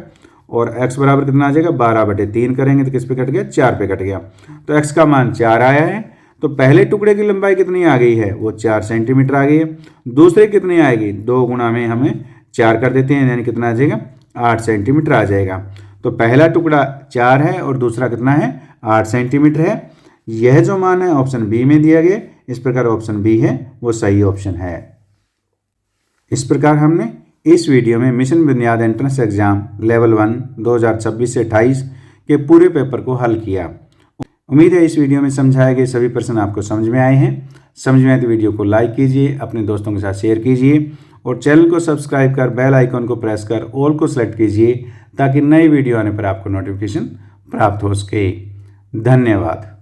और x बराबर कितना आ जाएगा, 12/3 करेंगे तो किस पे कट गया, 4 पे कट गया। तो x का मान 4 आया है। तो पहले टुकड़े की लंबाई कितनी आ गई है, वो 4 सेंटीमीटर आ गई है। दूसरे कितनी आएगी, 2 गुना में हमें 4 कर देते हैं, यानी कितना आ जाएगा, 8 सेंटीमीटर आ जाएगा। तो पहला टुकड़ा 4 है और दूसरा कितना है, 8 सेंटीमीटर है। यह जो मान है ऑप्शन बी में दिया गया। इस प्रकार ऑप्शन बी है वो सही ऑप्शन है। इस प्रकार हमने इस वीडियो में मिशन बुनियाद एंट्रेंस एग्जाम लेवल 1 2026 से 28 के पूरे पेपर को हल किया। उम्मीद है इस वीडियो में समझाए गए सभी प्रश्न आपको समझ में आए हैं। समझ में आए तो वीडियो को लाइक कीजिए, अपने दोस्तों के साथ शेयर कीजिए और चैनल को सब्सक्राइब कर बेल आइकन को प्रेस कर ऑल को सेलेक्ट कीजिए, ताकि नई वीडियो आने पर आपको नोटिफिकेशन प्राप्त हो सके। धन्यवाद।